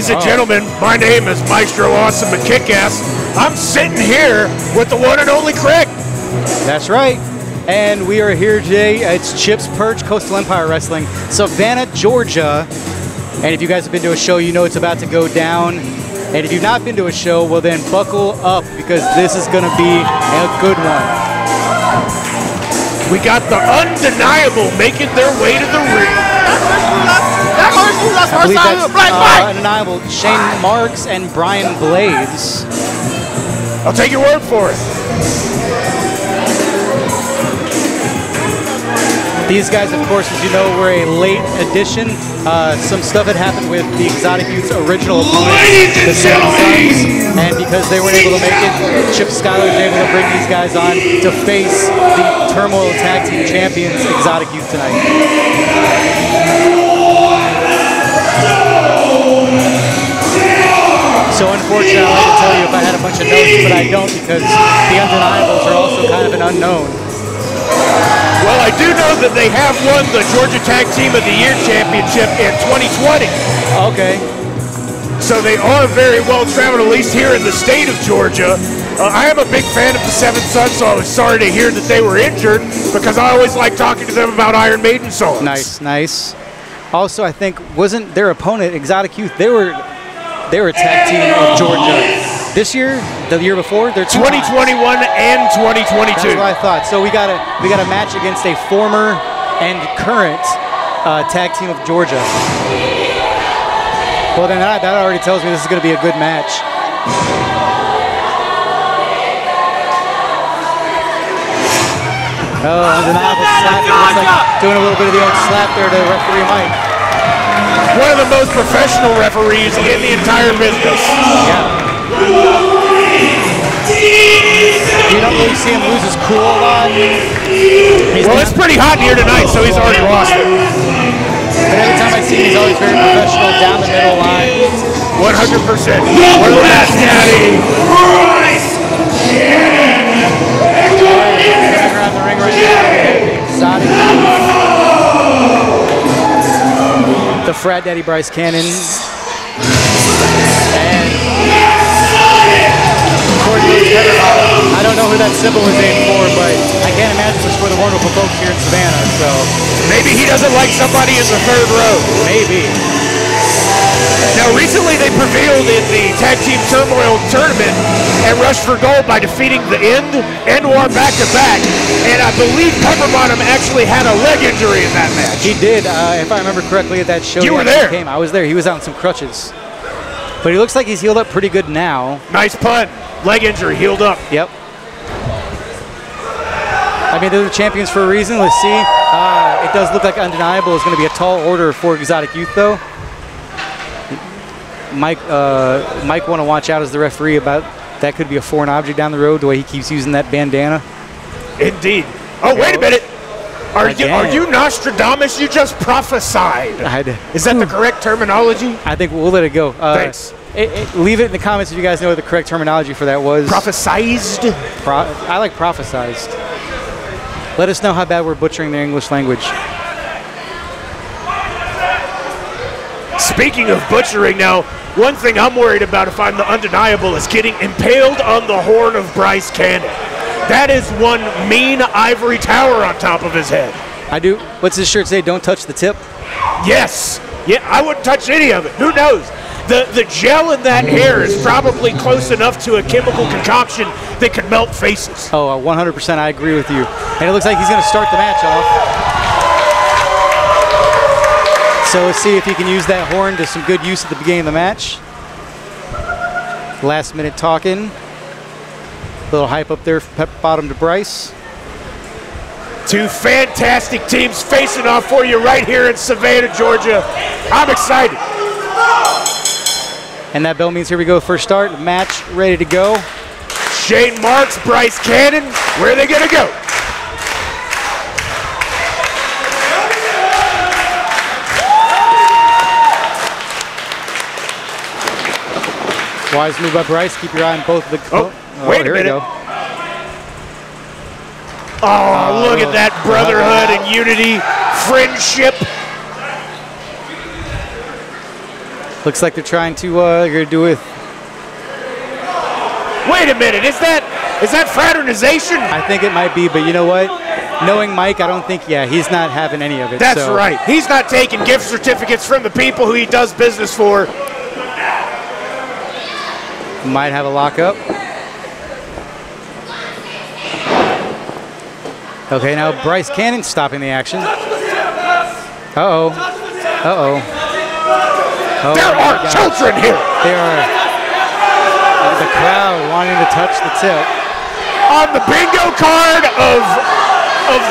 Ladies and gentlemen, my name is Maestro Awesome and Kickass. I'm sitting here with the one and only Craig. That's right. And we are here today. It's Chip's Purge Coastal Empire Wrestling, Savannah, Georgia. And if you guys have been to a show, you know it's about to go down. And if you've not been to a show, well then buckle up, because this is going to be a good one. We got the Undeniable making their way to the ring. I believe that's Undeniable, Shane Marks and Brian Blades. I'll take your word for it. These guys, of course, as you know, were a late addition. Some stuff had happened with the Exotic Youth's original opponents, the Seven Sons, and because they weren't able to make it, Chip Skyler was able to bring these guys on to face the Turmoil Tag Team Champions, Exotic Youth, tonight. So unfortunately, I'd like to tell you if I had a bunch of notes, but I don't, because the Undeniables are also kind of an unknown. Well, I do know that they have won the Georgia Tag Team of the Year Championship in 2020. Okay. So they are very well traveled, at least here in the state of Georgia. I am a big fan of the Seven Sons, so I was sorry to hear that they were injured, because I always like talking to them about Iron Maiden songs. Nice, nice. Also, I think, wasn't their opponent, Exotic Youth, they were a tag team of Georgia. This year, the year before, they're 2021 and 2022. That's what I thought. So we got a match against a former and current tag team of Georgia. Well, then that already tells me this is going to be a good match. Oh, Undeniable slapping. Looks like doing a little bit of the old slap there to referee Mike. One of the most professional referees in the entire business. Yeah. You don't really see him lose his cool a lot. Well, it's pretty hot here tonight, so he's already lost it. But every time I see him, he's always very professional down the middle line. 100%. One of the best, Daddy. Around the ring right now. Exotic. The Frat Daddy Bryce Cannon. And I don't know who that symbol was aimed for, but I can't imagine it was for the wonderful folks here in Savannah, so. Maybe he doesn't like somebody in the third row. Maybe. Now, recently they prevailed in the Tag Team Turmoil tournament and rushed for gold by defeating the End and Noir back-to-back. And I believe Pepperbottom actually had a leg injury in that match. He did, if I remember correctly, at that show. You were there. I was there. He was out on some crutches. But he looks like he's healed up pretty good now. Nice pun. Leg injury, healed up. Yep. I mean, they're the champions for a reason. Let's see. It does look like Undeniable is going to be a tall order for Exotic Youth, though. Mike want to watch out as the referee about that could be a foreign object down the road, the way he keeps using that bandana. Indeed. Oh, wait a minute. Are you Nostradamus? You just prophesied. Is that the correct terminology? I think we'll let it go. Thanks. Leave it in the comments if you guys know what the correct terminology for that was. Prophesized? I like prophesized. Let us know how bad we're butchering the English language. Speaking of butchering, now, one thing I'm worried about if I'm the Undeniable is getting impaled on the horn of Bryce Cannon. That is one mean ivory tower on top of his head. I do. What's his shirt say? Don't touch the tip? Yes. Yeah, I wouldn't touch any of it. Who knows? The gel in that hair is probably close enough to a chemical concoction that could melt faces. Oh, 100%. I agree with you. And it looks like he's going to start the match off. So let's see if he can use that horn to some good use at the beginning of the match. Last minute talking. A little hype up there for Pepperbottom to Bryce. Two fantastic teams facing off for you right here in Savannah, Georgia. I'm excited. And that bell means here we go. First start, match ready to go. Shane Marks, Bryce Cannon, where are they going to go? Wise move by Bryce. Keep your eye on both of the. Oh, wait a minute. Oh, look at that brotherhood and unity, friendship. Looks like they're trying to they're gonna do it. Wait a minute, is that fraternization? I think it might be, but you know what? Knowing Mike, I don't think, yeah, he's not having any of it. That's right. He's not taking gift certificates from the people who he does business for. Might have a lockup. Okay, now Bryce Cannon stopping the action. Uh-oh. Uh-oh. Oh, there are children here. There are. The crowd wanting to touch the tip. On the bingo card of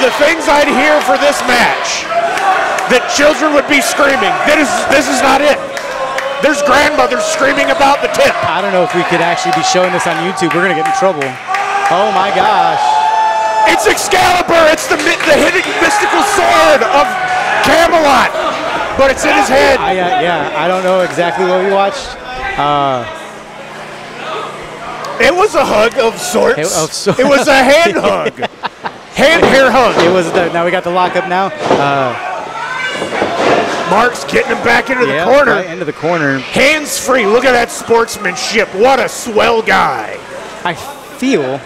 the things I'd hear for this match, that children would be screaming. This is not it. There's grandmothers screaming about the tip. I don't know if we could actually be showing this on YouTube. We're going to get in trouble. Oh, my gosh. It's Excalibur. It's the hidden mystical sword of Camelot. But it's in his head. Yeah, I don't know exactly what we watched. It was a hug of sorts. It was a hand hug. Hand-hair hug. It was. Now we got the lockup now. Mark's getting him back into the corner. Right into the corner. Hands free. Look at that sportsmanship. What a swell guy. I feel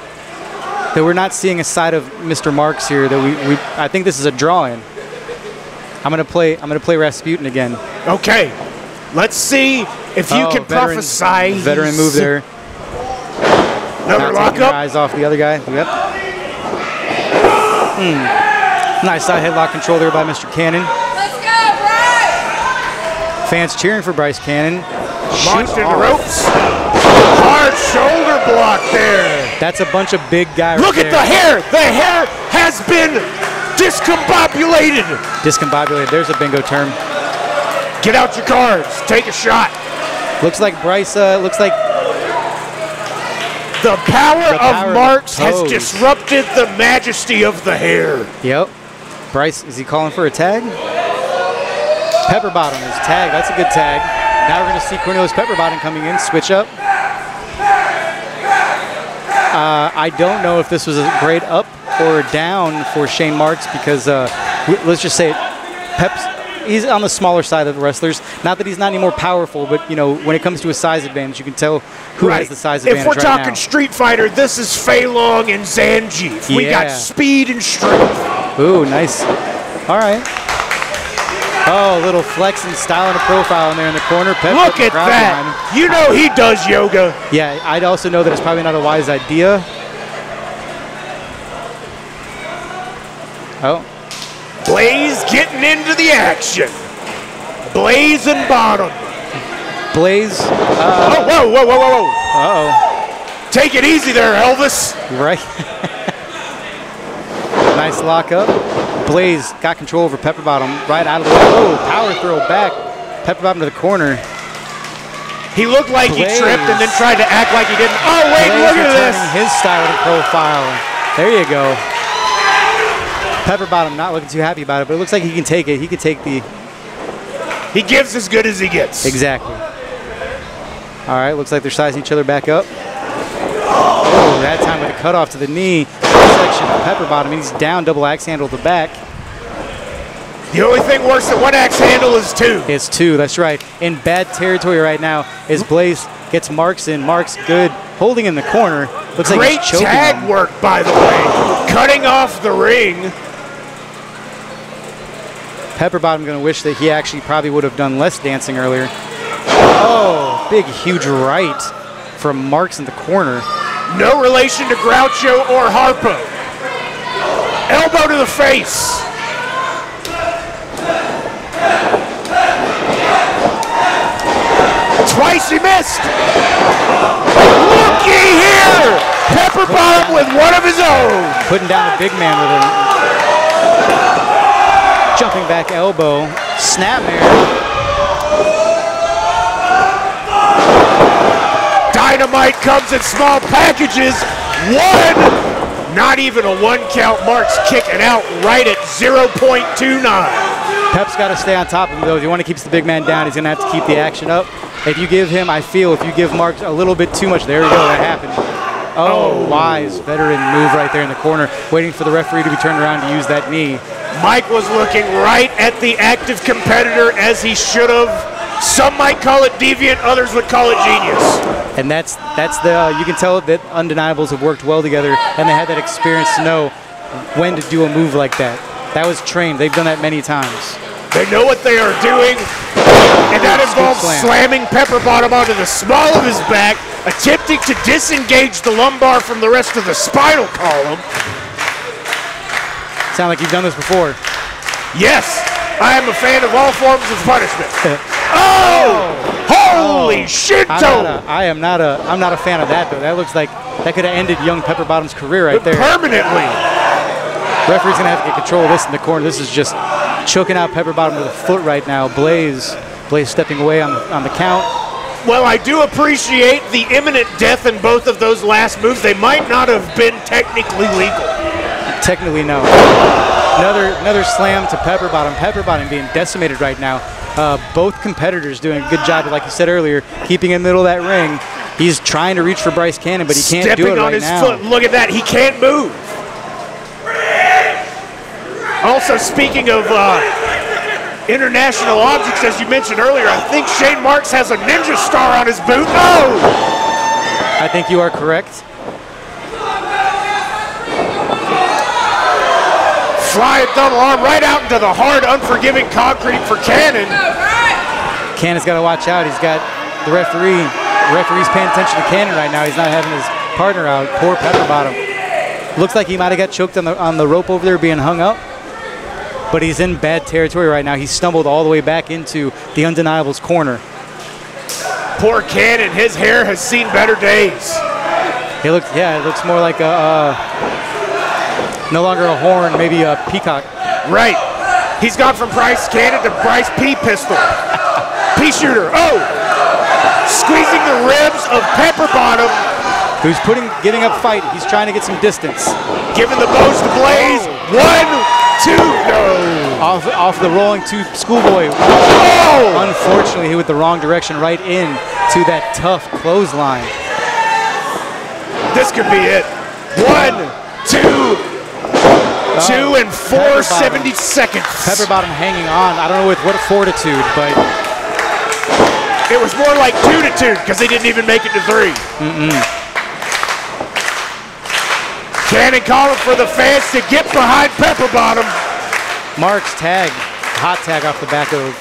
that we're not seeing a side of Mr. Marks here. That I think this is a draw-in. I'm gonna play Rasputin again. Okay. Let's see if you can prophesy. Veteran move there. Another lockup. Eyes off the other guy. Yep. Nice side headlock control there by Mr. Cannon. Let's go, Bryce! Fans cheering for Bryce Cannon. Launched into ropes. Hard shoulder block there. That's a bunch of big guys. Look at the hair. The hair has been discombobulated. Discombobulated. There's a bingo term. Get out your cards. Take a shot. Looks like Bryce. Looks like the power of Marks has disrupted the majesty of the hair. Yep. Bryce, is he calling for a tag? Pepperbottom is tag. That's a good tag. Now we're going to see Cornelius Pepperbottom coming in. Switch up. I don't know if this was a great up or down for Shane Marks because let's just say he's on the smaller side of the wrestlers. Not that he's not any more powerful, but you know when it comes to a size advantage, you can tell who has the size advantage. If we're talking Street Fighter, this is Fei Long and Zangief. We got speed and strength. Ooh, nice. All right. Oh, little flex and style and a profile in there in the corner. Look at that. You know he does yoga. Yeah, I'd also know that it's probably not a wise idea. Oh. Blaze getting into the action. Blaze and bottom. Blaze. Whoa. Uh-oh. Take it easy there, Elvis. Right. Nice lockup. Blaze got control over Pepperbottom right out of the way. Oh, power throw back. Pepperbottom to the corner. He looked like he tripped and then tried to act like he didn't. Oh, wait, Blaze look at this. His style and profile. There you go. Pepperbottom not looking too happy about it, but it looks like he can take it. He could take the... He gives as good as he gets. Exactly. All right, looks like they're sizing each other back up. Oh, that time with a cutoff to the knee. Section of Pepperbottom. He's down, double axe handle to the back. The only thing worse than one axe handle is two. It's two, that's right. In bad territory right now as Blaze gets Marks in. Marks good, holding in the corner. Looks like he's choking him. Great tag work, by the way. Cutting off the ring. Pepperbottom going to wish that he actually probably would have done less dancing earlier. Oh, big, huge right from Marks in the corner. No relation to Groucho or Harpo. Elbow to the face. Twice he missed. Looky here. Pepperbottom with one of his own. Putting down a big man with a jumping back elbow. Snapmare. Dynamite comes in small packages. One. Not even a one count. Marks kicking out right at 0.29. Pep's got to stay on top of him, though. If you want to keep the big man down, he's going to have to keep the action up. If you give him, I feel, if you give Marks a little bit too much, there we go, that happened. Oh, wise veteran move right there in the corner, waiting for the referee to be turned around to use that knee. Mike was looking right at the active competitor as he should have. Some might call it deviant, others would call it genius. And that's the you can tell that Undeniables have worked well together, and they had that experience to know when to do a move like that. That was trained. They've done that many times. They know what they are doing, and that involves slamming Pepper Bottom onto the small of his back, attempting to disengage the lumbar from the rest of the spinal column. Sound like you've done this before. Yes, I am a fan of all forms of punishment. Oh! Holy shit! I'm not a fan of that though. That looks like that could have ended young Pepper Bottom's career right there. Permanently. Referee's gonna have to get control of this in the corner. This is just choking out Pepper Bottom with a foot right now. Blaze stepping away on the count. Well, I do appreciate the imminent death in both of those last moves. They might not have been technically legal. Technically, no. Another slam to Pepper Bottom. Pepper Bottom being decimated right now. Both competitors doing a good job, like you said earlier, keeping in the middle of that ring. He's trying to reach for Bryce Cannon, but he can't do it right now. Stepping on his foot. Look at that. He can't move. Also, speaking of international objects, as you mentioned earlier, I think Shane Marks has a ninja star on his boot. Oh! I think you are correct. Flying double arm right out into the hard, unforgiving concrete for Cannon. Cannon's got to watch out. He's got the referee. The referee's paying attention to Cannon right now. He's not having his partner out. Poor Pepper Bottom. Looks like he might have got choked on the rope over there being hung up. But he's in bad territory right now. He stumbled all the way back into the Undeniables corner. Poor Cannon. His hair has seen better days. It looks more like no longer a horn, maybe a peacock. Right. He's gone from Bryce Cannon to Bryce P. Pistol. P. Shooter. Oh! Squeezing the ribs of Pepper Bottom. Who's giving up fight. He's trying to get some distance. Giving the bows to Blaze. Oh. 1, 2, no. Off the rolling to Schoolboy. Oh! Unfortunately, he went the wrong direction right in to that tough clothesline. This could be it. 1, 2, 2 and 4/70 seconds. Pepper Bottom hanging on. I don't know with what fortitude, but it was more like 2-2 because they didn't even make it to 3. Cannon calling for the fans to get behind Pepper Bottom. Marks tag, hot tag off the back of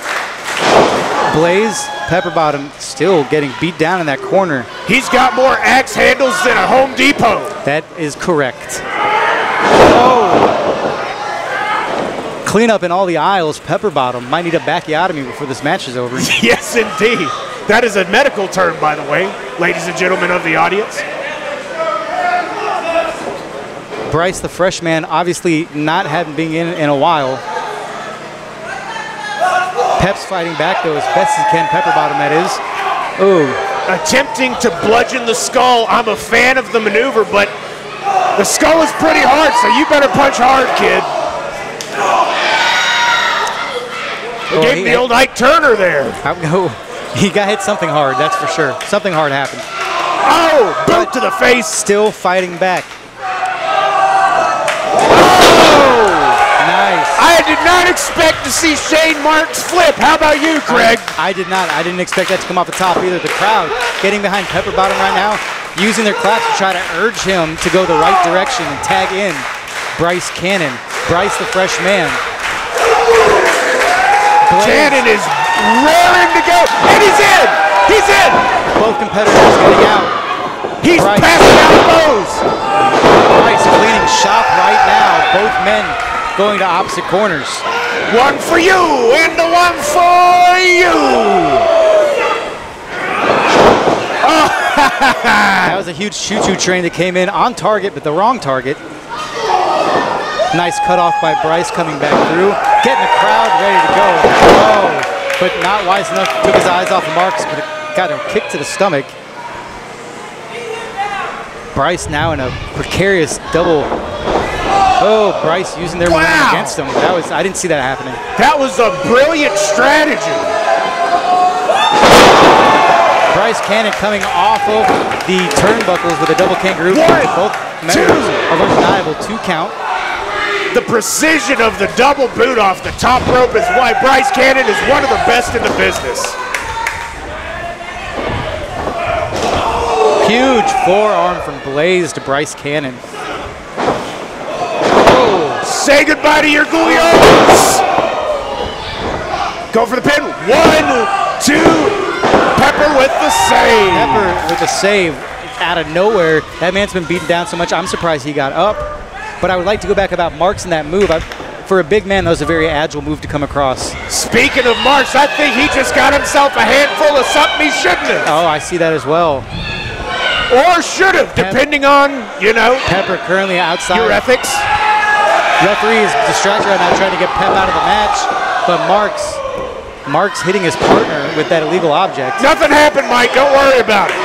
Blaze. Pepper Bottom still getting beat down in that corner. He's got more axe handles than a Home Depot. That is correct. Oh. Clean up in all the aisles. Pepper Bottom might need a bacchiotomy before this match is over. Yes, indeed. That is a medical term, by the way, ladies and gentlemen of the audience. Bryce, the freshman, obviously not having been in a while. Pep's fighting back, though, as best as he can. Pepper Bottom, that is. Oh. Attempting to bludgeon the skull. I'm a fan of the maneuver, but the skull is pretty hard, so you better punch hard, kid. Gave the old Ike Turner there. He got hit something hard, that's for sure. Something hard happened. Oh, boot to the face. Still fighting back. Oh! Nice. I did not expect to see Shane Marks flip. How about you, Craig? I did not. I didn't expect that to come off the top either. The crowd getting behind Pepper Bottom right now, using their claps to try to urge him to go the right direction and tag in Bryce Cannon. Bryce, the fresh man. Cannon is raring to go, and he's in! He's in! Both competitors getting out. He's passing out bows! Bryce cleaning shop right now. Both men going to opposite corners. One for you, and the one for you! Oh. That was a huge choo-choo train that came in on target, but the wrong target. Nice cutoff by Bryce coming back through. Getting the crowd ready to go. Oh, but not wise enough. Took his eyes off of Marks, but got him kicked to the stomach. Bryce now in a precarious double. Oh, Bryce using their momentum against him. I didn't see that happening. That was a brilliant strategy. Bryce Cannon coming off of the turnbuckles with a double kangaroo. Both members of Undeniable 2 count. The precision of the double boot off the top rope is why Bryce Cannon is one of the best in the business. Huge forearm from Blaze to Bryce Cannon. Oh, say goodbye to your gluteus. Go for the pin. 1, 2. Pepper with the save. Pepper with the save out of nowhere. That man's been beaten down so much, I'm surprised he got up. But I would like to go back about Marks in that move. For a big man, that was a very agile move to come across. Speaking of Marks, I think he just got himself a handful of something he shouldn't have. Oh, I see that as well. Or should have, depending on, you know. Pepper currently outside. Your ethics. Referee is distracted right now trying to get Pep out of the match. But Marks hitting his partner with that illegal object. Nothing happened, Mike. Don't worry about it.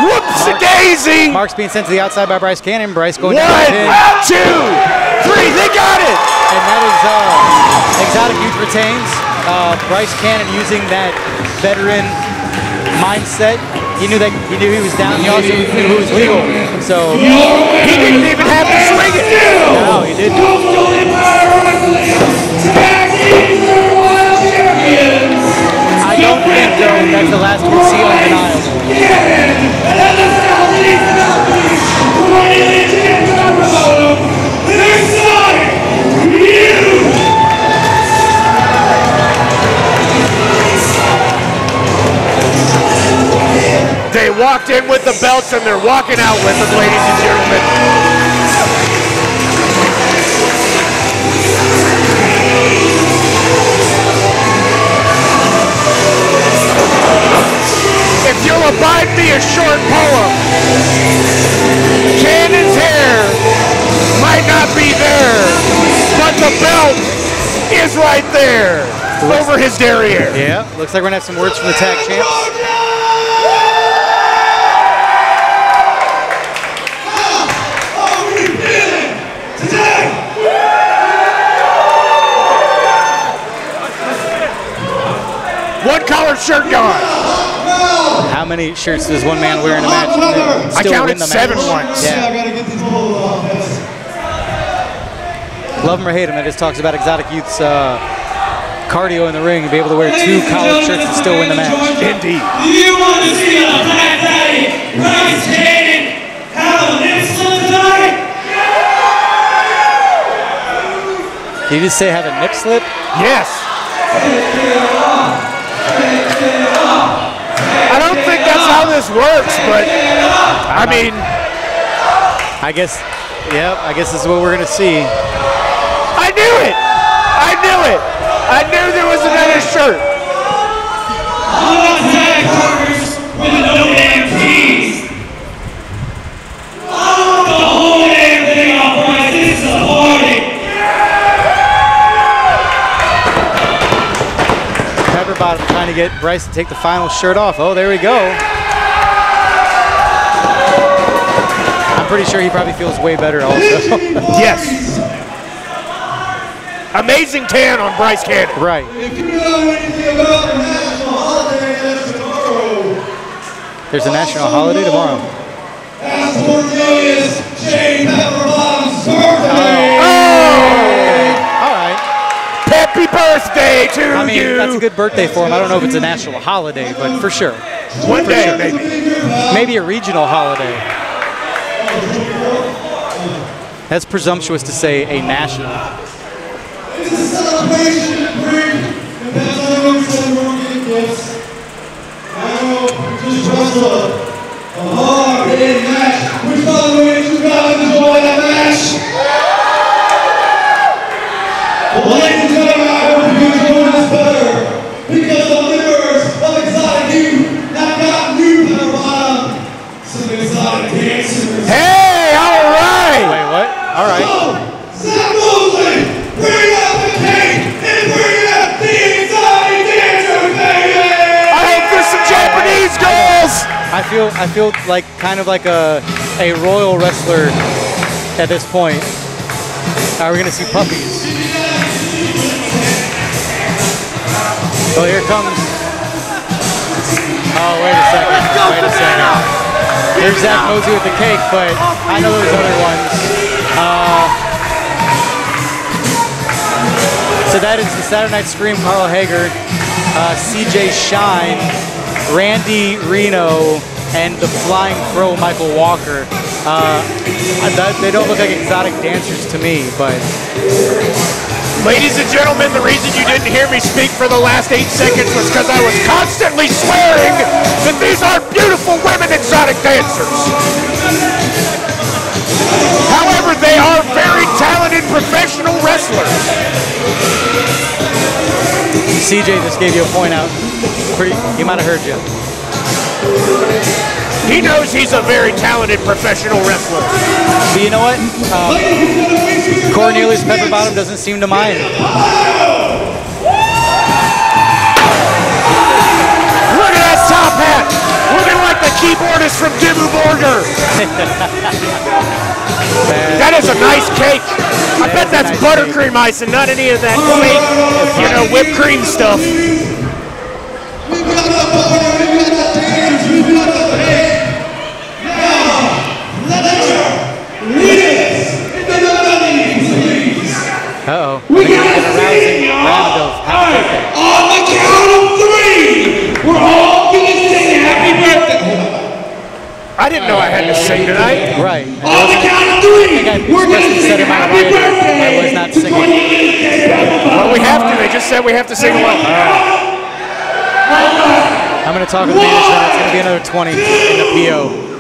Whoops-a-daisy! Marks being sent to the outside by Bryce Cannon. Bryce going 1, 2, 3. They got it! And that is Exotic Youth retains. Bryce Cannon using that veteran mindset. He knew he was down. He also knew it was legal. So he didn't even have to swing it. No, he didn't. I don't think though that's the last we'll see on Denial. They walked in with the belts and they're walking out with them, ladies and gentlemen. If you'll abide me a short poem, Cannon's hair might not be there, but the belt is right there over his derriere. Yeah, looks like we're gonna have some words from the tag champs. One collared shirt gone. How many shirts does one man wear in a match? I counted 7 once. Yeah. Love him or hate him, that just talks about Exotic Youth's cardio in the ring and be able to wear 2 collared shirts and still win the match. Indeed. Do you want to see a Black Daddy, Bryce Cannon, have a nip slip tonight? Did you just say have a nip slip? Yes. I don't think that's how this works, but I mean, I guess this is what we're gonna see. I knew it. I knew it. I knew there was another shirt. I'm not tag partners with no damn keys. I want the whole damn thing off Bryce. This is a party. Pepper Bottom trying to get Bryce to take the final shirt off. Oh, there we go. I'm pretty sure he probably feels way better also. Yes. Amazing tan on Bryce Cannon. Right. If you know anything about the national holiday that's tomorrow, There's a national holiday tomorrow. that's Cornelius J. Pepper Bottom's birthday. All right. Happy birthday to I mean, you. that's a good birthday for him. I don't know if it's a national holiday, but for sure. One day, maybe. Maybe a regional holiday. That's presumptuous to say a national. It's a celebration to bring, and that's why we said we're going to get gifts. I know, just wrestle a hard-hitting match, which by the way, you guys enjoy that match. Well, ladies and gentlemen, I hope you enjoy this better, because the members of Exotic Youth have gotten you, Pepper Bottom, some exotic dancers. Hey, all right. Wait, what? All right. So, Zach Mosley, bring up the cake and bring up the exotic dancers, baby! I hope there's some Japanese girls. I feel like kind of like a royal wrestler at this point. We're gonna see puppies. Oh, here comes. Oh, wait a second. Wait a second. There's Zach Mosley with the cake, but I know those other ones. So that is the Saturday Night Scream, Carl Hager, CJ Shine, Randy Reno, and the Flying Crow, Michael Walker. They don't look like exotic dancers to me, but... Ladies and gentlemen, the reason you didn't hear me speak for the last 8 seconds was because I was constantly swearing that these are beautiful women exotic dancers. However, they are very talented professional wrestlers. CJ just gave you a point out. He might have heard you. He knows he's a very talented professional wrestler. But you know what? Cornelius Pepperbottom doesn't seem to mind. Look at that top hat! Looking like the keyboardist from Dimmu Borgir. That is a nice cake. I bet that's buttercream ice and not any of that fake, you know, whipped cream stuff. We've got the border, we've got the dancers, we've got the pay. Now, let's lead us into the money, please. Uh-oh. We got a rousing round of happy birthday. On the count of 3, we're all going to sing happy birthday. I didn't know I had to sing tonight. Right. On the count of 3, we're going to sing happy birthday. I was not singing. Well, we have to. They just said we have to sing along. I'm going to talk with the management. It's going to be another 20 in the PO.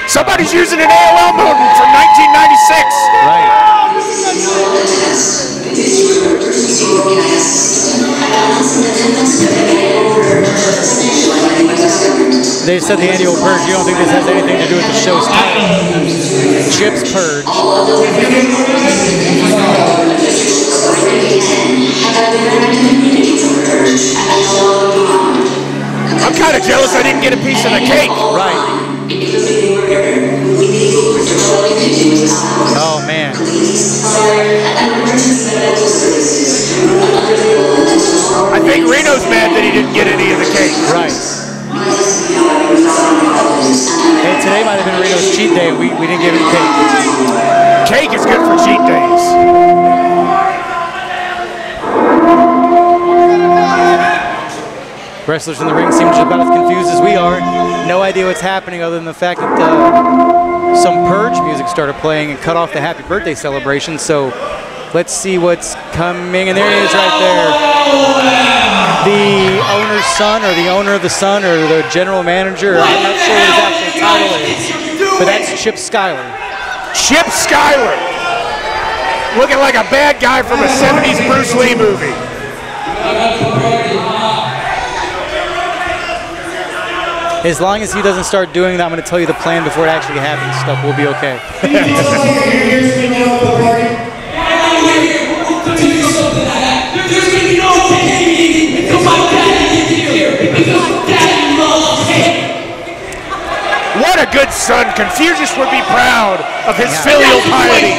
Somebody's using an AOL modem from 1996. Right. They said the annual purge. You don't think this has anything to do with the show's title? Chip's Purge. I'm kind of jealous I didn't get a piece of the cake. Right. Oh, man. I think Reno's mad that he didn't get any of the cake. Right. Hey, today might have been Reno's cheat day. We didn't give him cake. Cake is good for cheat days. Wrestlers in the ring seem just about as confused as we are. No idea what's happening other than the fact that some Purge music started playing and cut off the happy birthday celebration. So let's see what's coming. And there he is right there. The owner's son, or the owner of the son, or the general manager. I'm not sure what his actual title is, but that's Chip Skyler. Chip Skyler. Looking like a bad guy from a 70s Bruce Lee movie. As long as he doesn't start doing that, I'm going to tell you the plan before it actually happens. Stuff will be okay. What a good son. Confucius would be proud of his filial piety.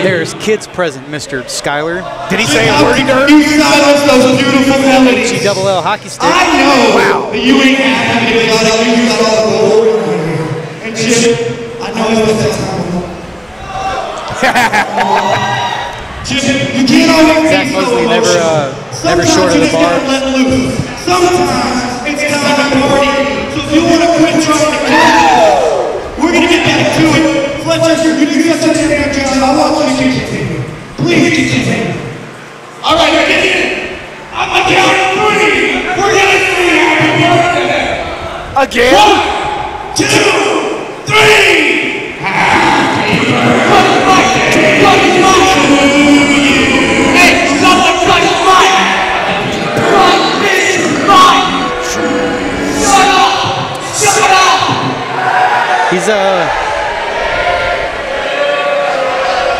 There's kids present, Mr. Skyler. Did he say a word? Those beautiful melodies. G-double-L hockey stick. I know. Wow. That you ain't happy because you got all the glory around here. And Chip, I know it's that time. Chip, you can't always Zach be so Mosley never emotional. short of the bar. Let loose. Sometimes it's time to party. So if you want to quit trying to kill, we're gonna get back to it. Fletcher, you do such a damn job. I want you to continue. Please continue. All right, get in. On the count of 3, we're gonna sing happy birthday. Again? 1, 2, 3. Happy birthday. Hey, someone touch the mic. This is mine. Shut up. Shut up. He's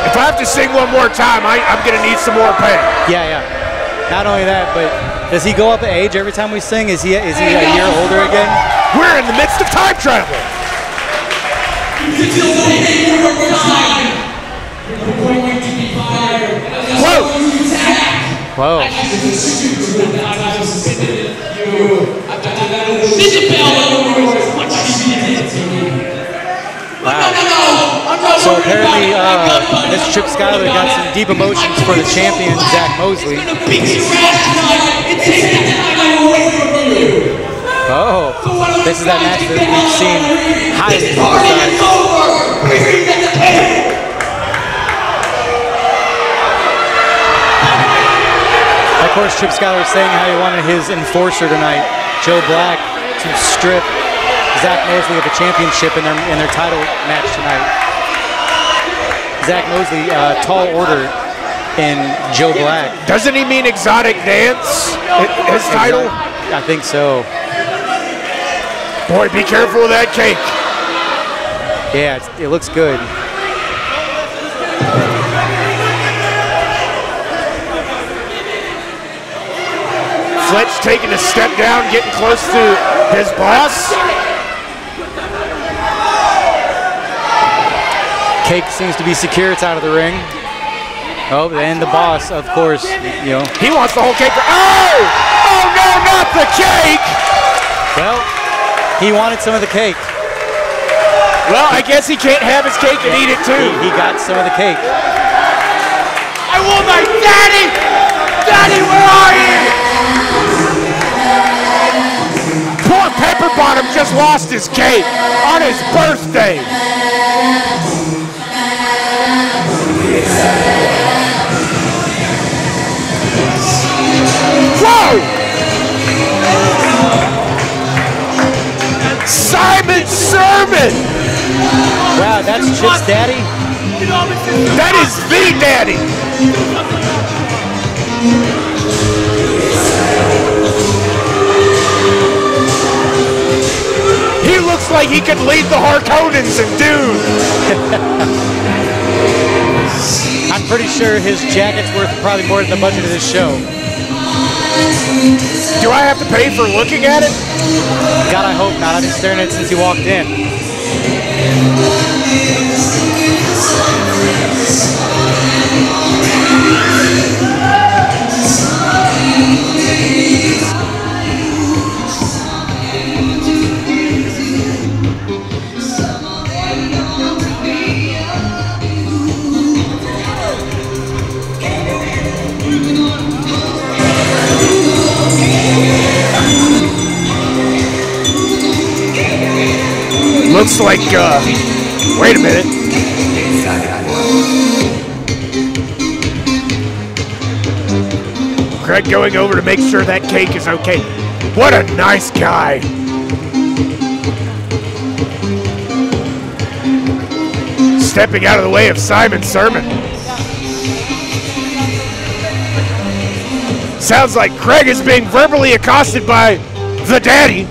If I have to sing one more time, I'm going to need some more pay. Yeah. Not only that, but does he go up in age every time we sing? Is he a year older again? We're in the midst of time travel. Whoa! Whoa. Wow. So apparently, Mr. Chip Skyler got some deep emotions for the champion, Zach Mosley. Oh, this is that match that we've seen highly publicized. Of course, Chip Skyler was saying how he wanted his enforcer tonight, Joe Black, to strip Zach Mosley of the championship in their title match tonight. Zach Mosley, tall order in Joe Black. Doesn't he mean exotic dance? His title? I think so. Boy, be careful of that cake. Yeah, it looks good. Fletch taking a step down, getting close to his boss. Cake seems to be secure. It's out of the ring. Oh, and the boss, of course, you know. He wants the whole cake. Oh! Oh, no, not the cake! Well, he wanted some of the cake. Well, I guess he can't have his cake and eat it, too. He got some of the cake. I want my daddy! Daddy, where are you? Poor Pepper Bottom just lost his cake on his birthday. Whoa! Simon Sermon! Wow, that's Chip's daddy? That is the daddy! He looks like he could lead the Harkonnens in Dune. I'm pretty sure his jacket's worth probably more than the budget of this show. Do I have to pay for looking at it? God, I hope not. I've been staring at it since he walked in. Looks like, wait a minute. Craig going over to make sure that cake is okay. What a nice guy. Stepping out of the way of Simon Sermon. Sounds like Craig is being verbally accosted by the daddy.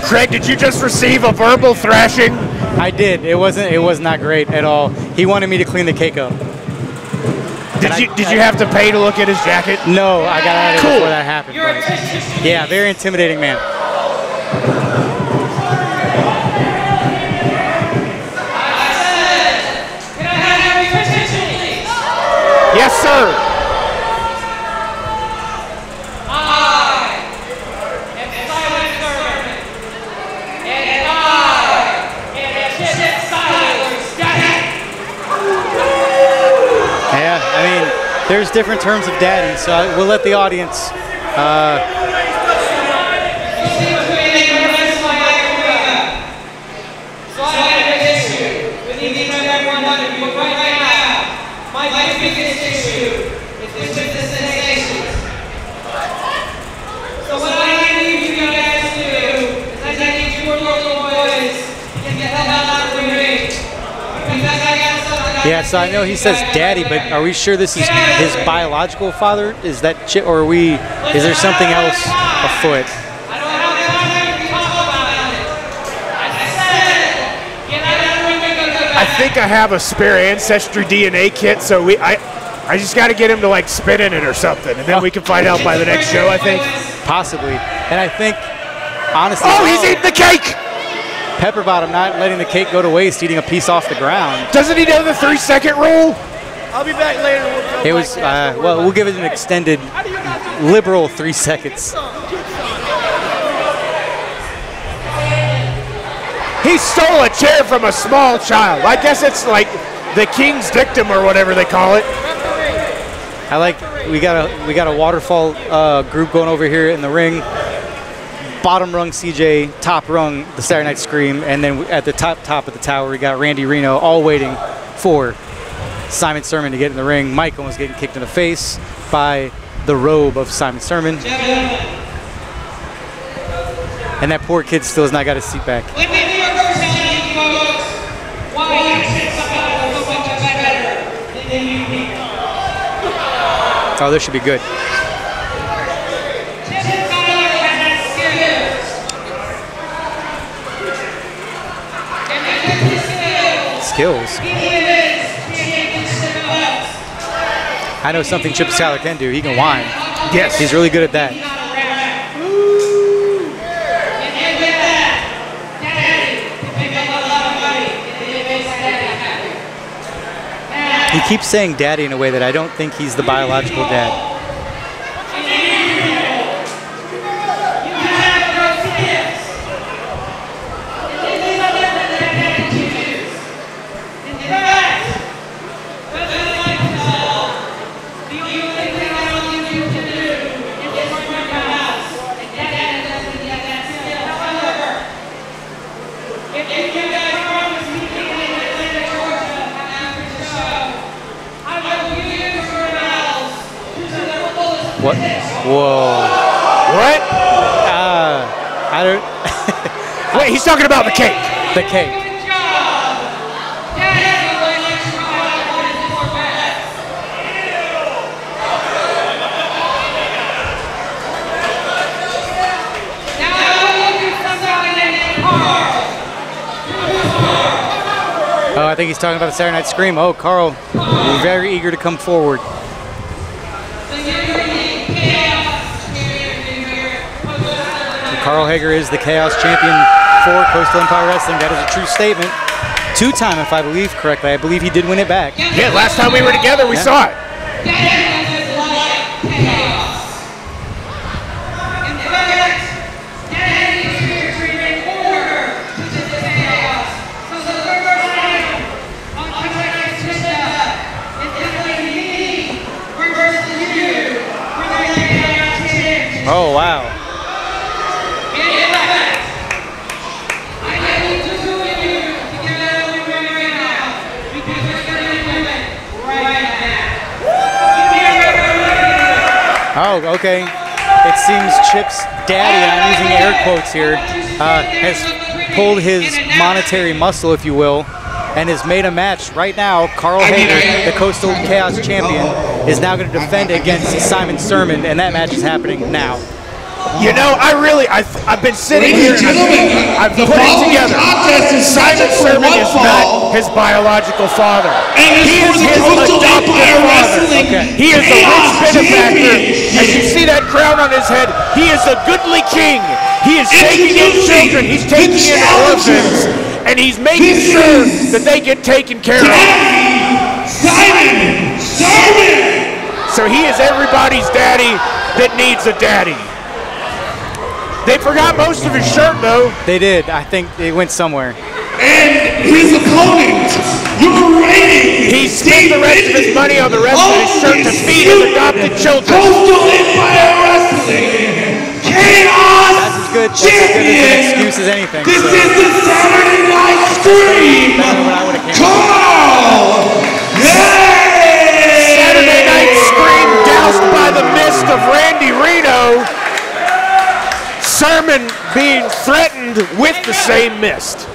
Craig, did you just receive a verbal thrashing? I did. It was not great at all. He wanted me to clean the cake up. Did you have to pay to look at his jacket? No, I got out of it before that happened. Yeah, very intimidating man. Yes, sir. There's different terms of daddy, so we'll let the audience. Yeah, so I know he says daddy, but are we sure this is his biological father? Is that Chip, or is there something else afoot? I think I have a spare ancestry DNA kit, so I just got to get him to like spit in it or something, and then we can find out by the next show, I think. Possibly. And I think honestly. Oh, he's eating the cake! Pepper Bottom not letting the cake go to waste, eating a piece off the ground. Doesn't he know the 3-second rule? I'll be back later. It was, well, we'll give it an extended, liberal 3 seconds. He stole a chair from a small child. I guess it's like the king's dictum or whatever they call it. I like, we got a waterfall group going over here in the ring. Bottom rung CJ, top rung the Saturday Night Scream, and then at the top of the tower we got Randy Reno, all waiting for Simon Sermon to get in the ring. Michael was getting kicked in the face by the robe of Simon Sermon. And that poor kid still has not got his seat back. Oh, this should be good. Skills. I know something Chip Skyler can do. He can whine. Yes. He's really good at that. He keeps saying daddy in a way that I don't think he's the biological dad. What? Whoa. What? I don't... Wait, he's talking about the cake. The cake. Oh, I think he's talking about the Saturday Night Scream. Oh, Carl, very eager to come forward. Carl Hager is the Chaos Champion for Coastal Empire Wrestling. That is a true statement. 2-time, if I believe correctly. I believe he did win it back. Yeah, last time we were together, we saw it. Oh, wow. Oh, okay. It seems Chip's daddy, and I'm using air quotes here, has pulled his monetary muscle, if you will, and has made a match right now. Carl Hager, the Coastal Chaos Champion, is now going to defend against Simon Sermon, and that match is happening now. You know, I've been sitting here and I've put it together. Simon Sermon is not his biological father. He is his adopted father. Okay. He is a rich benefactor. As you see that crown on his head, he is a goodly king. He is taking in children. He's taking in orphans. And he's making sure that they get taken care of. Simon Sermon! So he is everybody's daddy that needs a daddy. They forgot most of his shirt, though. They did. I think it went somewhere. And his opponent, your reigning, He spent the rest of his money on the rest of his shirt to feed his adopted children. Coastal Empire Wrestling, Chaos That's as good as an excuse as anything. This So. is the Saturday Night Scream, Carl Hager! Saturday Night Scream doused by the mist of Randy Reno. Sermon being threatened with the same mist.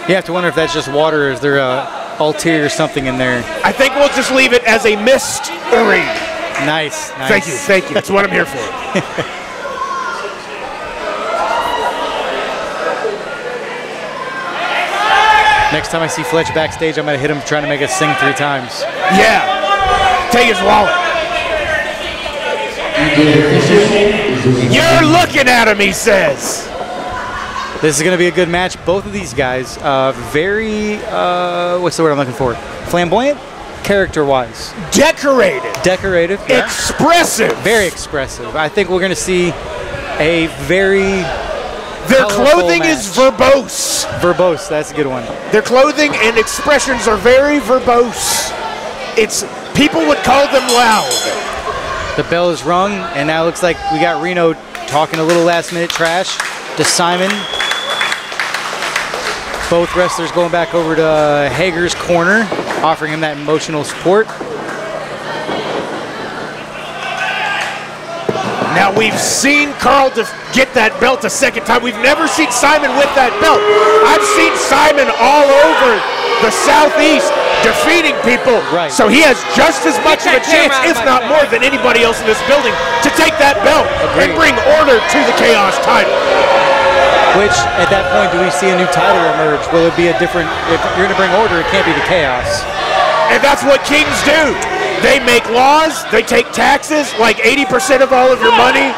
You have to wonder if that's just water, or is there a ulterior something in there? I think we'll just leave it as a mystery. Nice. Thank you. That's what I'm here for. Next time I see Fletch backstage, I'm going to hit him trying to make us sing 3 times. Yeah. Take his wallet. You're looking at him, he says. This is going to be a good match. Both of these guys, very, what's the word I'm looking for? Flamboyant? Character-wise. Decorated. Decorative. Yeah. Expressive. Very expressive. I think we're going to see a very Their clothing is verbose. Verbose, that's a good one. Their clothing and expressions are very verbose. People would call them loud. The bell is rung, and now it looks like we got Reno talking a little last-minute trash to Simon. Both wrestlers going back over to Hager's corner, offering him that emotional support. Now we've seen Carl get that belt a second time. We've never seen Simon with that belt. I've seen Simon all over the Southeast defeating people. Right. So he has just as much of a chance, if not more, than anybody else in this building to take that belt and bring order to the Chaos title. Which, at that point, do we see a new title emerge? Will it be a different, if you're going to bring order, it can't be the Chaos. And that's what kings do. They make laws, they take taxes, like 80% of all of your money,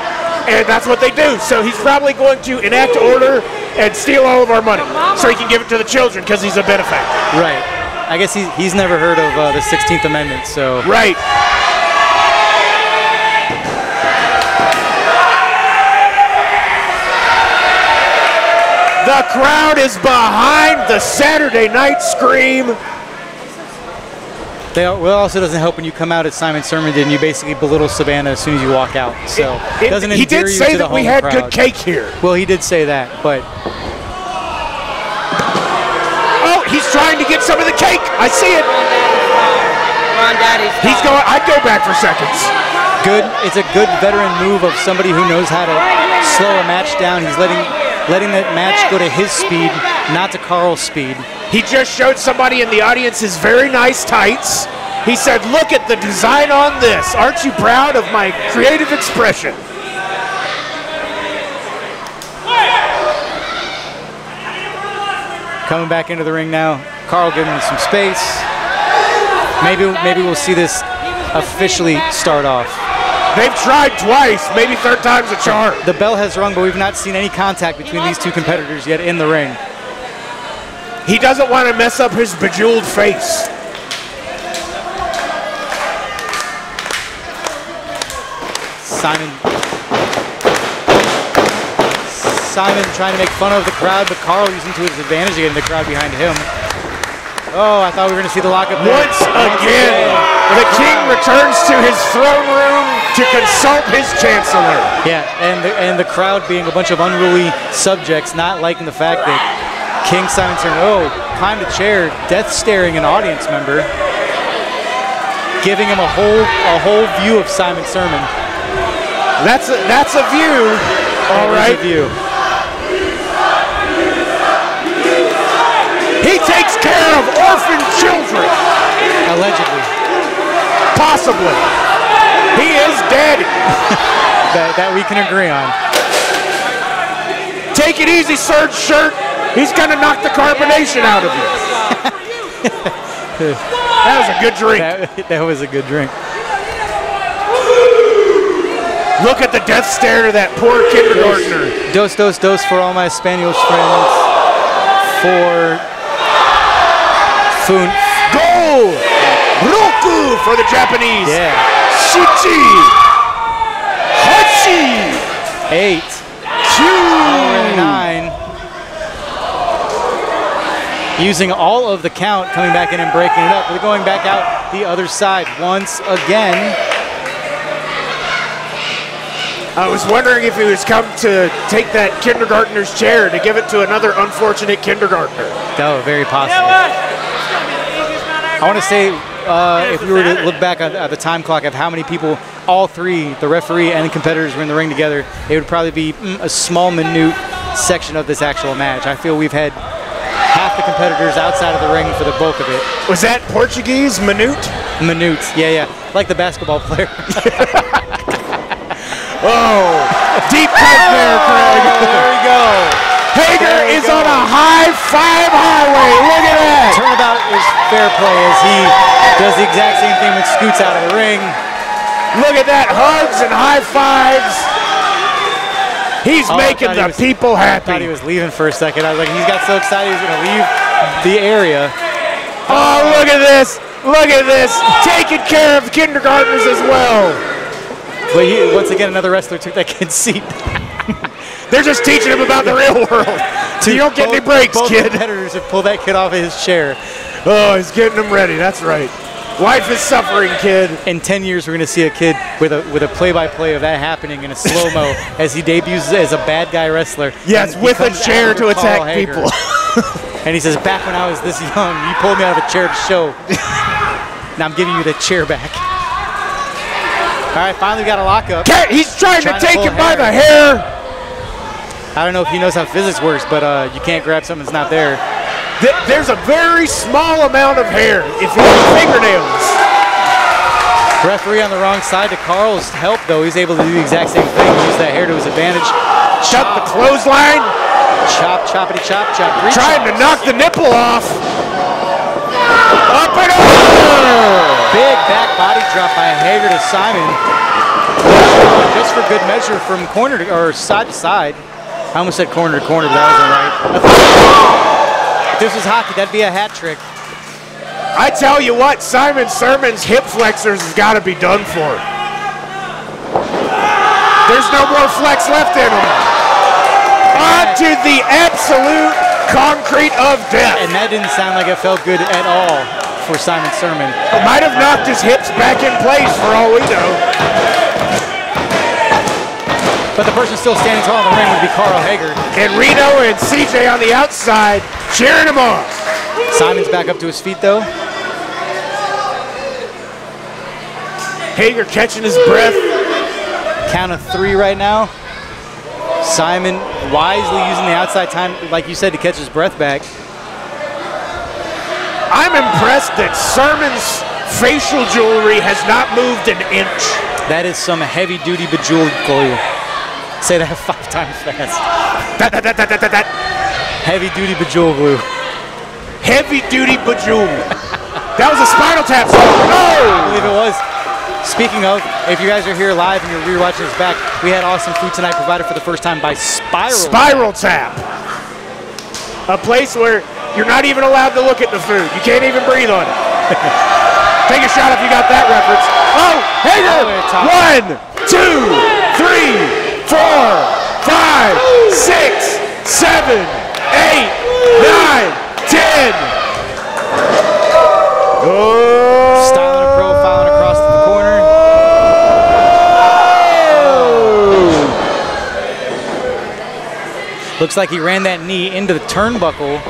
and that's what they do. So he's probably going to enact order and steal all of our money so he can give it to the children because he's a benefactor. Right. I guess he's never heard of the 16th Amendment, so. Right. The crowd is behind the Saturday Night Scream. Well, also doesn't help when you come out at Simon's sermon and you basically belittle Savannah as soon as you walk out. So doesn't he did you say to that the we home had crowd. good cake here. Well, he did say that, but oh, he's trying to get some of the cake. I see it. He's going. I'd go back for seconds. Good. It's a good veteran move of somebody who knows how to slow a match down. He's letting that match go to his speed, not to Carl's speed. He just showed somebody in the audience his very nice tights. He said, look at the design on this. Aren't you proud of my creative expression? Coming back into the ring now. Carl giving him some space. Maybe we'll see this officially start off. They've tried twice, maybe third time's a charm. The bell has rung, but we've not seen any contact between these two competitors yet in the ring. He doesn't want to mess up his bejeweled face. Simon trying to make fun of the crowd, but Carl using to his advantage again, the crowd behind him. Oh, I thought we were going to see the lockup there. Once again, the king returns to his throne room to consult his chancellor. Yeah, and the crowd being a bunch of unruly subjects, not liking the fact that King Simon turned, climbed a chair, death staring an audience member, giving him a whole view of Simon's sermon. That's a view. All right. A view. He takes care of orphan children. Allegedly. Possibly. He is daddy. that we can agree on. Take it easy, Serge Shirt. He's going to knock the carbonation out of you. That was a good drink. That was a good drink. Look at the death stare to that poor kindergartner. Dos for all my Spanish friends. For Fun. Go! Roku for the Japanese. Yeah. Shichi. Hachi. 8. 9. Using all of the count, coming back in and breaking it up. We're going back out the other side once again. I was wondering if he was come to take that kindergartner's chair to give it to another unfortunate kindergartner. Oh, very possible. I want to say, if we were to look back at the time clock of how many people, all three, the referee and the competitors, were in the ring together, it would probably be a small, minute section of this actual match. I feel we've had half the competitors outside of the ring for the bulk of it. Was that Portuguese, minute? Minute, yeah. Like the basketball player. Oh, deep cut there, Craig. There we go. Hager is on a high-five highway. Look at that. Turnabout is fair play as he does the exact same thing when Scoots out of the ring. Look at that, hugs and high-fives. He's making the people happy. I thought he was leaving for a second. I was like, he got so excited he was going to leave the area. Oh, look at this. Look at this. Taking care of kindergartners as well. But once again, another wrestler took that kid's seat. They're just teaching him about the real world. So you don't get any breaks, both kid. competitors have pulled that kid off of his chair. Oh, he's getting him ready. That's right. Life is suffering, kid. In 10 years, we're going to see a kid with a play-by-play of that happening in a slow-mo as he debuts as a bad guy wrestler. Yes, with a chair to attack people. And he says, back when I was this young, you pulled me out of a chair to show. Now I'm giving you the chair back. All right, finally got a lockup. He's trying to take him by the hair. I don't know if he knows how physics works, but you can't grab something that's not there. There's a very small amount of hair if you have fingernails. Referee on the wrong side to Carl's help, though. He's able to do the exact same thing, use that hair to his advantage. Shut the clothesline. Chop, choppity, chop, chop. Trying to knock the nipple off. Up and over. Big back body drop by Hager to Simon. Just for good measure from corner to, or side to side. I almost said corner to corner, but that wasn't right. If this was hockey, that'd be a hat trick. I tell you what, Simon Sermon's hip flexors has got to be done for. There's no more flex left in him. On to the absolute concrete of death. And that didn't sound like it felt good at all for Simon Sermon. Might have knocked his hips back in place for all we know. But the person still standing tall in the ring would be Carl Hager. And Reno and CJ on the outside cheering him on. Simon's back up to his feet, though. Hager catching his breath. Count of 3 right now. Simon wisely using the outside time, like you said, to catch his breath back. I'm impressed that Sermon's facial jewelry has not moved an inch. That is some heavy-duty bejeweled glue. Say that 5 times fast. Heavy-duty bejeweled glue. Heavy-duty bejeweled. That was a Spinal Tap song. I believe it was. Speaking of, if you guys are here live and you're rewatching this back, we had awesome food tonight provided for the first time by Spiral Tap. A place where you're not even allowed to look at the food. You can't even breathe on it. Take a shot if you got that reference. Oh, Hager! 1, 2, 3, 4, 5, 6, 7, 8, 9, 10. Oh! Styling and profiling across the corner. Oh! Looks like he ran that knee into the turnbuckle.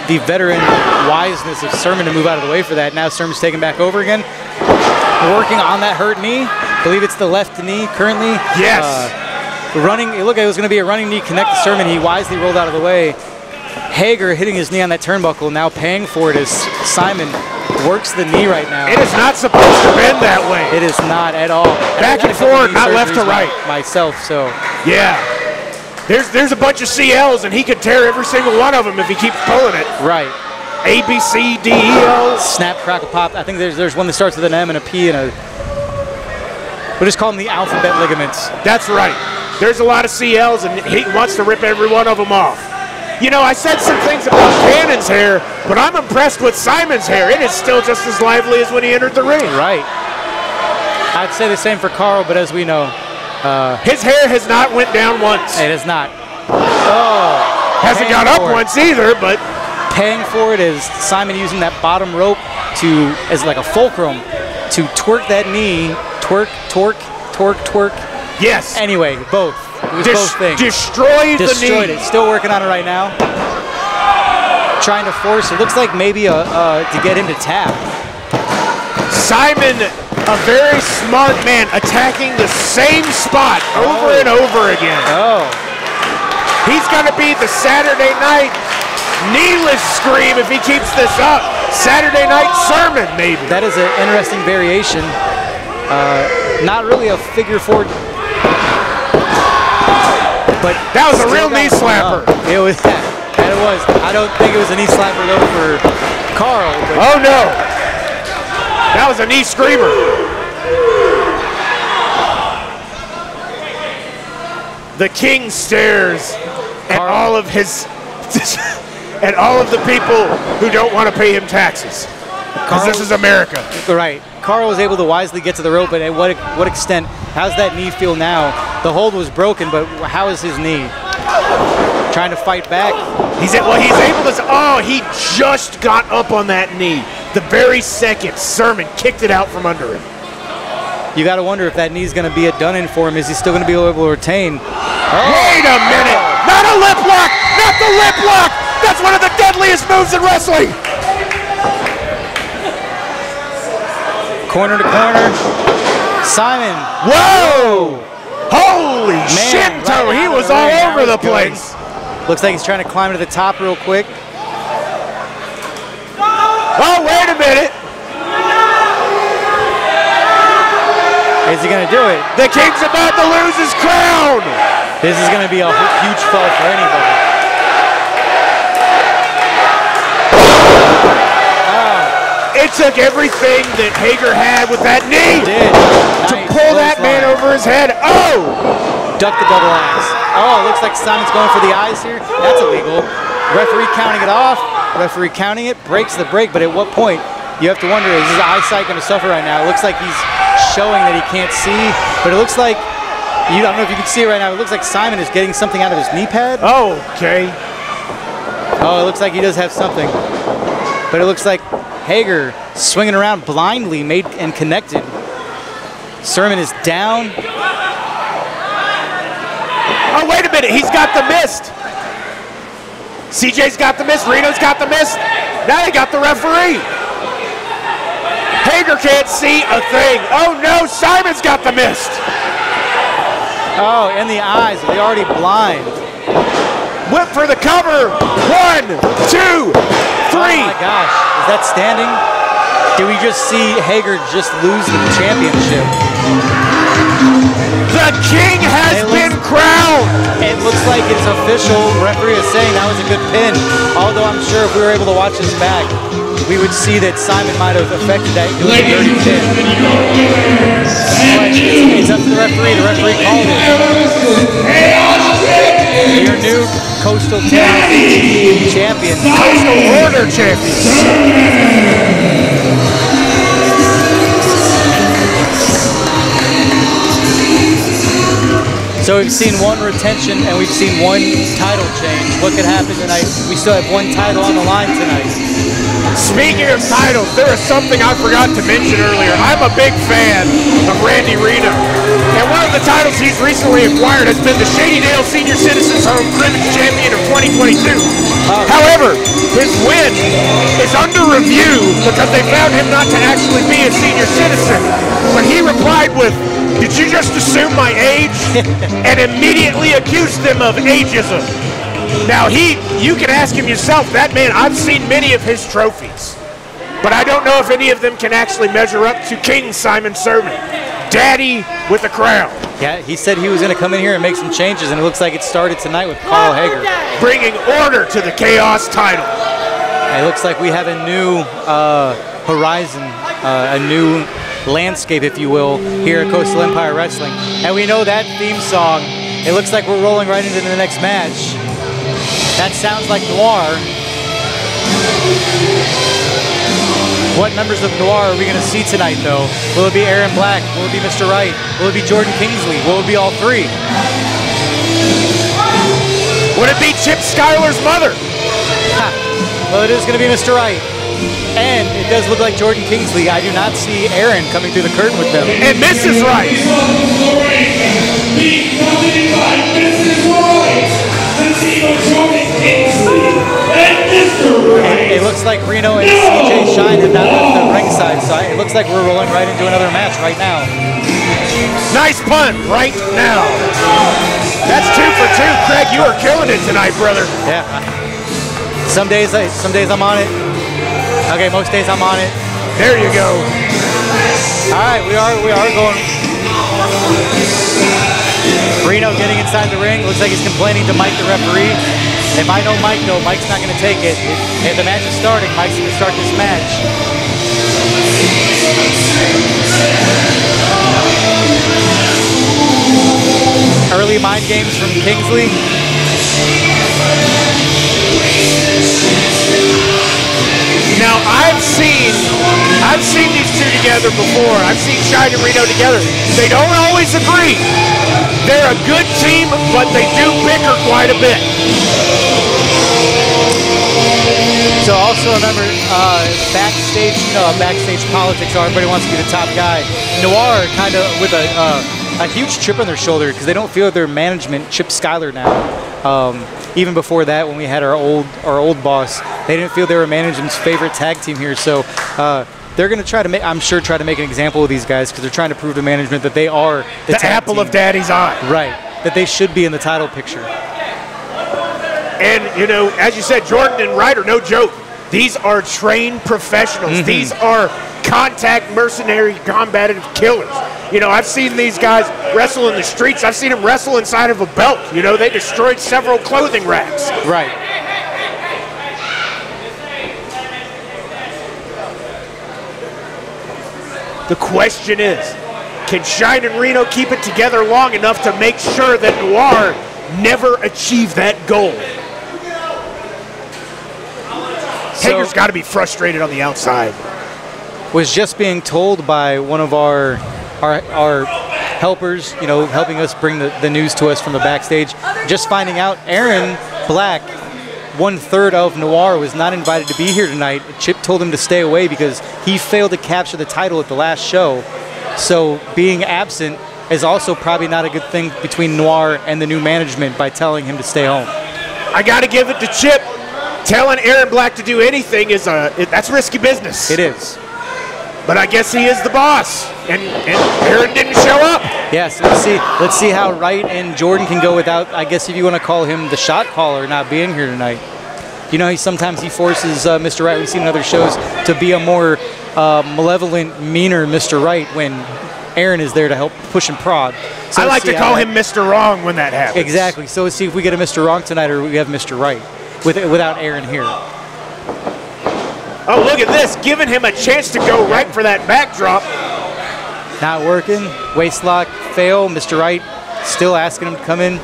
The veteran wiseness of Sermon to move out of the way for that. Now Sermon's taken back over again. Working on that hurt knee. I believe it's the left knee currently. Yes. Running, it looked like it was going to be a running knee connect to Sermon. He wisely rolled out of the way. Hager hitting his knee on that turnbuckle, now paying for it as Simon works the knee right now. It is not supposed to bend that way. It is not at all. Back and forward, not left to right. Myself, so. Yeah. There's a bunch of CLs, and he could tear every single one of them if he keeps pulling it. Right. A, B, C, D, E, L. Snap, crackle, pop. I think there's one that starts with an M and a P and a. We'll just call them the alphabet ligaments. That's right. There's a lot of CLs, and he wants to rip every one of them off. You know, I said some things about Cannon's hair, but I'm impressed with Simon's hair. It is still just as lively as when he entered the ring. Right. I'd say the same for Carl, but as we know, his hair has not went down once. It has not. Oh. Hasn't got up once either, but. Paying for it is Simon using that bottom rope as like a fulcrum to twerk that knee. Twerk, torque, twerk, twerk. Yes. Anyway, both. It was both things. Destroyed the knee. Destroyed it. Still working on it right now. Trying to force. It looks like maybe to get him to tap. Simon, a very smart man, attacking the same spot over and over again. Oh. He's going to be the Saturday night kneeless scream if he keeps this up. Saturday night sermon, maybe. That is an interesting variation. Not really a figure 4. But that was a real knee slapper. It was. That it was. I don't think it was a knee slapper though for Carl. Oh no. That was a knee screamer. The king stares at all of his and all of the people who don't want to pay him taxes. Because this is America. Right. Carl was able to wisely get to the rope, but at what extent? How's that knee feel now? The hold was broken, but how is his knee? Trying to fight back. He's able to. Oh, he just got up on that knee. The very second Sermon kicked it out from under him. You got to wonder if that knee's going to be a done-in for him. Is he still going to be able to retain? Wait a minute! Not a lip lock! Not the lip lock! That's one of the deadliest moves in wrestling! Corner to corner. Simon. Whoa! Holy Shinto! Right, he was all over the place. Looks like he's trying to climb to the top real quick. Oh, wait a minute! Is he going to do it? The king's about to lose his crown! This is going to be a huge fall for anybody. It took everything that Hager had with that knee to pull that man over his head. Oh! Duck the double axe. Oh, it looks like Simon's going for the eyes here. That's illegal. Referee counting it off. Referee counting it, breaks the break, but at what point? You have to wonder, is his eyesight going to suffer right now? It looks like he's showing that he can't see, but it looks like, I don't know if you can see it right now, it looks like Simon is getting something out of his knee pad. Oh, okay. Oh, it looks like he does have something. But it looks like Hager swinging around blindly, made and connected. Sermon is down. Oh, wait a minute, he's got the mist. CJ's got the mist, Reno's got the mist. Now they got the referee. Hager can't see a thing. Oh no, Simon's got the mist. Oh, in the eyes, are they already blind? Whip for the cover. 1, 2, 3. Oh my gosh, is that standing? Did we just see Hager just lose the championship? The king has been crowned. It looks like it's official. Referee is saying that was a good pin. Although I'm sure if we were able to watch this back, we would see that Simon might have affected that doing a dirty pin. But it's up to the referee. The referee called it. Your new Coastal Town champion. Coastal Order champion. So we've seen one retention and we've seen one title change. What could happen tonight? We still have one title on the line tonight. Speaking of titles, there is something I forgot to mention earlier. I'm a big fan of Randy Reno. And one of the titles he's recently acquired has been the Shadydale Senior Citizens Home Cribbage Champion of 2022. However, his win is under review because they found him not to actually be a senior citizen. But he replied with, "Did you just assume my age?" and immediately accused them of ageism. Now you can ask him yourself, that man, I've seen many of his trophies, but I don't know if any of them can actually measure up to King Simon Sermon, Daddy with a crown. Yeah, he said he was going to come in here and make some changes, and it looks like it started tonight with Carl Hager. Bringing order to the Chaos title. It looks like we have a new horizon, a new landscape, if you will, here at Coastal Empire Wrestling. And we know that theme song, it looks like we're rolling right into the next match. That sounds like Noir. What members of Noir are we going to see tonight, though? Will it be Aaron Black? Will it be Mr. Wright? Will it be Jordan Kingsley? Will it be all three? Would it be Chip Skyler's mother? Well, it is going to be Mr. Wright. And it does look like Jordan Kingsley. I do not see Aaron coming through the curtain with them. And Mrs. Wright. It looks like Reno and CJ Shine have not left the ringside, so it looks like we're rolling right into another match right now. Nice punt, right now. That's 2 for 2. Craig, you are killing it tonight, brother. Yeah. Some days I'm on it. Okay, most days I'm on it. There you go. All right, we are going. Reno getting inside the ring. Looks like he's complaining to Mike, the referee. If I know Mike, though, Mike's not going to take it. If the match is starting, Mike's going to start this match. Early mind games from Kingsley. Now I've seen these two together before. I've seen Shine and Reno together. They don't always agree. They're a good team, but they do bicker quite a bit. So also remember, backstage, backstage politics, everybody wants to be the top guy. Noir kind of with a huge chip on their shoulder because they don't feel their management, Chip Skyler now. Even before that, when we had our old boss, they didn't feel they were management's favorite tag team here. So they're going to try to make, I'm sure, try to make an example of these guys because they're trying to prove to management that they are the apple of Daddy's eye. Right. That they should be in the title picture. And, you know, as you said, Jordan and Wright are no joke. These are trained professionals. Mm-hmm. These are contact mercenary combative killers. You know, I've seen these guys wrestle in the streets. I've seen them wrestle inside of a belt. You know, they destroyed several clothing racks. Right. The question is, can Shine and Reno keep it together long enough to make sure that Noir never achieve that goal? Hager's got to be frustrated on the outside. Was just being told by one of our helpers, you know, helping us bring the news to us from the backstage, just finding out Aaron Black, 1/3 of Noir, was not invited to be here tonight. Chip told him to stay away because he failed to capture the title at the last show. So being absent is also probably not a good thing between Noir and the new management by telling him to stay home. I got to give it to Chip. Telling Aaron Black to do anything is that's risky business. It is. But I guess he is the boss, and Aaron didn't show up. Yes, let's see how Wright and Jordan can go without, I guess if you want to call him the shot caller, not being here tonight. You know, sometimes he forces Mr. Wright, we've seen in other shows, to be a more malevolent, meaner Mr. Wright when Aaron is there to help push and prod. So I like to call him Mr. Wrong when that happens. Exactly. So let's see if we get a Mr. Wrong tonight or we have Mr. Right without Aaron here. Oh, look at this, giving him a chance to go right for that backdrop. Not working. Waistlock, fail. Mr. Wright still asking him to come in.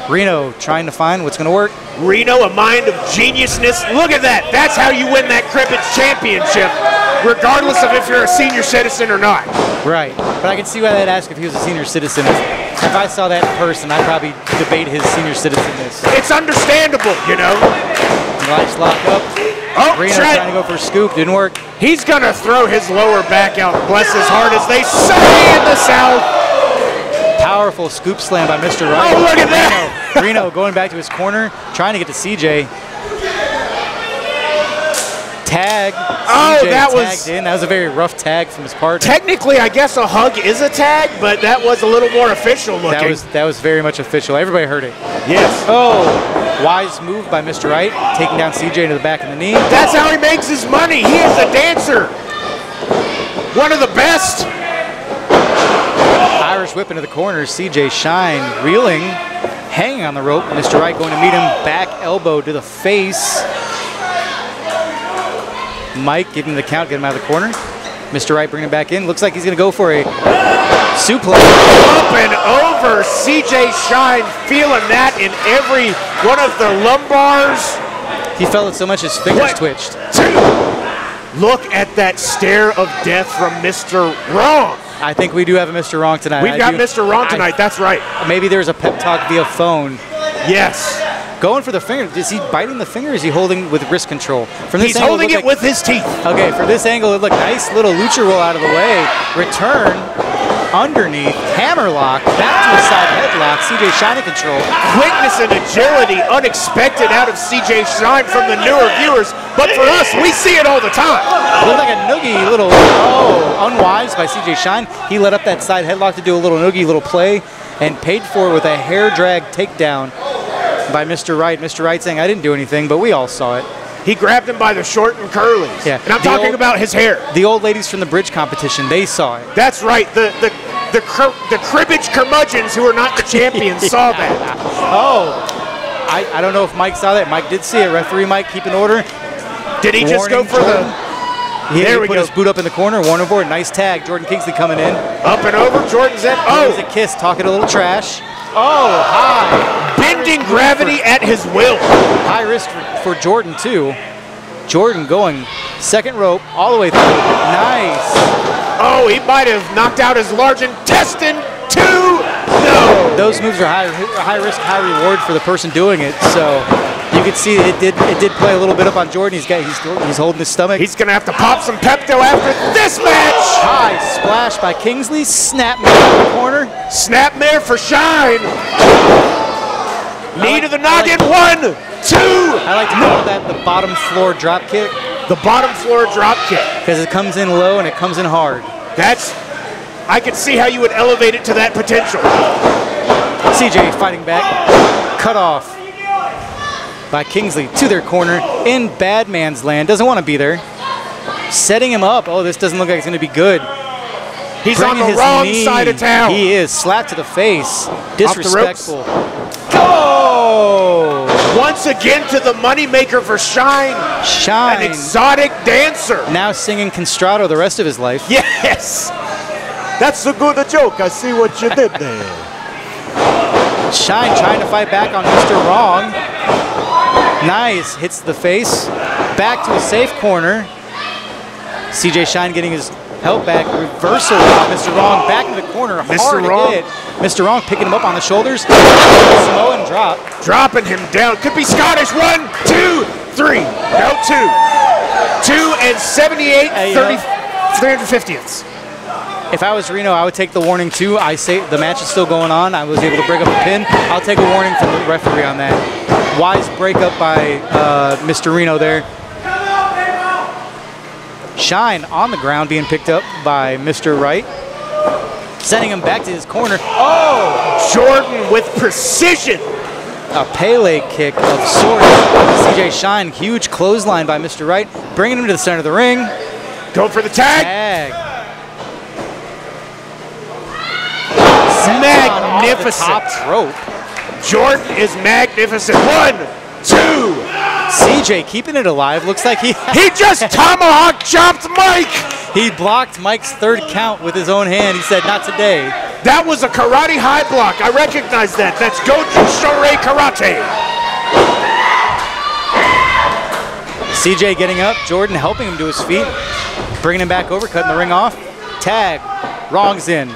Reno trying to find what's going to work. Reno, a mind of geniusness. Look at that. That's how you win that Cribbage Championship, regardless of if you're a senior citizen or not. Right. But I can see why they'd ask if he was a senior citizen. If I saw that in person, I'd probably debate his senior citizenness. It's understandable, you know. Lights lock up. Oh, Reno trying to go for a scoop. Didn't work. He's going to throw his lower back out, bless his heart, as they say in the South. Powerful scoop slam by Mr. Wright. Oh, look at that. Reno going back to his corner, trying to get to CJ. Tag. Oh, CJ that tagged in. That was a very rough tag from his partner. Technically, I guess a hug is a tag, but that was a little more official looking. That was very much official. Everybody heard it. Yes. Oh, wise move by Mr. Wright, taking down CJ into the back of the knee. That's how he makes his money. He is a dancer. One of the best. Irish whip into the corner. CJ Shine reeling, hanging on the rope. Mr. Wright going to meet him. Back elbow to the face. Mike giving him the count, get him out of the corner. Mr. Wright bringing him back in. Looks like he's going to go for a suplex. Up and over. CJ Shine feeling that in every one of the lumbars. He felt it so much his fingers twitched. Look at that stare of death from Mr. Wrong. I think we do have a Mr. Wrong tonight. We've got Mr. Wrong tonight, that's right. Maybe there's a pep talk via phone. Yes. Going for the finger. Is he biting the finger or is he holding with wrist control? From this He's holding it with his teeth. Okay, for this angle, it looked nice little lucha roll out of the way. Return underneath, hammerlock, back to a side headlock. CJ Shine in control. Quickness and agility, unexpected out of CJ Shine from the newer viewers. But for us, we see it all the time. Looked like a noogie little, unwise by CJ Shine. He let up that side headlock to do a little noogie little play and paid for it with a hair drag takedown by Mr. Wright. Mr. Wright saying, I didn't do anything, but we all saw it. He grabbed him by the short and curlies. Yeah. And I'm talking about his hair. The old ladies from the bridge competition, they saw it. That's right. The cribbage curmudgeons who are not the champions saw that. Oh, I don't know if Mike saw that. Mike did see it. Referee Mike keeping order. Did he just go for the... There we go. Put his boot up in the corner. Warner board. Nice tag. Jordan Kingsley coming in. Up and over. Jordan's in. Oh! It was a kiss. Talking a little trash. Oh, high. Bending gravity at his will. High risk for Jordan, too. Jordan going second rope all the way through. Nice. Oh, he might have knocked out his large intestine, too. No. Those moves are high risk, high reward for the person doing it. So you could see it did play a little bit up on Jordan. He's holding his stomach. He's going to have to pop some Pepto after this match. High splash by Kingsley. Snapmare in the corner. Snapmare for Shine. Knee to the noggin. 1, 2. I like to call that the bottom floor drop kick. The bottom floor drop kick. Because it comes in low and it comes in hard. I could see how you would elevate it to that potential. CJ fighting back. Cut off by Kingsley to their corner in bad man's land. Doesn't want to be there. Setting him up. Oh, this doesn't look like it's going to be good. He's on the wrong side of town. He is. Slap to the face. Disrespectful. Go! Once again to the moneymaker for Shine. Shine. An exotic dancer. Now singing Constrato the rest of his life. Yes. That's a good joke. I see what you did there. Shine trying to fight back on Mr. Wrong. Nice. Hits the face. Back to a safe corner. CJ Shine getting his help back. Reversal on Mr. Wrong. Back in the corner. Hard hit. Mr. Wrong picking him up on the shoulders. Samoan drop. Dropping him down. Could be Scottish. 1, 2, 3. No, 2. 2 and 78 350ths. If I was Reno, I would take the warning too. I say the match is still going on. I was able to break up a pin. I'll take a warning from the referee on that. Wise breakup by Mr. Reno there. Shine on the ground being picked up by Mr. Wright. Sending him back to his corner. Oh! Jordan with precision. A Pele kick of sorts. CJ Shine, huge clothesline by Mr. Wright. Bringing him to the center of the ring. Going for the tag. Magnificent. Top rope. Jordan is magnificent. 1, 2. CJ keeping it alive. Looks like he just tomahawk chopped Mike. He blocked Mike's third count with his own hand. He said, not today. That was a karate high block. I recognize that. That's Goju Shorei Karate. CJ getting up. Jordan helping him to his feet. Bringing him back over, cutting the ring off. Tag. Wrong's in.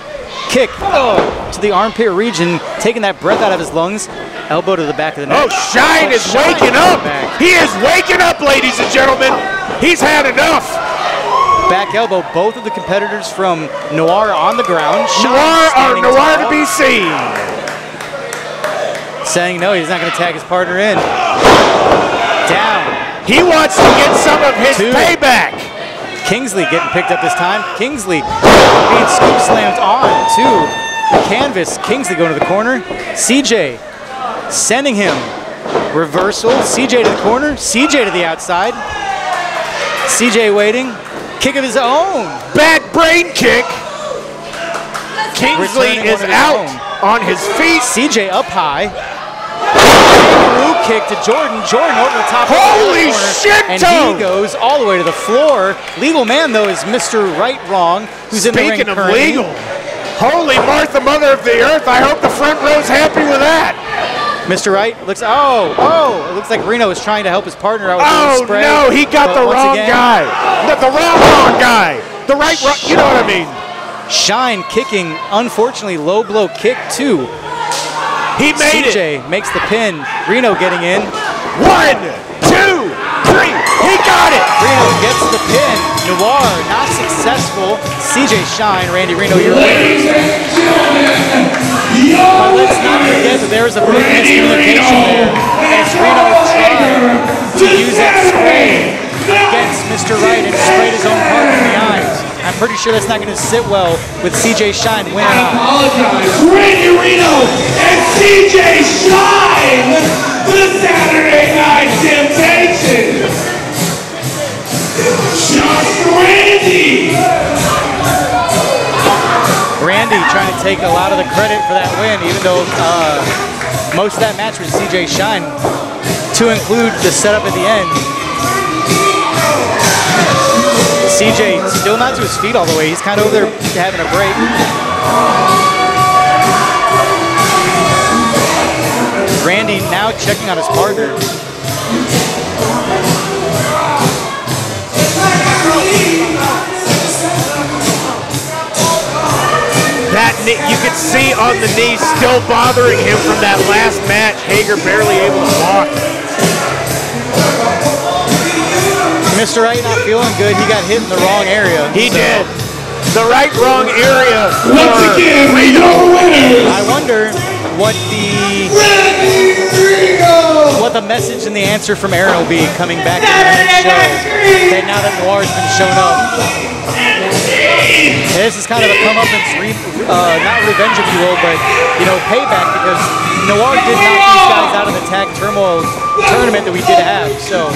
Kick to the armpit region, taking that breath out of his lungs. Elbow to the back of the neck. Oh, Shine is waking up. He is waking up, ladies and gentlemen. He's had enough. Back elbow, both of the competitors from Noir on the ground. Noir to be seen. Saying no, he's not going to tag his partner in. Down. He wants to get some of his payback. Kingsley getting picked up this time. Kingsley being scoop slammed on to the canvas. Kingsley going to the corner. CJ sending him. Reversal. CJ to the corner. CJ to the outside. CJ waiting. Kick of his own. Bad brain kick. Kingsley is out on his feet. CJ up high. Kangaroo kick to Jordan. Jordan over the top. Holy shit! And he goes all the way to the floor. Legal man, though, is Mr. Right Wrong, who's in the ring currently. Speaking of legal, holy Martha, mother of the earth, I hope the front row's happy with that. Mr. Wright looks, it looks like Reno is trying to help his partner out with a spray. No, he got the wrong guy. The wrong guy. The right, you know what I mean. Shine kicking, unfortunately, low blow kick too. He made it. CJ makes the pin. Reno getting in. 1, 2, 3. He got it. Reno gets the pin. Noir not successful. CJ Shine, Randy Reno, your winners. But let's not forget that there is a big miscommunication there as Reno tried to use that spray against Mr. Wright and sprayed his own partner in the eyes. I'm pretty sure that's not going to sit well with CJ Shine winning. I apologize. Randy Reno and CJ Shine for the Saturday Night Temptation. Just Randy. Randy trying to take a lot of the credit for that win, even though most of that match was CJ Shine, to include the setup at the end. CJ still not to his feet all the way. He's kind of over there having a break. Randy now checking on his partner. That knee, you could see on the knee still bothering him from that last match. Hager barely able to walk. Mr. Right not feeling good. He got hit in the wrong area. He did. The right wrong area. Once again, your winners. I wonder what the message and the answer from Aaron will be coming back to the next show. Okay, now that Noir's been shown up. And this is kind of a comeuppance, not revenge if you will, but payback, because Noir did knock these guys out of the tag Turmoil tournament that we did have. So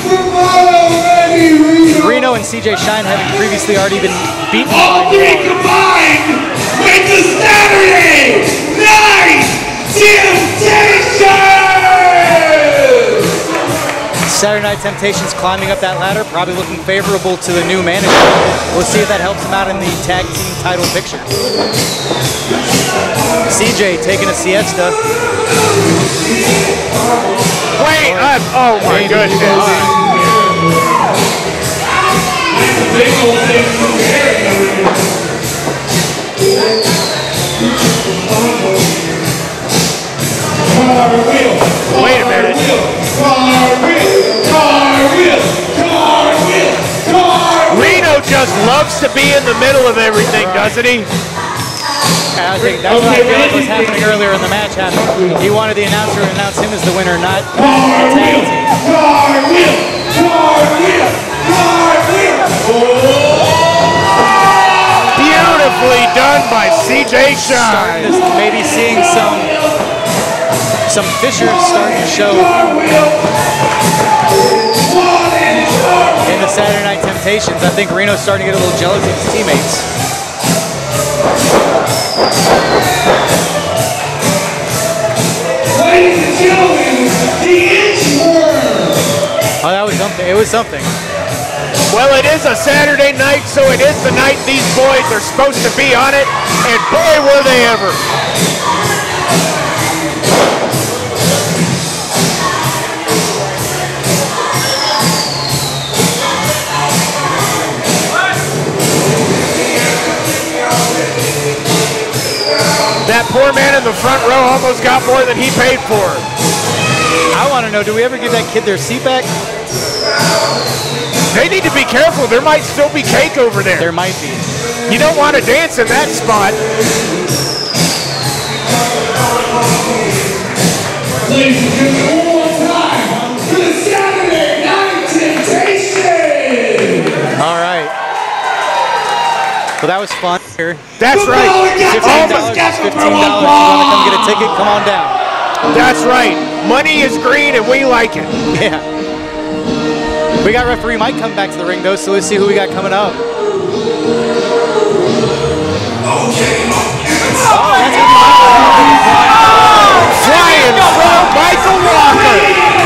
Reno and CJ Shine having previously already been beaten. All three combined with the Saturday Night Temptation! Saturday Night Temptations climbing up that ladder, probably looking favorable to the new manager. We'll see if that helps him out in the tag team title picture. CJ taking a siesta. Wait, oh my goodness. Wait a minute. Reno just loves to be in the middle of everything, doesn't he? I think that's what I feel like was happening earlier in the match. He wanted the announcer to announce him as the winner, not the tag team. Beautifully done by CJ Shine. Maybe seeing some fissures starting to show in the Saturday Night Temptations. I think Reno's starting to get a little jealous of his teammates. Ladies and gentlemen, the Inchworm! Oh, that was something. It was something. Well, it is a Saturday night, so it is the night these boys are supposed to be on it, and boy, were they ever. That poor man in the front row almost got more than he paid for. I want to know, do we ever give that kid their seat back? They need to be careful. There might still be cake over there. There might be. You don't want to dance in that spot. Ladies and gentlemen, one more time for the Saturday Night Temptation! All right. Well, that was fun here. That's right. $15 is $15. If you want to come get a ticket, come on down. That's right. Money is green and we like it. Yeah. We got referee Mike coming back to the ring though, so let's see who we got coming up. Oh, that's gonna be Flying from Michael Walker.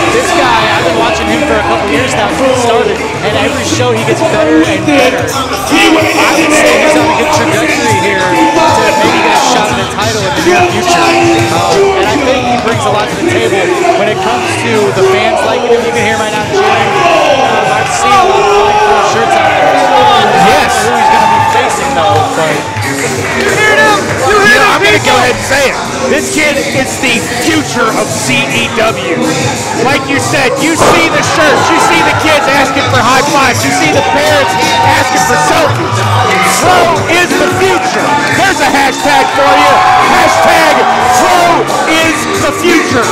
This guy, I've been watching him for a couple years now since he started, and every show he gets better and better. I would say he's on a good trajectory here to maybe get a shot at the title in the near future. And I think he brings a lot to the table when it comes to the fans liking him. You can hear him right now cheering. I've seen a lot of white full shirts out there. Yes. Who he's going to be facing though, but I'm going to go ahead and say it. This kid is the future of CEW. Like you said, you see the shirts, you see the kids asking for high fives, you see the parents asking for selfies. Fro is the future. There's a hashtag for you. Hashtag Fro is the future.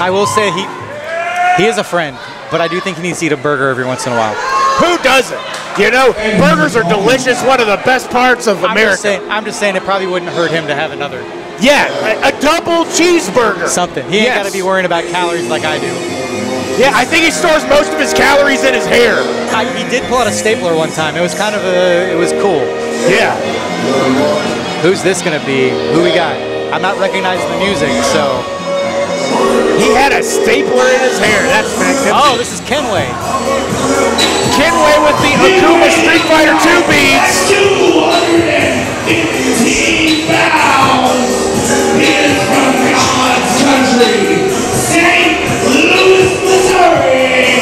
I will say he is a friend, but I do think he needs to eat a burger every once in a while. Who doesn't? You know, burgers are delicious, one of the best parts of America. I'm just saying it probably wouldn't hurt him to have another. Yeah, a double cheeseburger. Something. He ain't got to be worrying about calories like I do. Yeah, I think he stores most of his calories in his hair. He did pull out a stapler one time. It was kind of it was cool. Yeah. Who's this going to be? Who we got? I'm not recognizing the music, so. He had a stapler in his hair. That's magnificent. Oh, this is Kenway. Kenway with the Akuma Street Fighter 2 beads. 215 pounds. is from God's country, St. Louis, Missouri.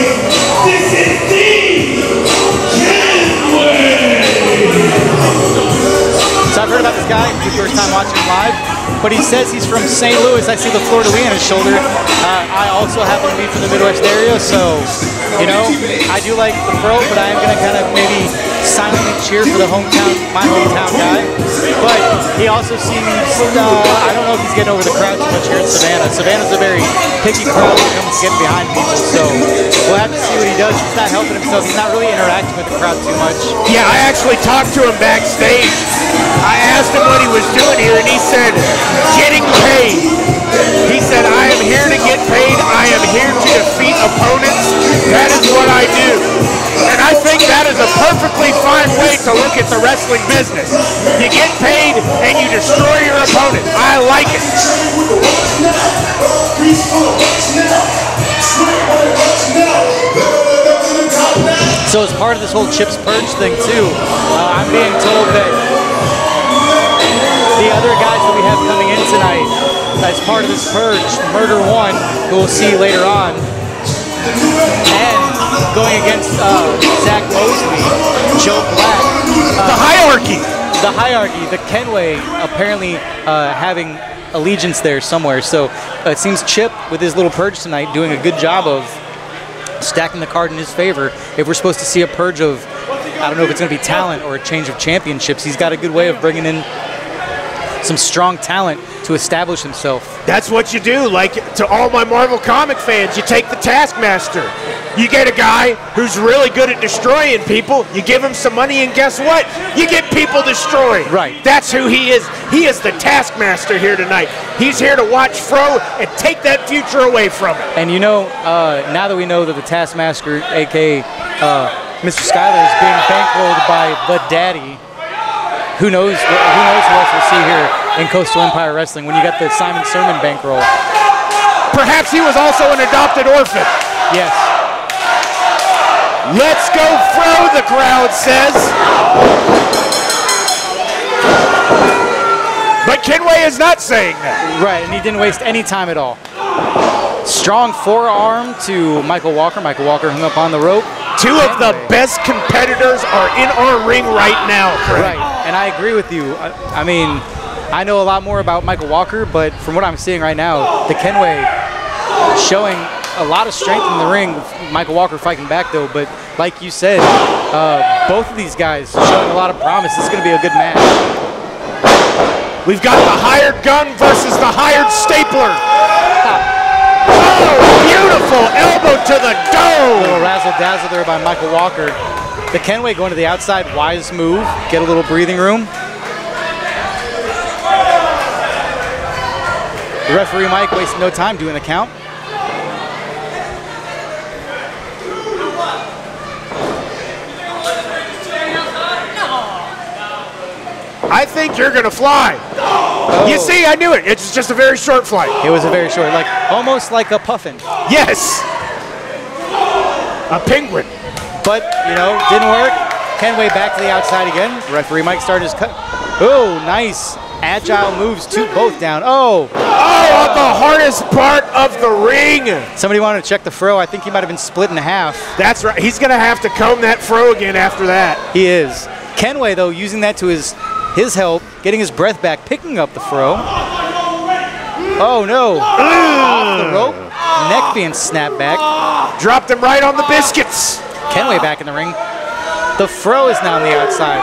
This is the Kenway. So I've heard about this guy. It's the first time watching him live. But he says he's from St. Louis. I see the fleur-de-lis on his shoulder. I also happen to be from the Midwest area, so, you know, I do like the pro, but I am going to kind of maybe silently cheer for the my hometown guy. But he also seems, I don't know if he's getting over the crowd too much here in Savannah. Savannah's a very picky crowd when it comes to getting behind people, so we'll have to see what he does. He's not helping himself. He's not really interacting with the crowd too much. Yeah, I actually talked to him backstage. I asked him what he was doing here, and he said, getting paid. He said, I am here to get paid. I am here to defeat opponents. That is what I do. And I think that is a perfectly fine way to look at the wrestling business. You get paid and you destroy your opponent. I like it. So as part of this whole Chip's Purge thing too, I'm being told that the other guys that we have coming in tonight as part of this Purge, Murder One, who we'll see later on, and going against Zach Mosley, Joe Black. The hierarchy. The hierarchy, the Kenway apparently having allegiance there somewhere. So it seems Chip, with his little Purge tonight, doing a good job of stacking the card in his favor. If we're supposed to see a Purge of, I don't know if it's going to be talent or a change of championships, he's got a good way of bringing in some strong talent to establish himself. That's what you do. Like, to all my Marvel comic fans, you take the Taskmaster. You get a guy who's really good at destroying people, you give him some money, and guess what? You get people destroyed. Right. That's who he is. He is the Taskmaster here tonight. He's here to watch Fro and take that future away from him. And you know, now that we know that the Taskmaster, a.k.a. Mr. Skyler, is being bankrolled by the Daddy, who knows who else we'll see here in Coastal Empire Wrestling when you got the Simon Sermon bankroll. Perhaps he was also an adopted orphan. Yes. Let's go Fro, the crowd says. But Kenway is not saying that. Right, and he didn't waste any time at all. Strong forearm to Michael Walker. Michael Walker hung up on the rope. Two of the best competitors are in our ring right now, Craig. Right, and I agree with you. I mean, I know a lot more about Michael Walker, but from what I'm seeing right now, the Kenway showing a lot of strength in the ring. Michael Walker fighting back, though, but like you said, both of these guys showing a lot of promise. This is going to be a good match. We've got the hired gun versus the hired stapler. Oh, beautiful elbow to the dome. A little razzle-dazzle there by Michael Walker. The Kenway going to the outside, wise move. Get a little breathing room. The referee Mike wasting no time doing the count. I think you're gonna fly. Oh. You see, I knew it. It's just a very short flight. It was a very short, like almost like a puffin. Yes. A penguin. But, you know, didn't work. Kenway back to the outside again. Referee Mike started his cut. Oh, nice. Agile moves to both down. Oh. Oh, on the hardest part of the ring. Somebody wanted to check the Fro. I think he might have been split in half. That's right. He's going to have to comb that Fro again after that. He is. Kenway, though, using that to his help, getting his breath back, picking up the Fro. Oh, no. Off the rope. Neck being snapped back. Dropped him right on the biscuits. Kenway back in the ring. The Fro is now on the outside.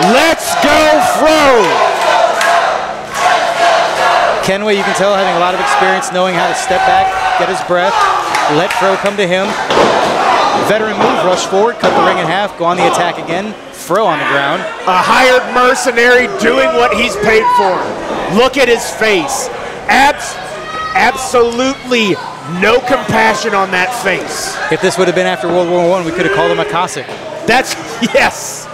Let's go, Fro! Kenway, you can tell, having a lot of experience, knowing how to step back, get his breath, let Fro come to him. Veteran move, rush forward, cut the ring in half, go on the attack again. Fro on the ground. A hired mercenary doing what he's paid for. Look at his face. Absolutely no compassion on that face. If this would have been after World War I, we could have called him a Cossack. That's, yes.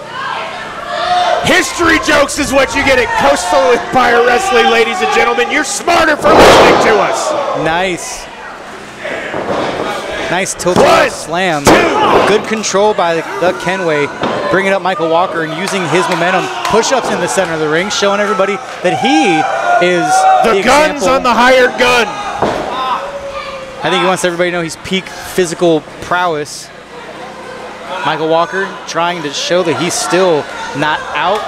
History jokes is what you get at Coastal Empire Wrestling, ladies and gentlemen. You're smarter for listening to us. Nice. Nice tilted slam. Good control by the Kenway, bringing up Michael Walker and using his momentum. Push-ups in the center of the ring, showing everybody that he is the guns example. On the hired gun. I think he wants everybody to know he's peak physical prowess. Michael Walker trying to show that he's still not out.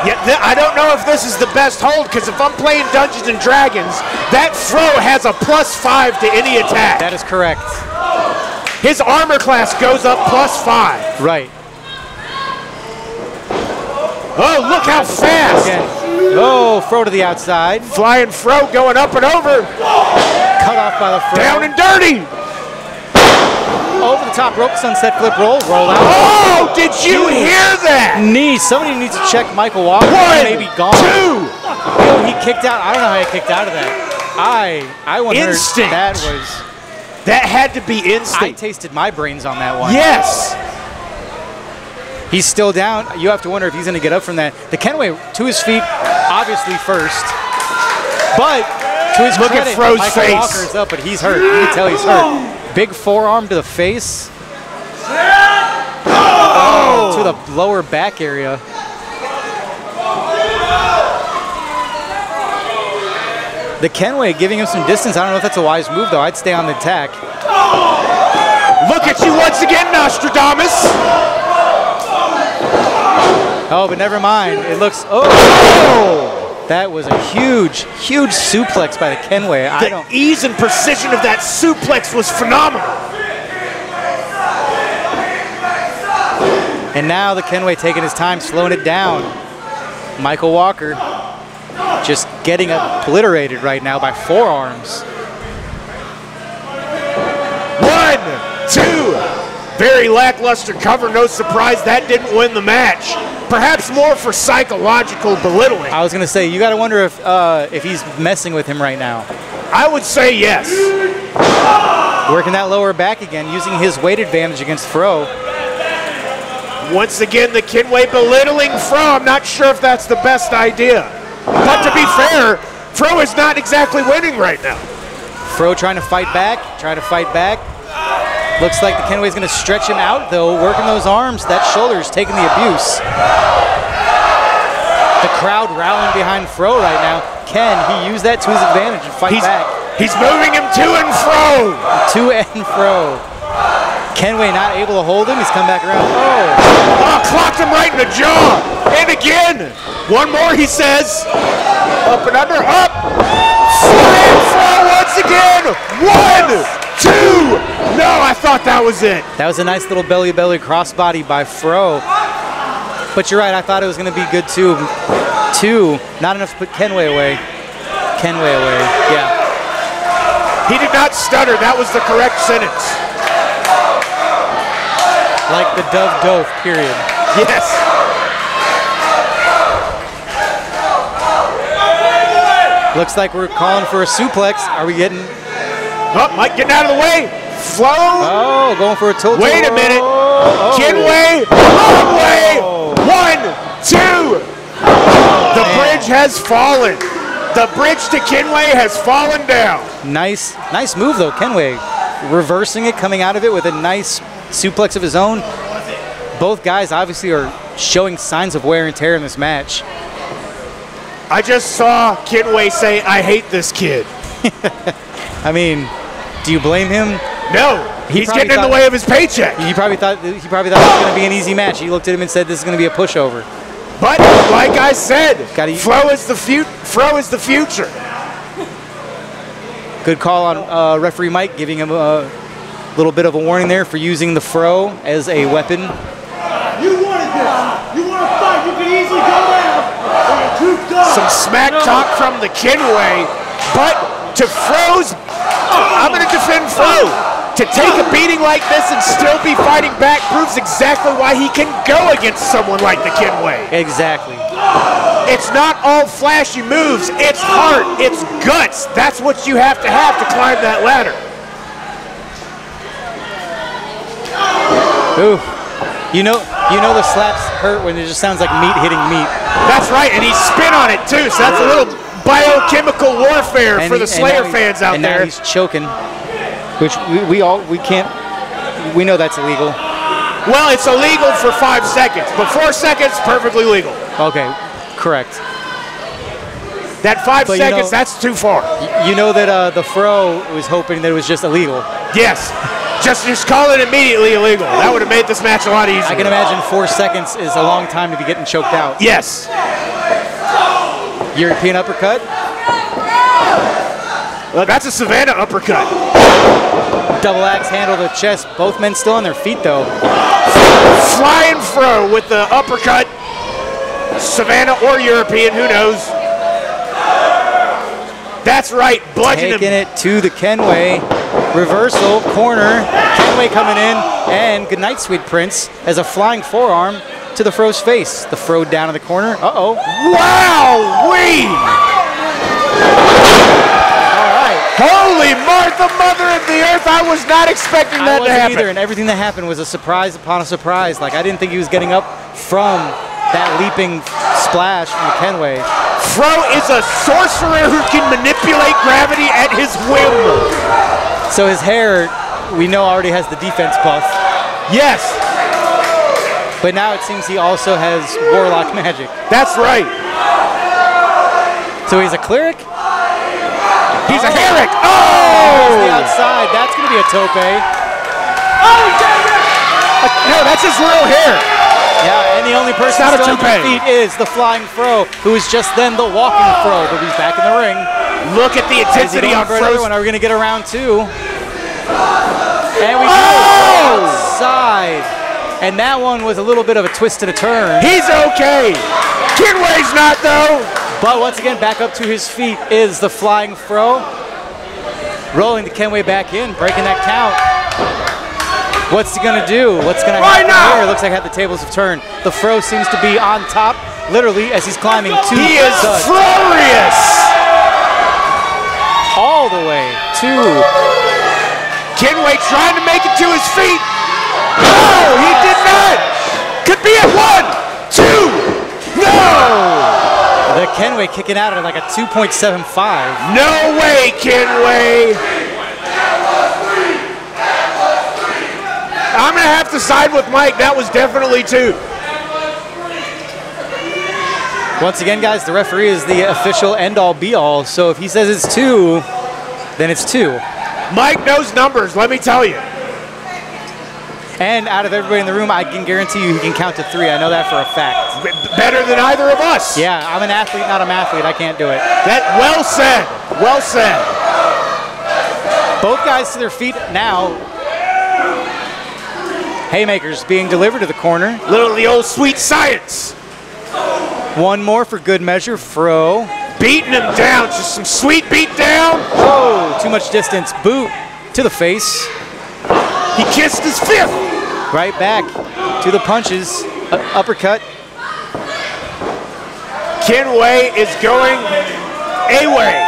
Yeah, I don't know if this is the best hold, because if I'm playing Dungeons & Dragons, that throw has a +5 to any attack. That is correct. His armor class goes up +5. Right. Oh, look how fast. Again. Oh, throw to the outside. Flying throw going up and over. Cut off by the throw. Down and dirty. Over the top rope, sunset flip roll, roll out. Oh, did you hear that? Knee. Somebody needs to check Michael Walker. One, He may be gone. two. Oh, he kicked out. I don't know how he kicked out of that. I wonder if Instinct. that had to be I instinct. tasted my brains on that one. Yes. He's still down. You have to wonder if he's going to get up from that. The Kenway to his feet, obviously first. But to his Look at credit, Fro's Michael face. Walker's up, but he's hurt. You can tell he's hurt. Big forearm to the face. Oh, to the lower back area. The Kenway giving him some distance. I don't know if that's a wise move, though. I'd stay on the attack. Look at you once again, Nostradamus. Oh, but never mind. It looks. Oh! That was a huge, huge suplex by the Kenway. The ease and precision of that suplex was phenomenal. And now the Kenway taking his time, slowing it down. Michael Walker just getting obliterated right now by forearms. 1, 2. Very lackluster cover. No surprise that didn't win the match. Perhaps more for psychological belittling. I was going to say, you got to wonder if he's messing with him right now. I would say yes. Working that lower back again, using his weight advantage against Fro. Once again, the Kenway belittling Fro. I'm not sure if that's the best idea. But to be fair, Fro is not exactly winning right now. Fro trying to fight back, Looks like the Kenway's going to stretch him out, though, working those arms. That shoulder's taking the abuse. The crowd rallying behind Fro right now. Can he use that to his advantage and fight back? He's moving him to and fro. To and fro. Kenway not able to hold him. He's come back around. Oh, clocked him right in the jaw. And again. One more, he says. Up and under, up. Flying Fro once again. 1, 2. No, I thought that was it. That was a nice little belly-belly crossbody by Fro. But you're right, I thought it was going to be good too. 2, not enough to put Kenway away. Yeah. He did not stutter. That was the correct sentence. Like the dove, period. Yes. Looks like we're calling for a suplex. Are we getting... Oh, Mike getting out of the way. Flo. Oh, going for a tilt. Wait a minute. Kenway. Wrong way. 1, 2. The bridge has fallen. The bridge to Kenway has fallen down. Nice move, though, Kenway. Reversing it, coming out of it with a nice suplex of his own. Both guys obviously are showing signs of wear and tear in this match. I just saw Kenway say, "I hate this kid." I mean, do you blame him? No, he's getting in the way of his paycheck. He probably thought it was going to be an easy match. He looked at him and said, "This is going to be a pushover." But like I said, Fro is the future. Good call on referee Mike, giving him a little bit of a warning there for using the Fro as a weapon. You wanted this. You want to fight. You can easily go down. Some smack talk from the Kenway, but to Fro's, I'm going to defend Fro. To take a beating like this and still be fighting back proves exactly why he can go against someone like the Kenway. Exactly. It's not all flashy moves. It's heart. It's guts. That's what you have to climb that ladder. Ooh. You know the slaps hurt when it just sounds like meat hitting meat. That's right, and he spit on it too, so that's a little biochemical warfare for the Slayer fans out there. And now he's choking. Which we know that's illegal. Well, it's illegal for 5 seconds, but 4 seconds, perfectly legal. Okay, correct. That 5 But seconds, that's too far. You know that the Fro was hoping that it was just illegal. Yes. Just call it immediately illegal. That would have made this match a lot easier. I can imagine 4 seconds is a long time to be getting choked out. Yes. European uppercut. Well, that's a Savannah uppercut. Double axe handle to the chest. Both men still on their feet, though. Flying Fro with the uppercut. Savannah or European, who knows? That's right, bludgeoning him. Taking it to the Kenway. Reversal, corner. Kenway coming in, and good night, Sweet Prince, as a flying forearm to the Fro's face. The Fro down in the corner. Uh-oh. Wow-wee! All right. Holy Martha, Mother of the Earth, I was not expecting that to happen. Either, and everything that happened was a surprise upon a surprise. Like, I didn't think he was getting up from that leaping splash from the Kenway. Fro is a sorcerer who can manipulate gravity at his whim. So his hair, we know, already has the defense buff. Yes. But now it seems he also has warlock magic. That's right. So he's a cleric? He's a Herrick. Oh! Oh! The outside. That's going to be a tope. No, that's his real hair. Yeah, and the only person still on his feet is the flying Fro, who is just then the walking Fro, but he's back in the ring. Look at the intensity on Fro's. Are we going to get around two? And we go outside. And that one was a little bit of a twist and a turn. He's okay. Kenway's not, though. But once again, back up to his feet is the flying Fro. Rolling the Kenway back in, breaking that count. What's he gonna do? What's gonna happen here? It looks like the tables have turned. The Fro seems to be on top, literally, as he's climbing to He is furious! All the way to Kenway trying to make it to his feet. No, he did not! Could be at 1, 2, no! The Kenway kicking out at like a 2.75. No way, Kenway! I'm going to have to side with Mike. That was definitely 2. Once again, guys, the referee is the official end-all, be-all. So if he says it's 2, then it's 2. Mike knows numbers, let me tell you. And out of everybody in the room, I can guarantee you he can count to 3. I know that for a fact. Better than either of us. Yeah, I'm an athlete, not a mathlete. I can't do it. That well said. Well said. Both guys to their feet now. Haymakers being delivered to the corner. Little of the old sweet science. One more for good measure. Fro. Beating him down. Just some sweet beat down. Oh, too much distance. Boot to the face. He kissed his 5th. Right back to the punches. Uppercut. Kenway is going away.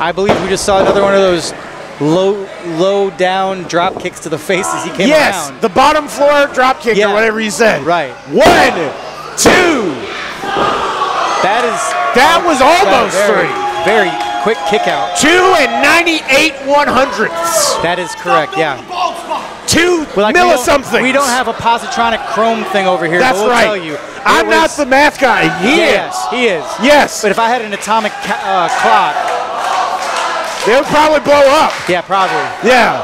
I believe we just saw another one of those low down drop kicks to the face as he came around. Yes, the bottom floor drop kick or whatever you said. Right. 1, 2. That was almost 3. Very quick kick out. 2 and 98/100ths. That is correct, yeah. 2 millisomethings. We don't have a positronic chrome thing over here. That's we'll right. Tell you. I'm not the math guy. He is. He is. Yes. But if I had an atomic clock, they would probably blow up. Yeah, probably. Yeah.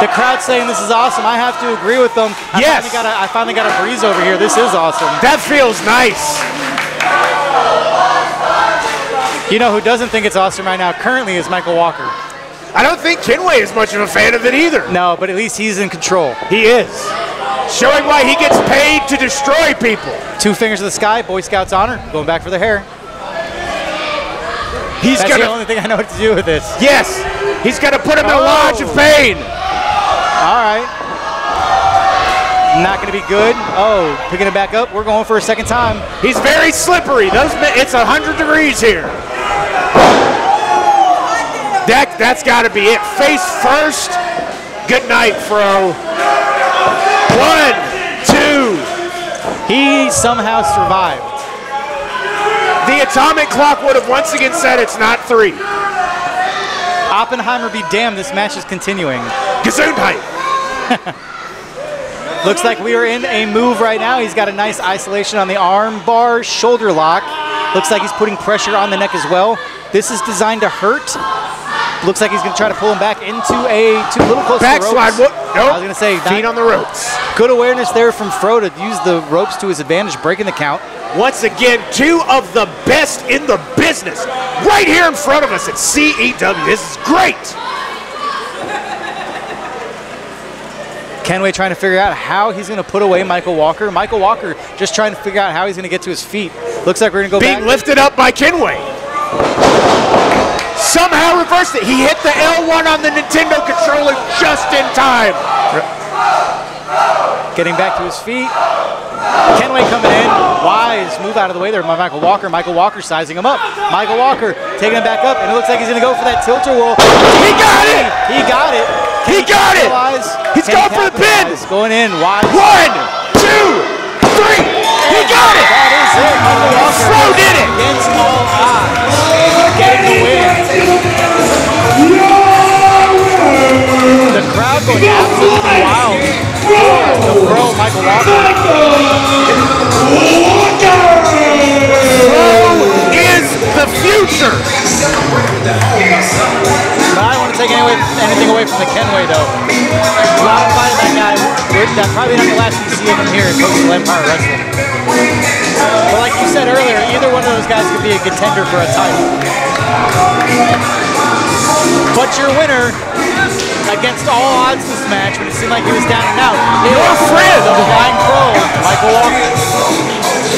The crowd's saying this is awesome. I have to agree with them. Yes. I finally got a breeze over here. This is awesome. That feels nice. You know who doesn't think it's awesome right now currently is Michael Walker. I don't think Kenway is much of a fan of it either. No, but at least he's in control. He is. Showing why he gets paid to destroy people. 2 fingers to the sky, Boy Scouts honor, going back for the hair. That's the only thing I know what to do with this. Yes, he's going to put him in a lodge of pain. All right. Not going to be good. Oh, picking it back up. We're going for a second time. He's very slippery. It's 100 degrees here. That's got to be it. Face first. Good night, Fro. 1, 2. He somehow survived. atomic clock would have once again said it's not 3. Oppenheimer be damned, this match is continuing. Gesundheit. Looks like we are in a move right now. He's got a nice isolation on the arm bar, shoulder lock. Looks like he's putting pressure on the neck as well. This is designed to hurt. Looks like he's going to try to pull him back into a little close to the ropes. Backslide. Nope. I was going to say feet on the ropes. Good awareness there from Fro to use the ropes to his advantage, breaking the count. Once again, 2 of the best in the business right here in front of us at CEW. This is great. Kenway trying to figure out how he's going to put away Michael Walker. Michael Walker just trying to figure out how he's going to get to his feet. Looks like we're going to go being back. Lifted up by Kenway. Somehow reversed it. He hit the L1 on the Nintendo controller just in time. Getting back to his feet. Kenway coming in. Wise move out of the way there by Michael Walker. Michael Walker sizing him up. Michael Walker taking him back up, and it looks like he's going to go for that tilter whirl. He got it! He got it. He got it! He's going for the pin! Going in. Wise. 1, 2, 3. He got it! That is it. Michael Walker Fro did it! against all odds. Getting the win. The crowd going absolutely wild. The Fro, Michael Walker. Fro is the future. But I don't want to take anything away from the Kenway, though. Wild fight that guy. That's probably not the last you see of him here in Coastal Empire Wrestling. But like you said earlier, either one of those guys could be a contender for a title. But your winner, against all odds this match, when it seemed like he was down and out, Your friend, the Divine Pro, Michael Walker.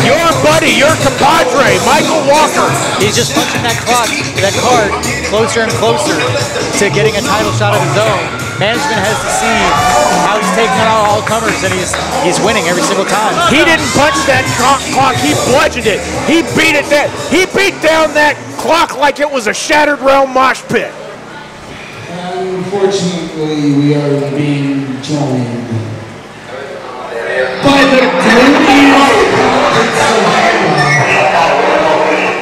your buddy, your compadre, Michael Walker. He's just punching that card closer and closer to getting a title shot of his own. Management has to see how he's taking out all comers, and he's winning every single time. He didn't punch that clock, he bludgeoned it. He beat it down. He beat down that clock like it was a Shattered Realm mosh pit. Unfortunately, we are being joined by the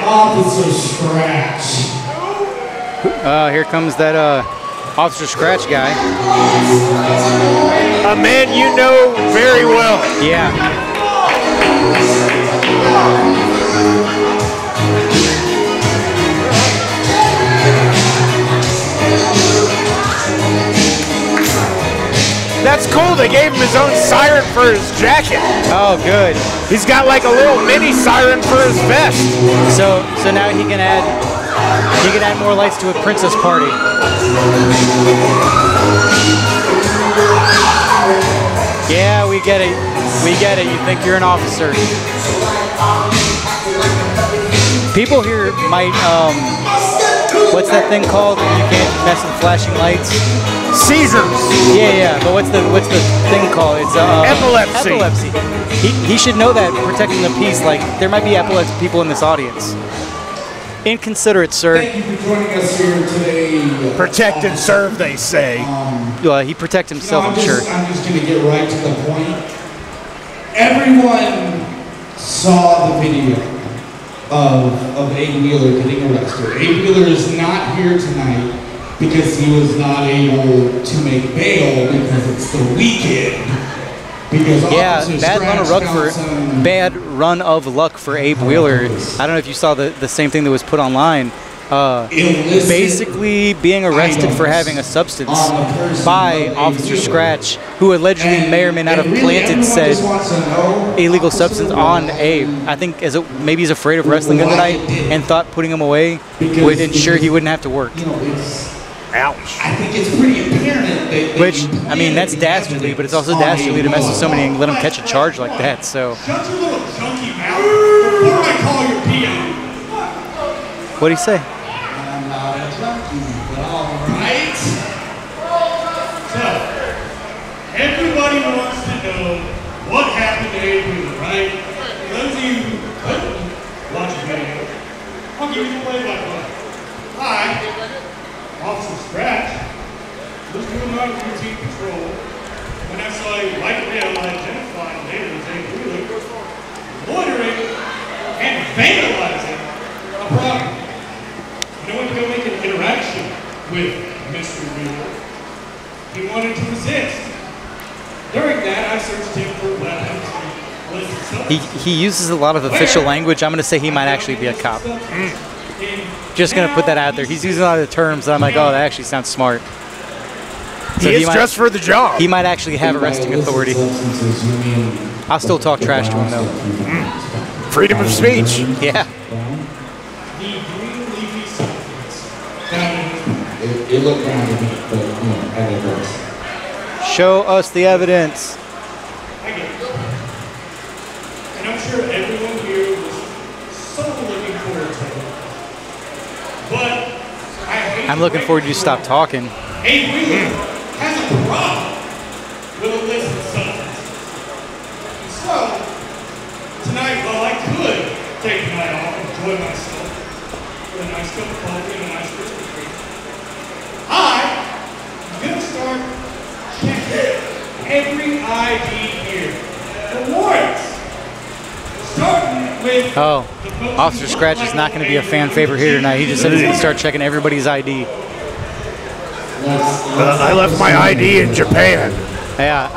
Officer Scratch. Here comes that Officer Scratch guy. A man you know very well. Yeah. That's cool. They gave him his own siren for his jacket. Oh, good. He's got like a little mini siren for his vest. So now he can add more lights to a princess party. Yeah, we get it. We get it. You think you're an officer. People here might what's that thing called? You can't mess with flashing lights. Caesars. Yeah. But what's the thing called? It's epilepsy. Epilepsy. He should know that, protecting the peace. Like, there might be epileptic people in this audience. Inconsiderate, sir. Thank you for joining us here today. Protect and serve, they say. He protect himself, I'm sure. I'm just going to get right to the point. Everyone saw the video of Abe Wheeler getting arrested. Abe Wheeler is not here tonight because he was not able to make bail because it's the weekend. Because bad run of luck for Abe Wheeler. I don't know if you saw the same thing that was put online. Basically being arrested for having a substance by Officer Scratch, who allegedly may or may not have planted said illegal substance on Abe. I think maybe he's afraid of wrestling him tonight and thought putting him away would ensure he wouldn't have to work. Ouch. I think it's pretty apparent that Which, I mean, that's dastardly, but it's also dastardly to mess with somebody and let him catch a charge like that, so. Shut your little chunky mouth before I call your PO. What'd he say? I'm not a junkie, but all right. So, everybody wants to know what happened to Abe Wheeler, right? For those of you who couldn't watch the video, I'll give you the play-by-play. Hi. Officer Scratch was doing my routine patrol when I saw a white male identified later as Abe Wheeler loitering and vandalizing He uses a lot of official language. I'm going to say he might actually be a cop. Just going to put that out there. He's using a lot of the terms that I'm like, oh, that actually sounds smart. So he is just for the job. He might actually have arresting authority. I'll still talk trash to him, though. Freedom of speech. Yeah. It looked down to me, but at it works. Show us the evidence. I get it. And I'm sure everyone here was so looking forward to it. But I hate I'm looking forward to you stop talking. Hey, Wheeler has a problem with illicit substances. So, tonight, while I could take the night off and enjoy myself with a nice cup of coffee and a nice Krispy Kreme, I'm going to start checking every ID here. The warrants. Starting with... Oh, Officer Scratch is not going to be a fan favorite here tonight. He just said he's going to start checking everybody's ID. I left my ID in Japan. Yeah.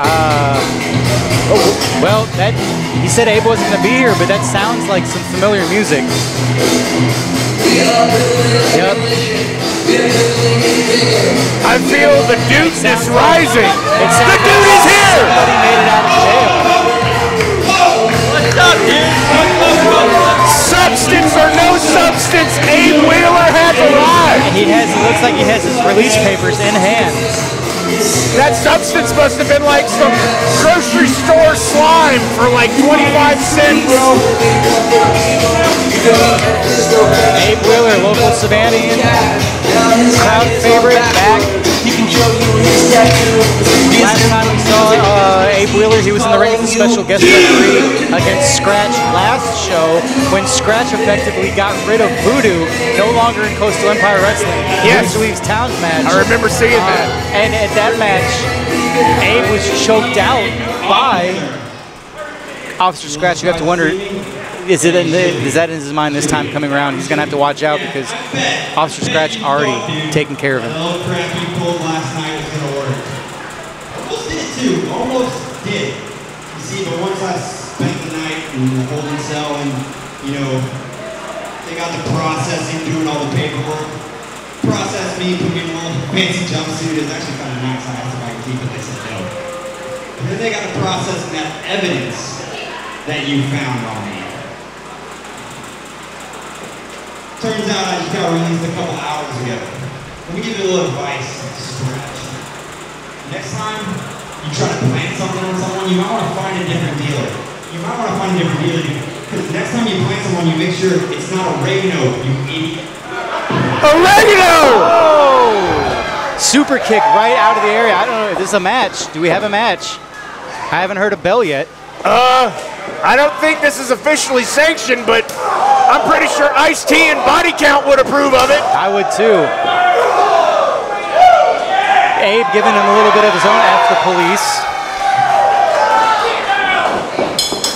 Well, he said Abe wasn't going to be here, but that sounds like some familiar music. Yep. I feel the dudeness rising. The dude is here. Somebody made it out of jail. What's up, dude? Substance or no substance, Abe Wheeler has arrived. He looks like he has his release papers in hand. That substance must have been like some grocery store slime for like 25 cents. Abe Wheeler, local Savannah, crowd favorite, back. Last time we saw Abe Wheeler, he was in the ring as a special guest referee against Scratch last show when Scratch effectively got rid of Voodoo, no longer in Coastal Empire Wrestling. Yes. Bruce Lee's Towns match. I remember seeing that. And at that match, Abe was choked out by Officer Scratch. You have to wonder, is that in his mind this time coming around? He's going to have to watch out because Officer Scratch already taking care of him. The little crap you pulled last night was going to work. Almost did it too. Almost did. You see, but once I spent the night in the holding cell and, they got the processing, doing all the paperwork. Processed me, put me in a little fancy jumpsuit. It's actually kind of nice. I asked if I could keep it. They said no. And then they got the processing that evidence that you found on me. Turns out I just got released a couple hours ago. Let me give you a little advice, Scratch. Next time you try to plant something on someone, you might want to find a different dealer. Because next time you plant someone, you make sure it's not oregano, you idiot. Oregano! Oh! Super kick right out of the area. I don't know. Is this a match? Do we have a match? I haven't heard a bell yet. I don't think this is officially sanctioned, but I'm pretty sure Ice-T and Body Count would approve of it. I would too. Abe giving him a little bit of his own F the police.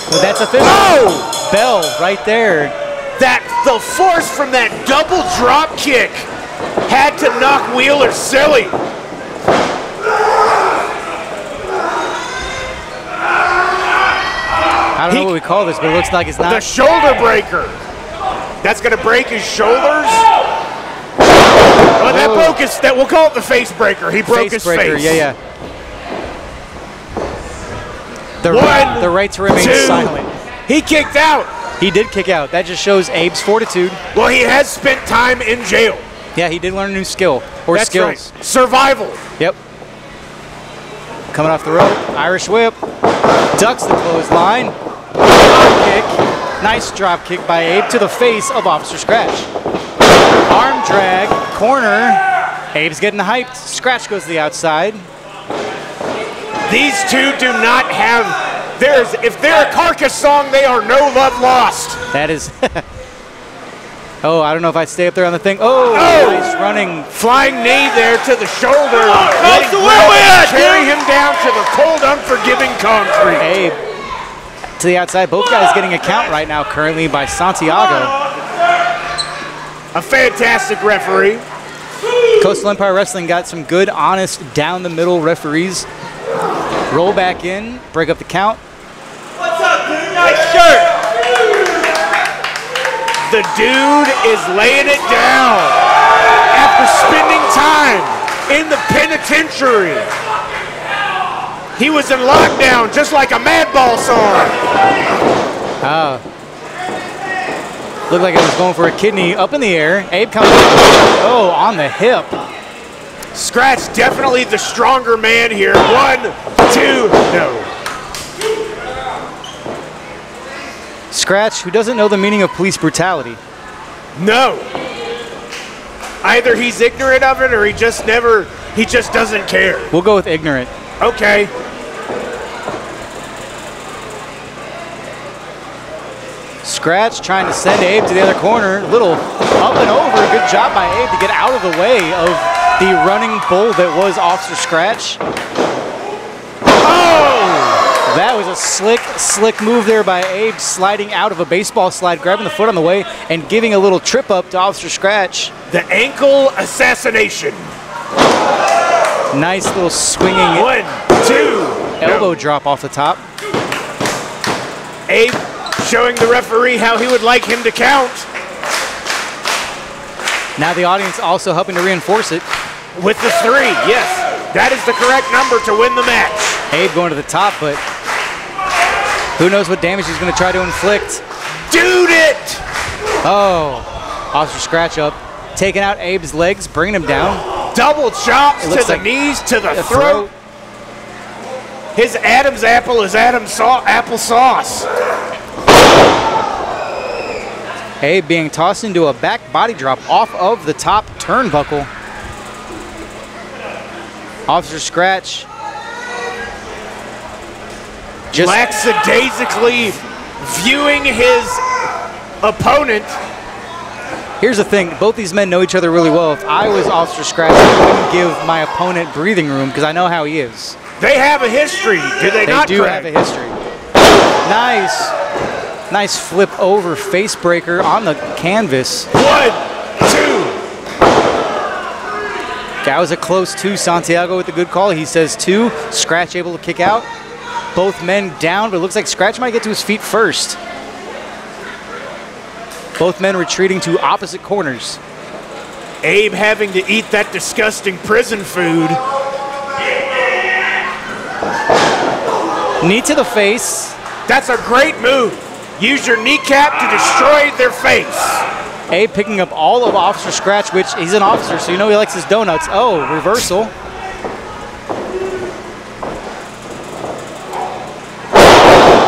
But that's official. Oh! Bell right there. The force from that double drop kick had to knock Wheeler silly. I don't know what we call this, but it looks like it's not. The shoulder breaker. That's going to break his shoulders. Well, that broke his, we'll call it the face breaker. He broke his face. Yeah. The right to remain silent. He kicked out. He did kick out. That just shows Abe's fortitude. Well, he has spent time in jail. Yeah, he did learn a new skill. Or That's skills. Right. Survival. Yep. Coming off the rope. Irish whip. Ducks the clothesline. Drop kick. Nice drop kick by Abe to the face of Officer Scratch. Arm drag. Corner. Abe's getting hyped. Scratch goes to the outside. These two do not have... if they're a Carcass song, they are no love lost. That is... Oh, I don't know if I'd stay up there on the thing. Oh, nice running. Flying knee there to the shoulder. That's the way we are, carry him down to the cold, unforgiving concrete. Abe to the outside. Both guys getting a count right now currently by Santiago. A fantastic referee. Coastal Empire Wrestling got some good, honest, down-the-middle referees. Roll back in, break up the count. What's up, dude? my shirt. The dude is laying it down after spending time in the penitentiary. He was in lockdown, just like a Madball song. Looked like it was going for a kidney up in the air. Abe comes on the hip. Scratch definitely the stronger man here. 1, 2, no. Scratch, who doesn't know the meaning of police brutality. No. Either he's ignorant of it or he just doesn't care. We'll go with ignorant. Okay. Scratch trying to send Abe to the other corner. Little up and over. Good job by Abe to get out of the way of the running bull that was Officer Scratch. Oh! That was a slick move there by Abe, sliding out of a baseball slide, grabbing the foot on the way, and giving a little trip up to Officer Scratch. The ankle assassination. Nice little swinging 1, 2, elbow drop off the top. Abe showing the referee how he would like him to count. Now the audience also helping to reinforce it. With the 3, yes. That is the correct number to win the match. Abe going to the top, but who knows what damage he's going to try to inflict. Dude it! Oh, Officer Scratch up, taking out Abe's legs, bringing him down. Double chops to the knees, to the throat. His Adam's apple is Adam's applesauce. Abe being tossed into a back body drop off of the top turnbuckle. Officer Scratch just lackadaisically viewing his opponent. Here's the thing, both these men know each other really well. If I was Officer Scratch, I wouldn't give my opponent breathing room because I know how he is. They have a history, do they not? They do have a history. Nice flip over face breaker on the canvas. 1, 2. That was a close 2. Santiago with the good call. He says 2. Scratch able to kick out. Both men down, but it looks like Scratch might get to his feet first. Both men retreating to opposite corners. Abe having to eat that disgusting prison food. Knee to the face. That's a great move. Use your kneecap to destroy their face. Abe picking up all of Officer Scratch, which he's an officer, so you know he likes his donuts. Oh, reversal.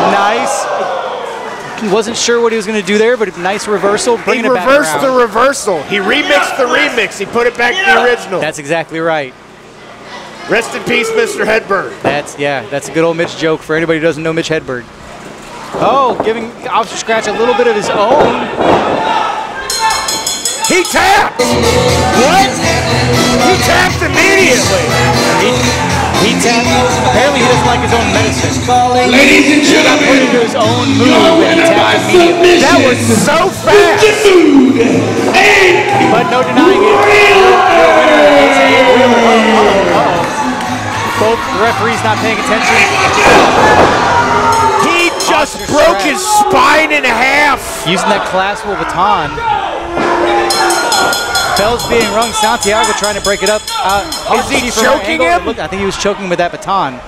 Nice. Wasn't sure what he was going to do there, but a nice reversal. Bringing it back around. He reversed the reversal. He remixed the remix. He put it back to the original. That's exactly right. Rest in peace, Mr. Hedberg. That's a good old Mitch joke for anybody who doesn't know Mitch Hedberg. Oh, giving Officer Scratch a little bit of his own. He tapped! What? He tapped immediately. He tapped. Apparently he doesn't like his own medicine. Ladies and He got put into his own move and he tapped immediately. That was so fast. But no denying it. Both referees not paying attention. He just broke his spine in half. Using that collapsible baton. Bells being rung. Santiago trying to break it up. Is he choking him? I think he was choking with that baton.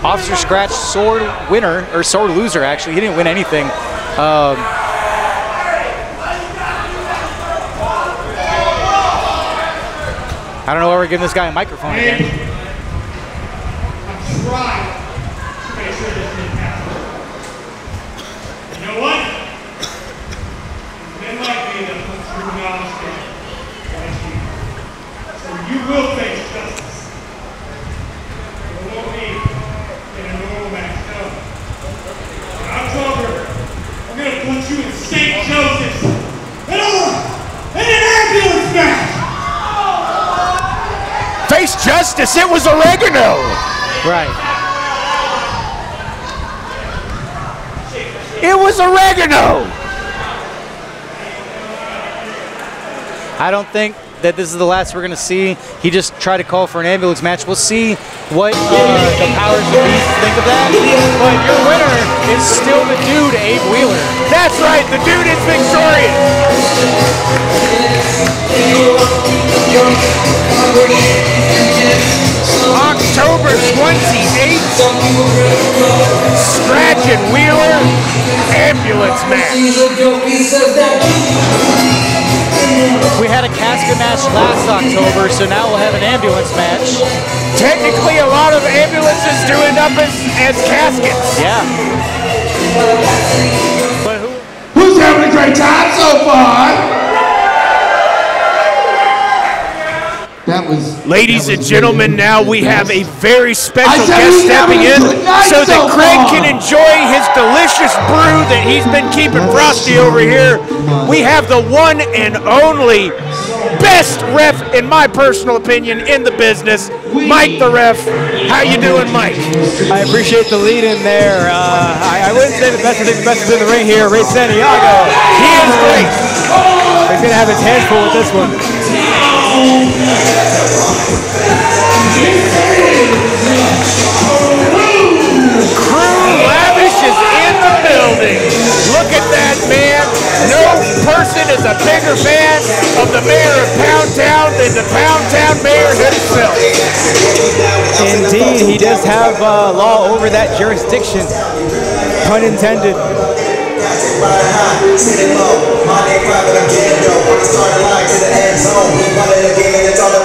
Officer Scratch, sore winner, or sore loser actually. He didn't win anything. I don't know why we're giving this guy a microphone again. I'm trying to make sure this didn't happen. You know what? Men like me that put through knowledge like you. So you will face justice. It won't be in a normal match, no. In October, I'm going to put you in St. Joseph's in an ambulance match. Face justice, it was oregano. Right. It was oregano. I don't think that this is the last we're going to see. He just tried to call for an ambulance match. We'll see what the powers of the beast think of that. But your winner is still the dude, Abe Wheeler. That's right, the dude is victorious. October 28th, Scratch and Wheeler ambulance match. We had a casket match last October, so now we'll have an ambulance match. Technically, a lot of ambulances do end up as caskets. Yeah. But Who's having a great time so far? ladies and gentlemen, now we have a very special guest stepping in so that Craig can enjoy his delicious brew that he's been keeping frosty over here. We have the one and only best ref, in my personal opinion, in the business, Mike the Ref. How you doing, Mike? I appreciate the lead in there. I wouldn't say the best. I think the best is in the ring here, Ray Santiago. He is great. He's going to have his hands full with this one. Crew Lavish is in the building. Look at that, man. No person is a bigger fan of the mayor of Pound Town than the Pound Town mayor himself. Indeed, he does have law over that jurisdiction. Pun intended.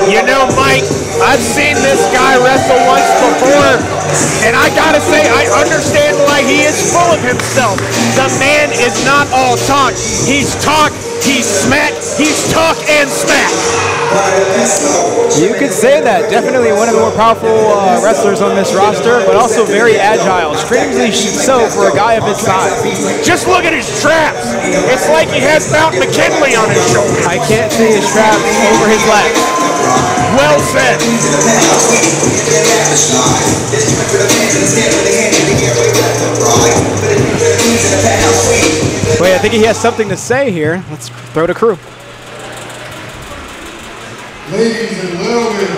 You know, Mike, I've seen this guy wrestle once before, and I gotta say, I understand why he is full of himself. The man is not all talk. He's talk, he's smack, he's talk and smack. You could say that. Definitely one of the more powerful wrestlers on this roster, but also very agile. Strangely so for a guy of his size. Just look at his traps. It's like he has Mount McKinley on his shoulder. I can't see his straps over his lap. Well said. Wait, I think he has something to say here. Let's throw to crew. Ladies and gentlemen,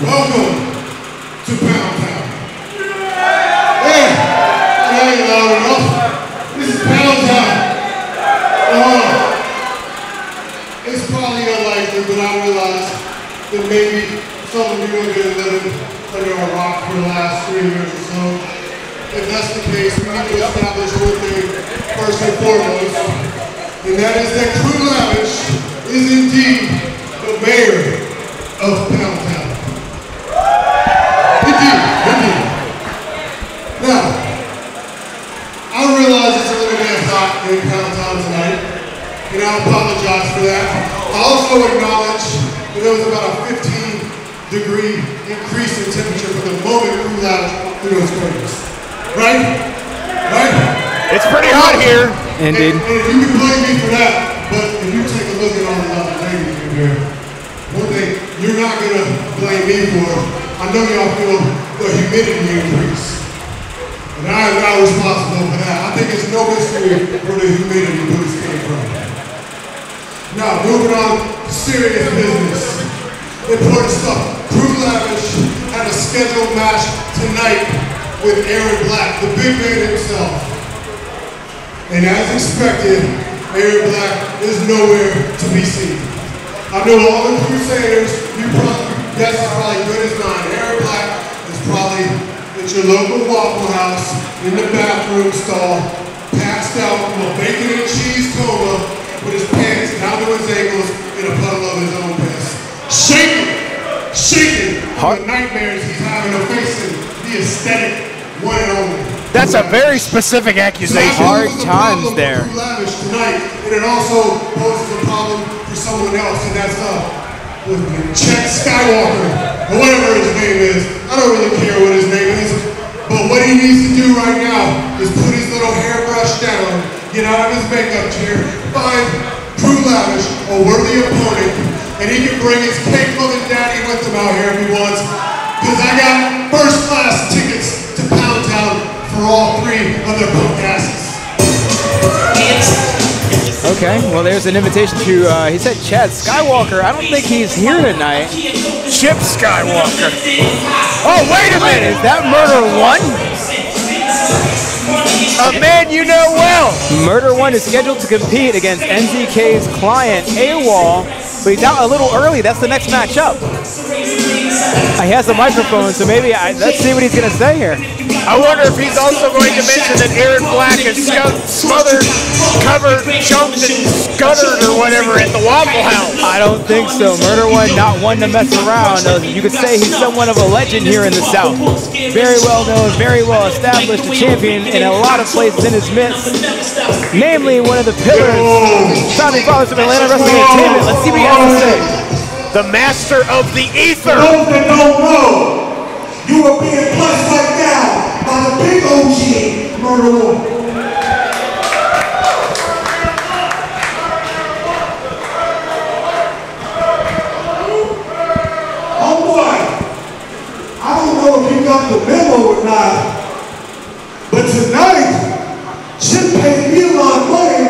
welcome to Pound Town. Hey, that ain't loud enough. This is Pound Town. It's probably unlikely, but I realize that maybe some of you have been living under a rock for the last 3 years or so. If that's the case, we need to establish one thing first and foremost, and that is that Crew Lavish is indeed the mayor of Pound Town. Indeed. Now, I realize it's a little bit hot in Pound Town tonight, and I apologize for that. I also acknowledge that there was about a 15-degree increase in temperature from the moment Crew Lavish through those curtains. Right? It's pretty hot here. Indeed. And if you can blame me for that, but if you take a look at all the other ladies in here, one thing you're not going to blame me for, I know y'all feel the humidity increase. And I am not responsible for that. I think it's no mystery where the humidity boost came from. Now, moving on to serious business. Important stuff. Crew Lavish had a scheduled match tonight with Aaron Black, the big man himself. And as expected, Aaron Black is nowhere to be seen. I know all the Crusaders, guess is probably good as mine. Aaron Black is probably at your local Waffle House in the bathroom stall, passed out from a bacon and cheese coma with his pants down to his ankles in a puddle of his own piss. Shaking from the nightmares he's having of facing the aesthetic one and only. That's a very specific accusation. Hard times there. Tonight, and it also poses a problem for someone else, and that's Chip Skyler, or whatever his name is. I don't really care what his name is, but what he needs to do right now is put his little hairbrush down, get out of his makeup chair, find Crew Lavish, a worthy opponent, and he can bring his cake-loving daddy with him out here if he wants, because I got first-class tickets to Pound Town for all three of their punk asses. Okay, well there's an invitation to, he said Chad Skywalker. I don't think he's here tonight. Chip Skywalker. Oh, wait a minute. Is that Murder 1? A man you know well. Murder One is scheduled to compete against NZK's client, AWOL, but he's out a little early. That's the next matchup. He has a microphone, so maybe let's see what he's going to say here. I wonder if he's also going to mention that Aaron Black is smothered, covered, choked, and scuttered or whatever at the Waffle House. I don't think so. Murder One, not one to mess around. You could say he's somewhat of a legend here in the South. Very well known, very well established, a champion in a lot of places in his midst. Namely, one of the pillars, founding fathers of Atlanta Wrestling Entertainment. Let's see what he has to say. The master of the ether. For those that don't know, you are being blessed right now by the big OG, Murder One. Oh boy, I don't know if you got the memo or not, but tonight, Chip paid me a lot of money,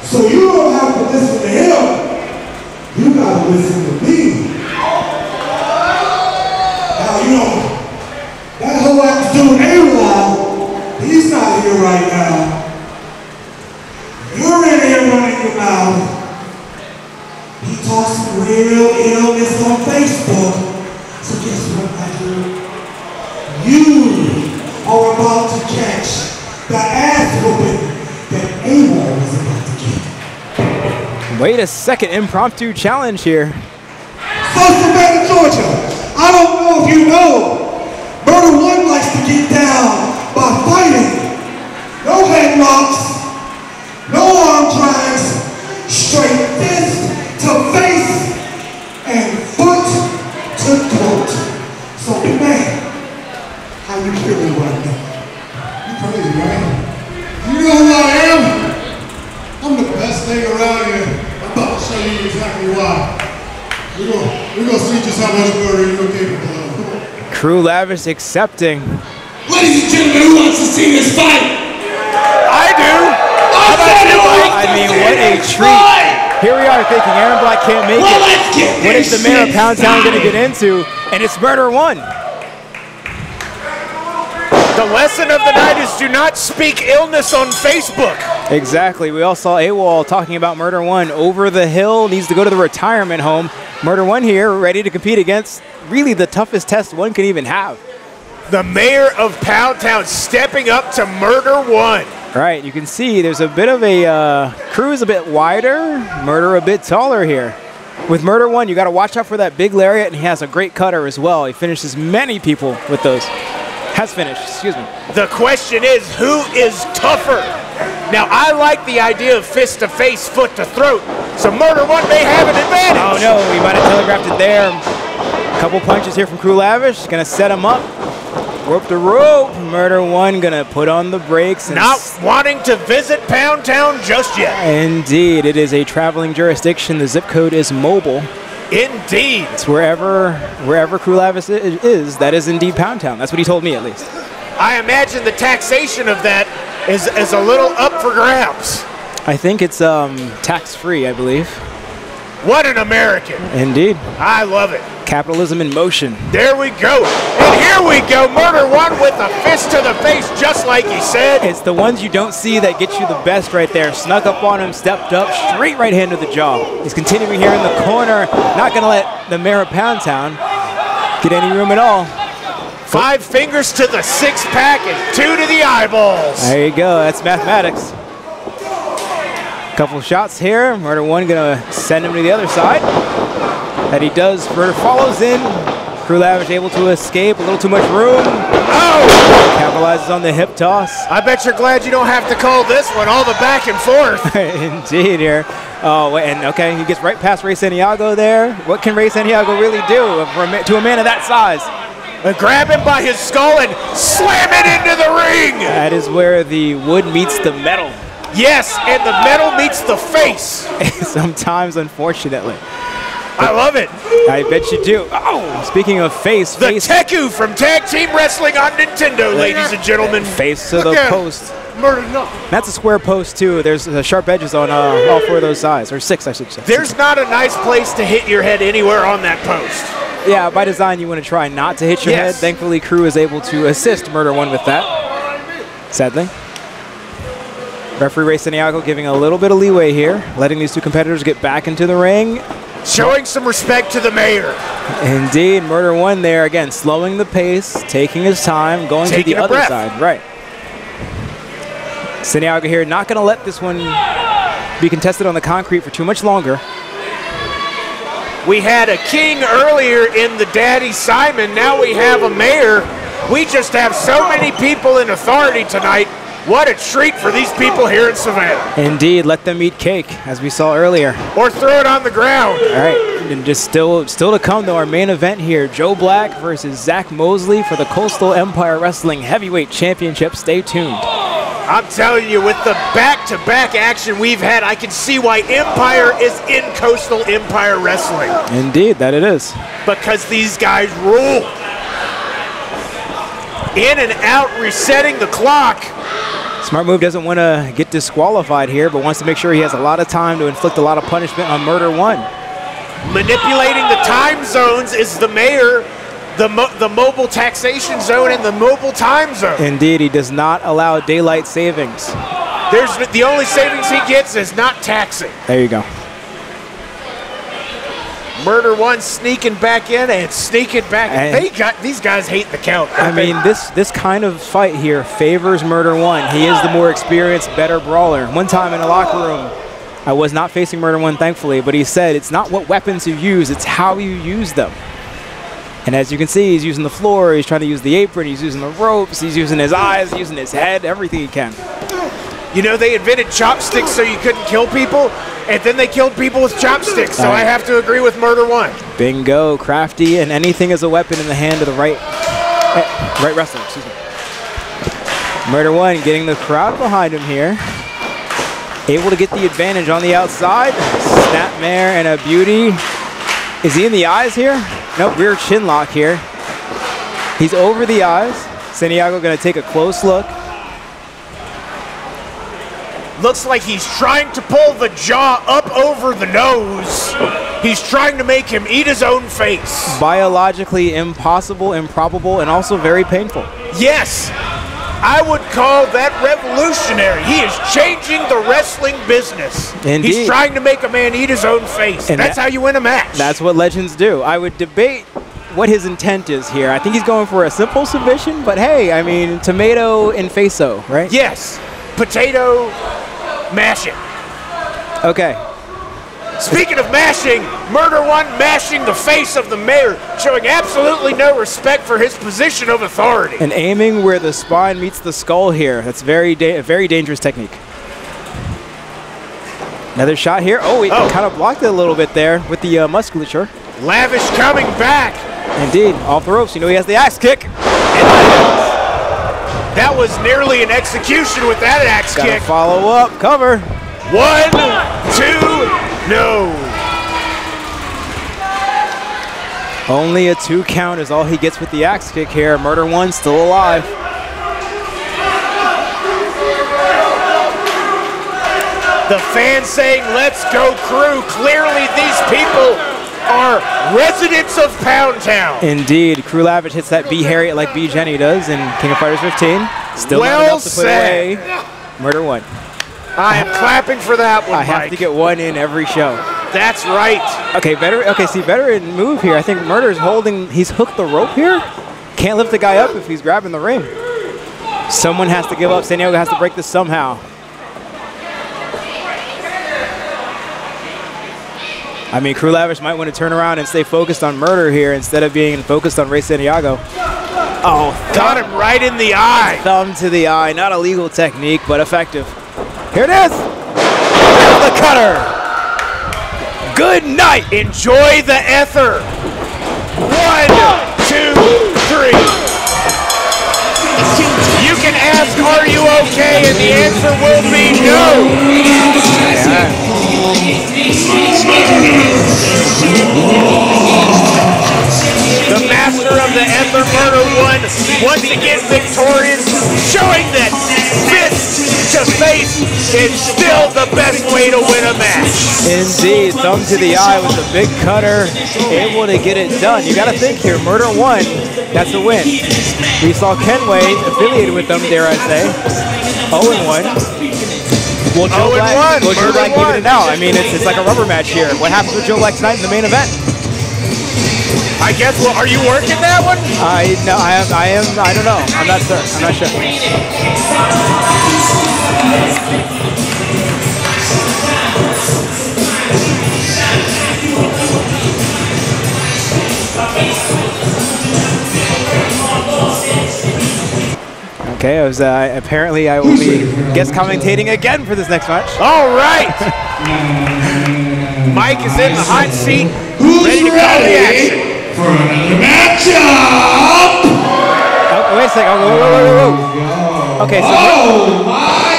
so you don't have to listen to him. You gotta listen to me. Now, you know, that whole afternoon AWOL, he's not here right now. You're in here running your mouth. He talks some real illness on Facebook. So guess what, my dude? You are about to catch the ass whooping that AWOL was about to get. Wait a second, impromptu challenge here. Savannah, Georgia. I don't know if you know, Murder One likes to get down by fighting. No headlocks, no arm drags, straight fist to face and foot to throat. So, man, how you feeling right now? You crazy, man. You know who I am? I'm the best thing around here. I'm about to show you exactly why. We're gonna see just how much murder you're capable of. Come on. Crew Lavish accepting. Ladies and gentlemen, who wants to see this fight? I do. How about you, Mike? I mean, what a treat. Here we are thinking Aaron Black can't make it. What is the mayor of Pound Town going to get into? And it's Murder One. The lesson of the night is do not speak illness on Facebook. Exactly. We all saw AWOL talking about Murder One. Over the hill, needs to go to the retirement home. Murder One here, ready to compete against really the toughest test one can even have. The mayor of Pound Town stepping up to Murder One. Right, you can see there's a bit of a Crew's a bit wider, Murder a bit taller here. With Murder One, you got to watch out for that big lariat, and he has a great cutter as well. He finishes many people with those. Has finished, excuse me. The question is, who is tougher? Now, I like the idea of fist to face, foot to throat, so Murder One may have an advantage. Oh no, he might have telegraphed it there. A couple punches here from Crew Lavish, gonna set him up. Rope to rope. Murder One gonna put on the brakes. And not wanting to visit Pound Town just yet. Indeed, it is a traveling jurisdiction. The zip code is mobile. Indeed. It's wherever Crew Lavish is, that is indeed Pound Town. That's what he told me, at least. I imagine the taxation of that is a little up for grabs. I think it's tax-free, I believe. What an American. Indeed. I love it. Capitalism in motion. There we go. And here we go. Murder One with a fist to the face, just like he said. It's the ones you don't see that get you the best right there. Snuck up on him, stepped up, straight right hand to the jaw. He's continuing here in the corner. Not going to let the mayor of Pound Town get any room at all. 5 fingers to the 6-pack and 2 to the eyeballs. There you go. That's mathematics. Couple shots here. Murder One going to send him to the other side. That he does. Murder follows in. Crew Lavish able to escape. A little too much room. Oh! Capitalizes on the hip toss. I bet you're glad you don't have to call this one all the back and forth. Indeed here. Oh, and okay, he gets right past Rey Santiago there. What can Rey Santiago really do to a man of that size? Grab him by his skull and slam it into the ring. That is where the wood meets the metal. Yes, and the metal meets the face. Sometimes, unfortunately. I love it. I bet you do. Oh, speaking of face. The Teku from Tag Team Wrestling on Nintendo, ladies and gentlemen. Face to the post. Murder nothing. That's a square post, too. There's sharp edges on all 4 of those sides, or 6, I should say. There's not a nice place to hit your head anywhere on that post. Yeah, by design, you want to try not to hit your head. Thankfully, Crew is able to assist Murder One with that. Sadly. Referee Ray Santiago giving a little bit of leeway here, letting these two competitors get back into the ring. Showing some respect to the mayor. Indeed, Murder One there again, slowing the pace, taking his time, going to the other side. Right. Santiago here not going to let this one be contested on the concrete for too much longer. We had a king earlier in the Daddy Simon. Now we have a mayor. We just have so many people in authority tonight. What a treat for these people here in Savannah. Indeed, let them eat cake, as we saw earlier. Or throw it on the ground. All right, and just still to come, though, our main event here. Joe Black versus Zach Mosley for the Coastal Empire Wrestling Heavyweight Championship. Stay tuned. I'm telling you, with the back-to-back action we've had, I can see why Empire is in Coastal Empire Wrestling. Indeed, that it is. Because these guys rule. In and out, resetting the clock. Smart Move doesn't want to get disqualified here, but wants to make sure he has a lot of time to inflict a lot of punishment on Murder One. Manipulating the time zones is the mayor, the mobile taxation zone and the mobile time zone. Indeed, he does not allow daylight savings. The only savings he gets is not taxing. There you go. Murder One sneaking back in and sneaking back in. These guys hate the count. I mean, this kind of fight here favors Murder One. He is the more experienced, better brawler. One time in the locker room, I was not facing Murder One, thankfully, but he said it's not what weapons you use, it's how you use them. And as you can see, he's using the floor, he's trying to use the apron, he's using the ropes, he's using his eyes, using his head, everything he can. You know, they invented chopsticks so you couldn't kill people, and then they killed people with chopsticks, so I have to agree with Murder One. Bingo, crafty, and anything is a weapon in the hand of the right wrestler, excuse me. Murder One getting the crowd behind him here. Able to get the advantage on the outside. Snapmare and a beauty. Is he in the eyes here? Nope, rear chin lock here. He's over the eyes. Santiago gonna take a close look. Looks like he's trying to pull the jaw up over the nose. He's trying to make him eat his own face. Biologically impossible, improbable, and also very painful. Yes, I would call that revolutionary. He is changing the wrestling business. Indeed. He's trying to make a man eat his own face. And that's how you win a match. That's what legends do. I would debate what his intent is here. I think he's going for a simple submission, but hey, I mean, tomato and face-o, right? Yes, potato mashing. Okay. Speaking of mashing, Murder One mashing the face of the mayor, showing absolutely no respect for his position of authority. And aiming where the spine meets the skull here. That's very dangerous technique. Another shot here. Oh, he kind of blocked it a little bit there with the musculature. Lavish coming back. Indeed, off the ropes. You know he has the axe kick. That was nearly an execution with that axe kick. Follow up, cover. 1, 2, no. Only a 2 count is all he gets with the axe kick here. Murder One still alive. The fans saying, "Let's go, crew." Clearly these people are residents of Pound Town. Indeed. Crew Lavish hits that B Harriet like B Jenny does in King of Fighters 15. Still well not enough to put said. away Murder One. I am clapping for that one, I have to get one in every show. That's right. Okay, veteran move here. I think Murder's holding, he's hooked the rope here. Can't lift the guy up if he's grabbing the ring. Someone has to give up. Santiago has to break this somehow. I mean, Crew Lavish might want to turn around and stay focused on Murder here instead of being focused on Ray Santiago. Oh, got him right in the eye. Thumb to the eye. Not a legal technique, but effective. Here it is. The cutter. Good night. Enjoy the ether. 1, 2, 3. You can ask, "Are you okay?" and the answer will be no. The master of the Ether, Murder One, once again victorious, showing that fist to face is still the best way to win a match. Indeed, thumb to the eye with the big cutter, able to get it done. You got to think here, Murder One, that's a win. We saw Kenway affiliated with them, dare I say, 0-1. Will Joe Black even it out? I mean, it's like a rubber match here. What happens with Joe Black tonight in the main event? I guess. Well, are you working that one? No, I am. I don't know. I'm not sure. I'm not sure. Okay, apparently I will be guest commentating again for this next match. All right. Mike is in the hot seat, ready to call the action for another matchup. Oh, wait a second. Whoa. Okay, so oh my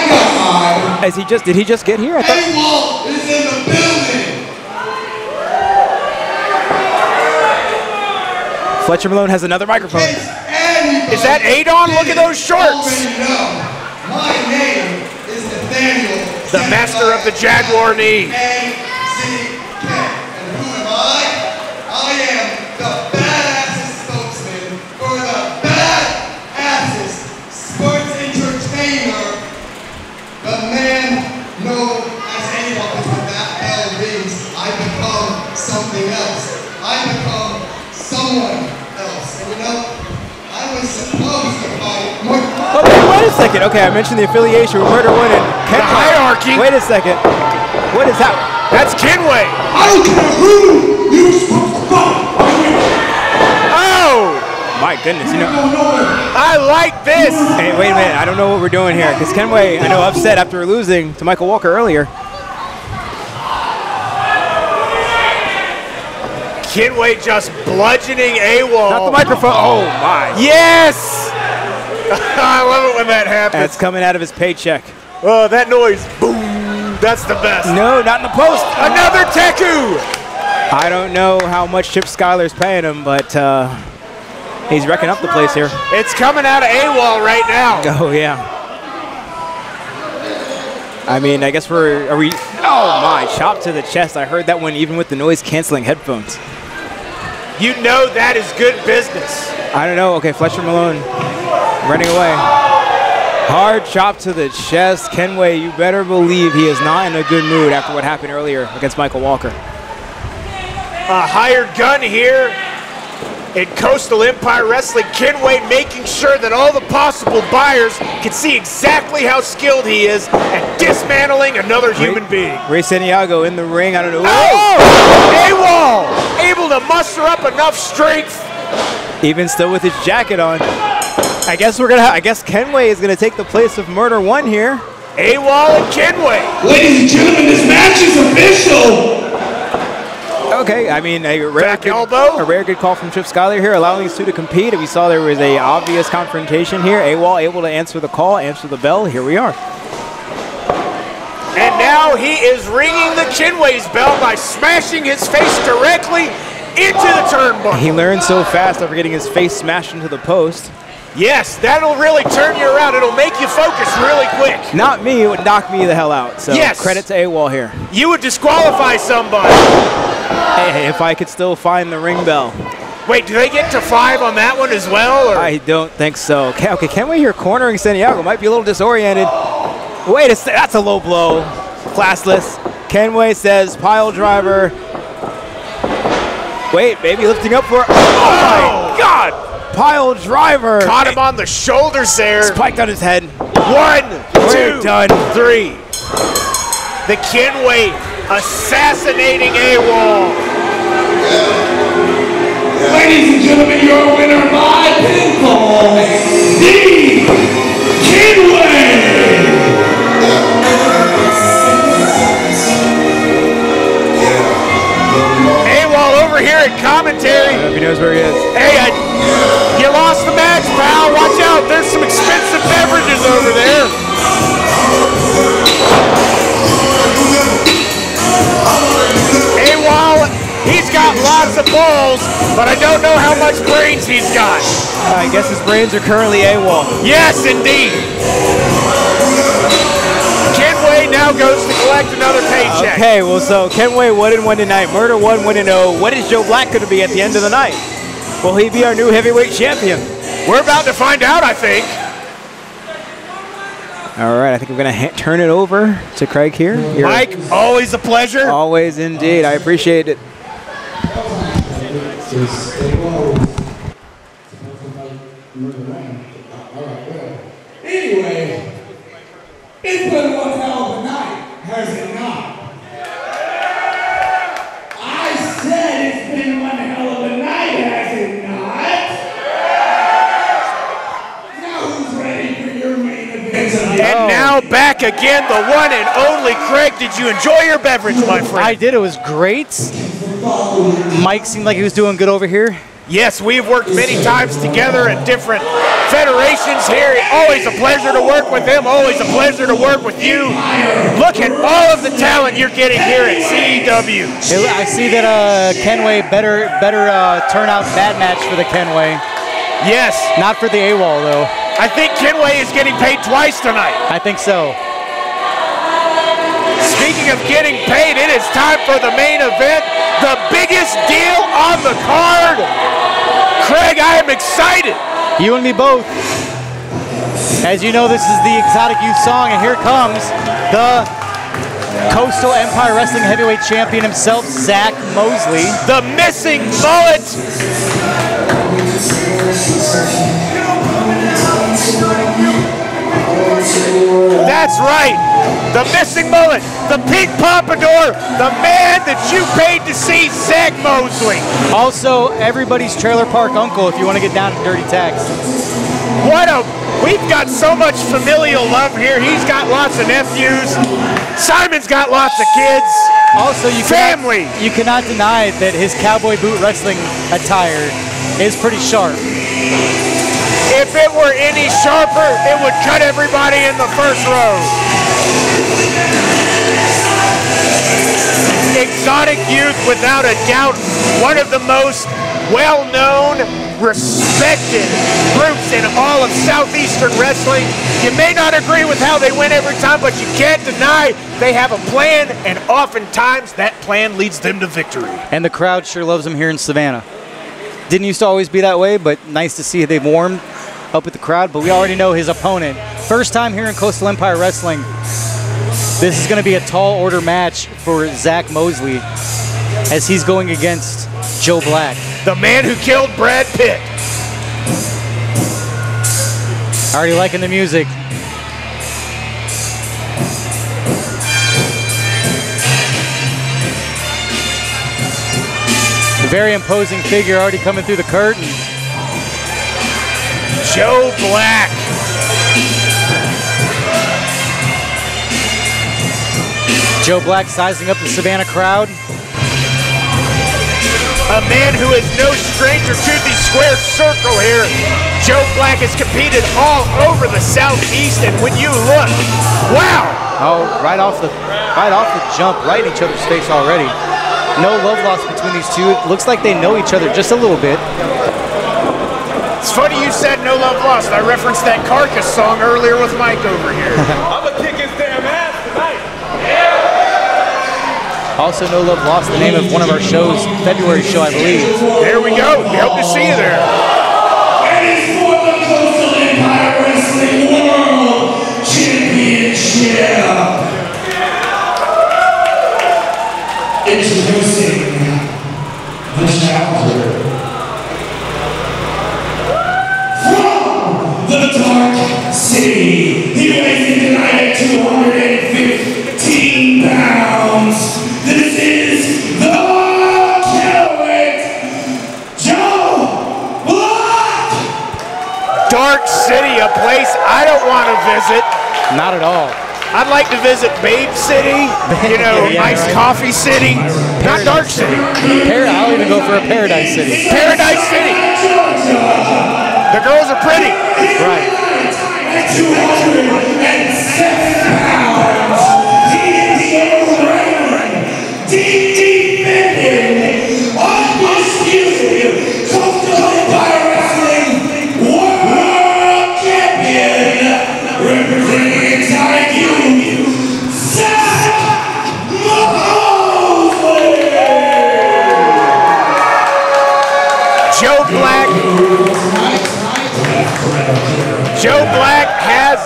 God! Did he just get here? I thought AWOL is in the building. Fletcher Malone has another microphone. Is that Adon? Look at those shorts. My name is Nathaniel, the master of the Jaguar knee. And who am I? I am the badass spokesman for the badass sports entertainer. The man known as AWOL, because when that bell rings, I become something else. I become someone else. And you know, I was supposed to fight more. Okay, wait a second. Okay, I mentioned the affiliation with Murder One and Kenway. The hierarchy. Wait a second. What is that? That's Kenway. I don't care who you're supposed to fight. Oh! My goodness, you know. I like this. Hey, wait a minute. I don't know what we're doing here. Because Kenway, I know, upset after losing to Michael Walker earlier. Kenway just bludgeoning AWOL. Not the microphone. Oh, my. Yes! I love it when that happens. That's coming out of his paycheck. Oh, that noise. Boom. That's the best. No, not in the post. Another Teku. I don't know how much Chip Skyler's paying him, but he's wrecking up the place here. It's coming out of AWOL right now. Oh, yeah. I mean, I guess are we? Oh, my. Chop to the chest. I heard that one even with the noise-canceling headphones. You know that is good business. I don't know. Okay, Fletcher Malone running away. Hard chop to the chest. Kenway, you better believe he is not in a good mood after what happened earlier against Michael Walker. A hired gun here in Coastal Empire Wrestling. Kenway making sure that all the possible buyers can see exactly how skilled he is at dismantling another human being. Ray Santiago in the ring. I don't know. Oh! AWOL able to muster up enough strength. Even still with his jacket on. I guess Kenway is gonna take the place of Murder One here. AWOL and Kenway. Ladies and gentlemen, this match is official. Okay, I mean a rare good call from Chip Skyler here, allowing these two to compete. If you saw, there was a obvious confrontation here. AWOL able to answer the call, answer the bell. Here we are. And now he is ringing the Kenway's bell by smashing his face directly into the turnbuckle. He learned so fast after getting his face smashed into the post. Yes, that'll really turn you around. It'll make you focus really quick. Not me, it would knock me the hell out. So yes. Credit to AWOL here. You would disqualify somebody. Hey, if I could still find the ring bell. Wait, do they get to 5 on that one as well? Or? I don't think so. Okay, Kenway here cornering Santiago. Might be a little disoriented. Wait a second, that's a low blow. Classless. Kenway says pile driver. Wait, maybe lifting up for. Oh my God! Pile driver. Caught him on the shoulders there. Spiked on his head. 1, 2, 3. The Kenway assassinating AWOL. Ladies and gentlemen, your winner by pinfall, The Kenway. AWOL over here at commentary. I don't know if he knows where he is. Hey, you lost the match, pal. Watch out. There's some expensive beverages over there. AWOL, he's got lots of balls, but I don't know how much brains he's got. I guess his brains are currently AWOL. Yes, indeed. Kenway now goes to collect another paycheck. Okay, well, so Kenway 1-1 tonight. Murder 1-0. What is Joe Black going to be at the end of the night? Will he be our new heavyweight champion? We're about to find out, I think. All right, I think we're going to turn it over to Craig here. Mike, always a pleasure. Always indeed. I appreciate it. Anyway, it's been one hell of a night, has it not? I said it's been one hell of a night, has it not? Now who's ready for your main event? And now back again, the one and only Craig. Did you enjoy your beverage, my friend? I did. It was great. Mike seemed like he was doing good over here. Yes, we've worked many times together at different federations here. Always a pleasure to work with him. Always a pleasure to work with you. Look at all of the talent you're getting here at CEW. I see that Kenway better turnout that match for the Kenway. Yes. Not for the AWOL though. I think Kenway is getting paid twice tonight. I think so. Speaking of getting paid, it is time for the main event. The biggest deal on the card. Craig, I am excited. You and me both. As you know, this is the Exotic Youth song, and here comes the Coastal Empire Wrestling Heavyweight Champion himself, Zach Mosley. The missing mullet. That's right. The missing mullet, the pink pompadour, the man that you paid to see, Zach Mosley. Also, everybody's trailer park uncle if you want to get down to dirty tax. We've got so much familial love here. He's got lots of nephews. Simon's got lots of kids. Also, you cannot deny that his cowboy boot wrestling attire is pretty sharp. If it were any sharper, it would cut everybody in the first row. Exotic Youth, without a doubt, one of the most well-known, respected groups in all of Southeastern wrestling. You may not agree with how they win every time, but you can't deny they have a plan, and oftentimes that plan leads them to victory. And the crowd sure loves them here in Savannah. Didn't used to always be that way, but nice to see they've warmed up with the crowd. But we already know his opponent. First time here in Coastal Empire Wrestling. This is going to be a tall order match for Zach Mosley as he's going against Joe Black. The man who killed Brad Pitt. Already liking the music. A very imposing figure already coming through the curtain. Joe Black. Joe Black sizing up the Savannah crowd. A man who is no stranger to the square circle here. Joe Black has competed all over the Southeast, and when you look, wow! Oh, right off the jump, right in each other's face already. No love lost between these two. It looks like they know each other just a little bit. It's funny you said no love lost. I referenced that Carcass song earlier with Mike over here. I'm gonna kick his damn ass tonight. Also, No Love Lost, the name of one of our shows, February show, I believe. There we go. We hope to see you there. And it's for the Coastal Empire Wrestling World Championship. Introducing the challenger from the Dark City. He weighs in tonight at 215 pounds. This is the Kenway, Joe Black! Dark City, a place I don't want to visit. Not at all. I'd like to visit Babe City, you know, Yeah, Iced right. Coffee City, not Dark City. I'll even go for a Paradise City. Paradise City. The girls are pretty. Right. At 207 pounds, he is the reigning, defending, undisputed Coastal Empire Wrestling World Champion, representing Exotic Youth, Zach Mosley. Joe Black. Joe Black has,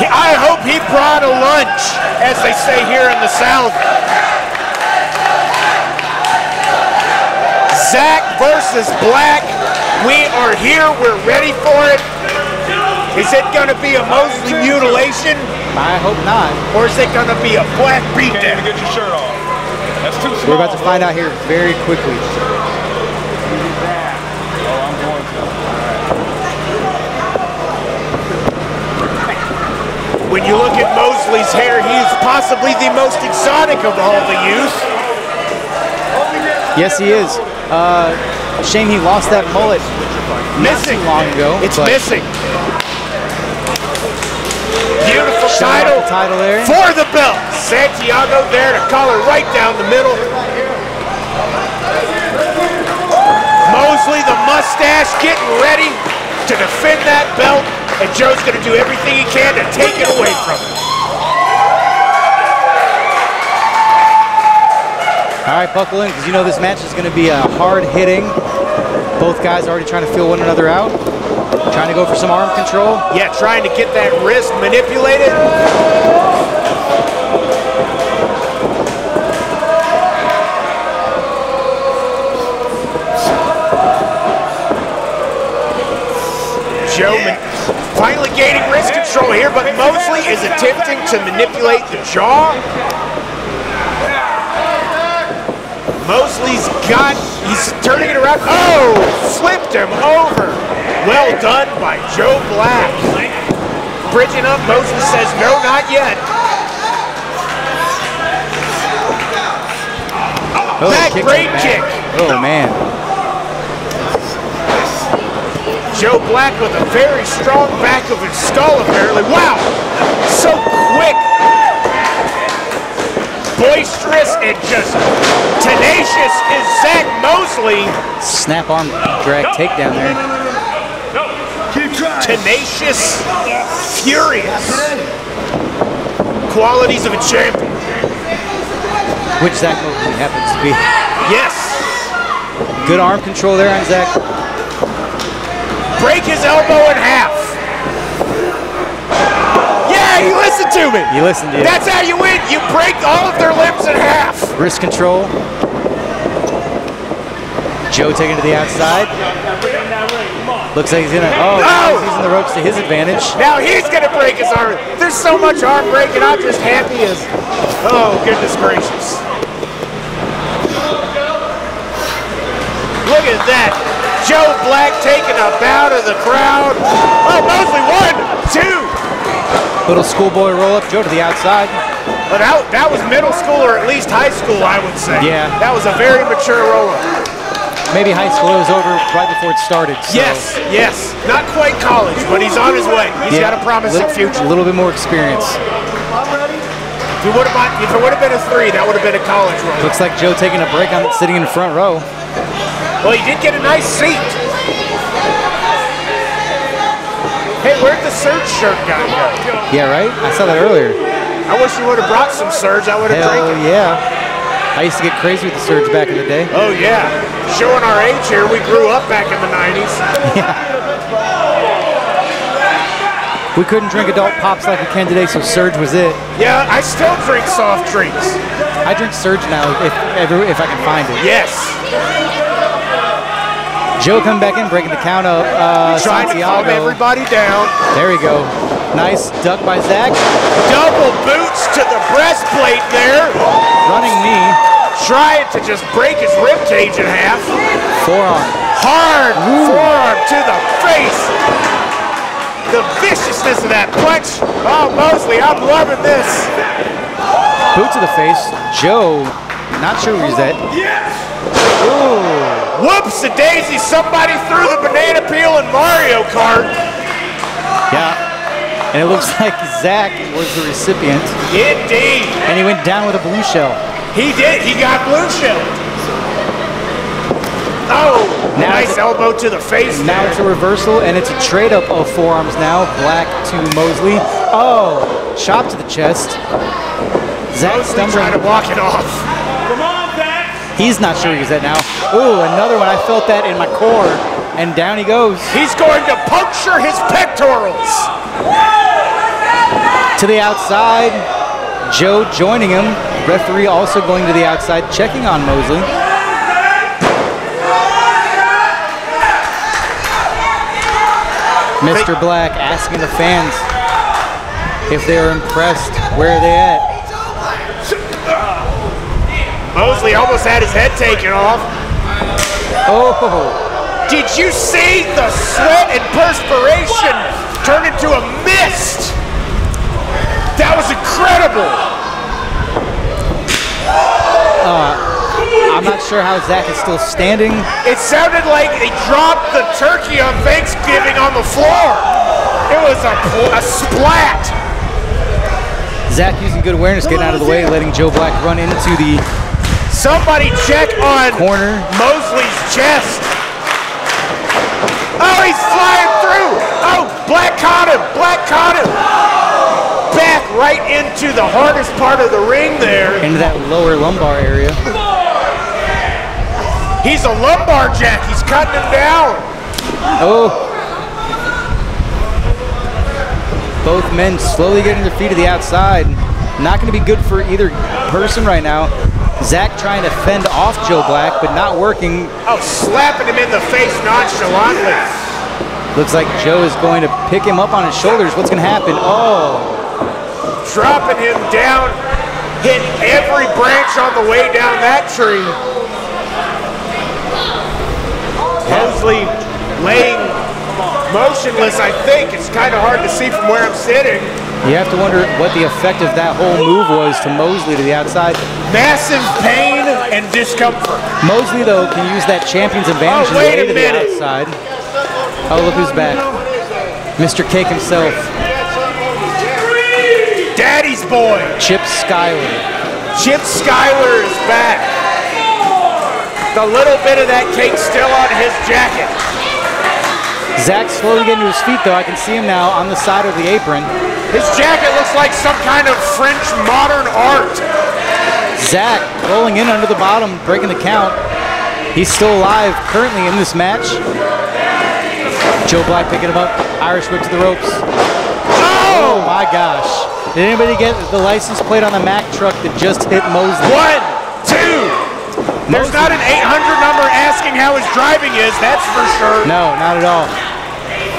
I brought a lunch, as they say here in the South. Zach versus Black. We are here. We're ready for it. Is it going to be a Mosley mutilation? I hope not. Or is it going to be a Black beatdown? Get your shirt off. That's too small. We're about to find out here very quickly. When you look at Mosley's hair, he is possibly the most exotic of all the youth. Yes, he is. Shame he lost that mullet Missing. not too long ago. It's missing. Beautiful Shot title. off the title there. For the belt. Santiago there to collar right down the middle. Mosley, the mustache, getting ready to defend that belt. And Joe's going to do everything he can to take it away from him. All right, buckle in, because you know this match is going to be hard-hitting. Both guys already trying to feel one another out. Trying to go for some arm control. Yeah, trying to get that wrist manipulated. Joe finally gaining wrist control here, but Mosley is attempting to manipulate the jaw. Mosley's he's turning it around. Oh, flipped him over. Well done by Joe Black. Bridging up, Mosley says, no, not yet. Oh, Back brain kick. Oh, man. Joe Black with a very strong back of his skull, apparently. Wow, so quick. Boisterous and just tenacious is Zach Mosley. Snap arm drag takedown there. Tenacious, furious. Qualities of a champion. Which Zach Mosley happens to be. Yes. Good arm control there on Zach. Break his elbow in half. Yeah, he listened to me. You listened to it. That's how you win. You break all of their limbs in half. Wrist control. Joe taking it to the outside. Looks like he's gonna. Oh, he's using the ropes to his advantage. Now he's gonna break his arm. There's so much arm breaking. I'm just happy as. Oh goodness gracious! Look at that. Joe Black taking a bow to the crowd. Oh, Mosley, 1, 2. Little schoolboy roll up. Joe to the outside. But that was middle school or at least high school, I would say. Yeah. That was a very mature roll up. Maybe high school. It was over right before it started. So. Yes, yes. Not quite college, but he's on his way. He's got a promising future. A little bit more experience. If it would have been a 3, that would have been a college roll. Looks like Joe taking a break on sitting in the front row. Well, he did get a nice seat. Hey, where'd the Surge shirt guy go? Yeah, right? I saw that earlier. I wish you would have brought some Surge. I would have drank it. Yeah. I used to get crazy with the Surge back in the day. Oh, yeah. Showing our age here, we grew up back in the 90s. Yeah. We couldn't drink adult pops like we can today, so Surge was it. Yeah, I still drink soft drinks. I drink Surge now if I can find it. Yes. Joe coming back in, breaking the count of Trying to calm Santiago. everybody down. There we go. Nice duck by Zach. Double boots to the breastplate there. Running knee. Trying to just break his rib cage in half. Forearm. Hard forearm to the face. The viciousness of that punch. Oh, Mosley, I'm loving this. Boot to the face. Joe, not sure where he's at. Ooh. Whoops-a-daisy, somebody threw the banana peel in Mario Kart. Yeah. And it looks like Zach was the recipient. Indeed. And he went down with a blue shell. He did. He got blue shell. Oh, nice elbow to the face. Now it's a reversal, and it's a trade-up of forearms now. Black to Mosley. Oh, chop to the chest. Zach trying to walk it off. Come on, Zach. He's not sure he's at now. Ooh, another one. I felt that in my core. And down he goes. He's going to puncture his pectorals. To the outside. Joe joining him. Referee also going to the outside, checking on Mosley. Mr. Black asking the fans if they're impressed. Where are they at? Mosley almost had his head taken off. Oh. Did you see the sweat and perspiration turn into a mist? That was incredible. I'm not sure how Zach is still standing. It sounded like they dropped the turkey on Thanksgiving on the floor. It was a splat. Zach using good awareness, getting out of the way, letting Joe Black run into the Somebody check on corner. Mosley's chest. Oh, he's flying through. Oh, Black caught him. Black caught him. Back right into the hardest part of the ring there. Into that lower lumbar area. He's a lumbar jack. He's cutting him down. Oh. Both men slowly getting their feet to the outside. Not going to be good for either person right now. Zach trying to fend off Joe Black, but not working. Oh, slapping him in the face nonchalantly. Looks like Joe is going to pick him up on his shoulders. What's going to happen? Oh. Dropping him down, hitting every branch on the way down that tree. Mosley laying motionless, I think. It's kind of hard to see from where I'm sitting. You have to wonder what the effect of that whole move was to Mosley to the outside. Massive pain and discomfort. Mosley, though, can use that champion's advantage Oh, wait to a the minute. outside. Oh, look who's back. Mr. Cake himself. Daddy's boy. Chip Skyler. Chip Skyler is back. The little bit of that cake still on his jacket. Zach slowly getting to his feet, though. I can see him now on the side of the apron. His jacket looks like some kind of French modern art. Zach rolling in under the bottom, breaking the count. He's still alive currently in this match. Joe Black picking him up. Irish whip to the ropes. Oh my gosh. Did anybody get the license plate on the Mack truck that just hit Mosley? 1, 2. There's not an 800 number asking how his driving is, that's for sure. No, not at all.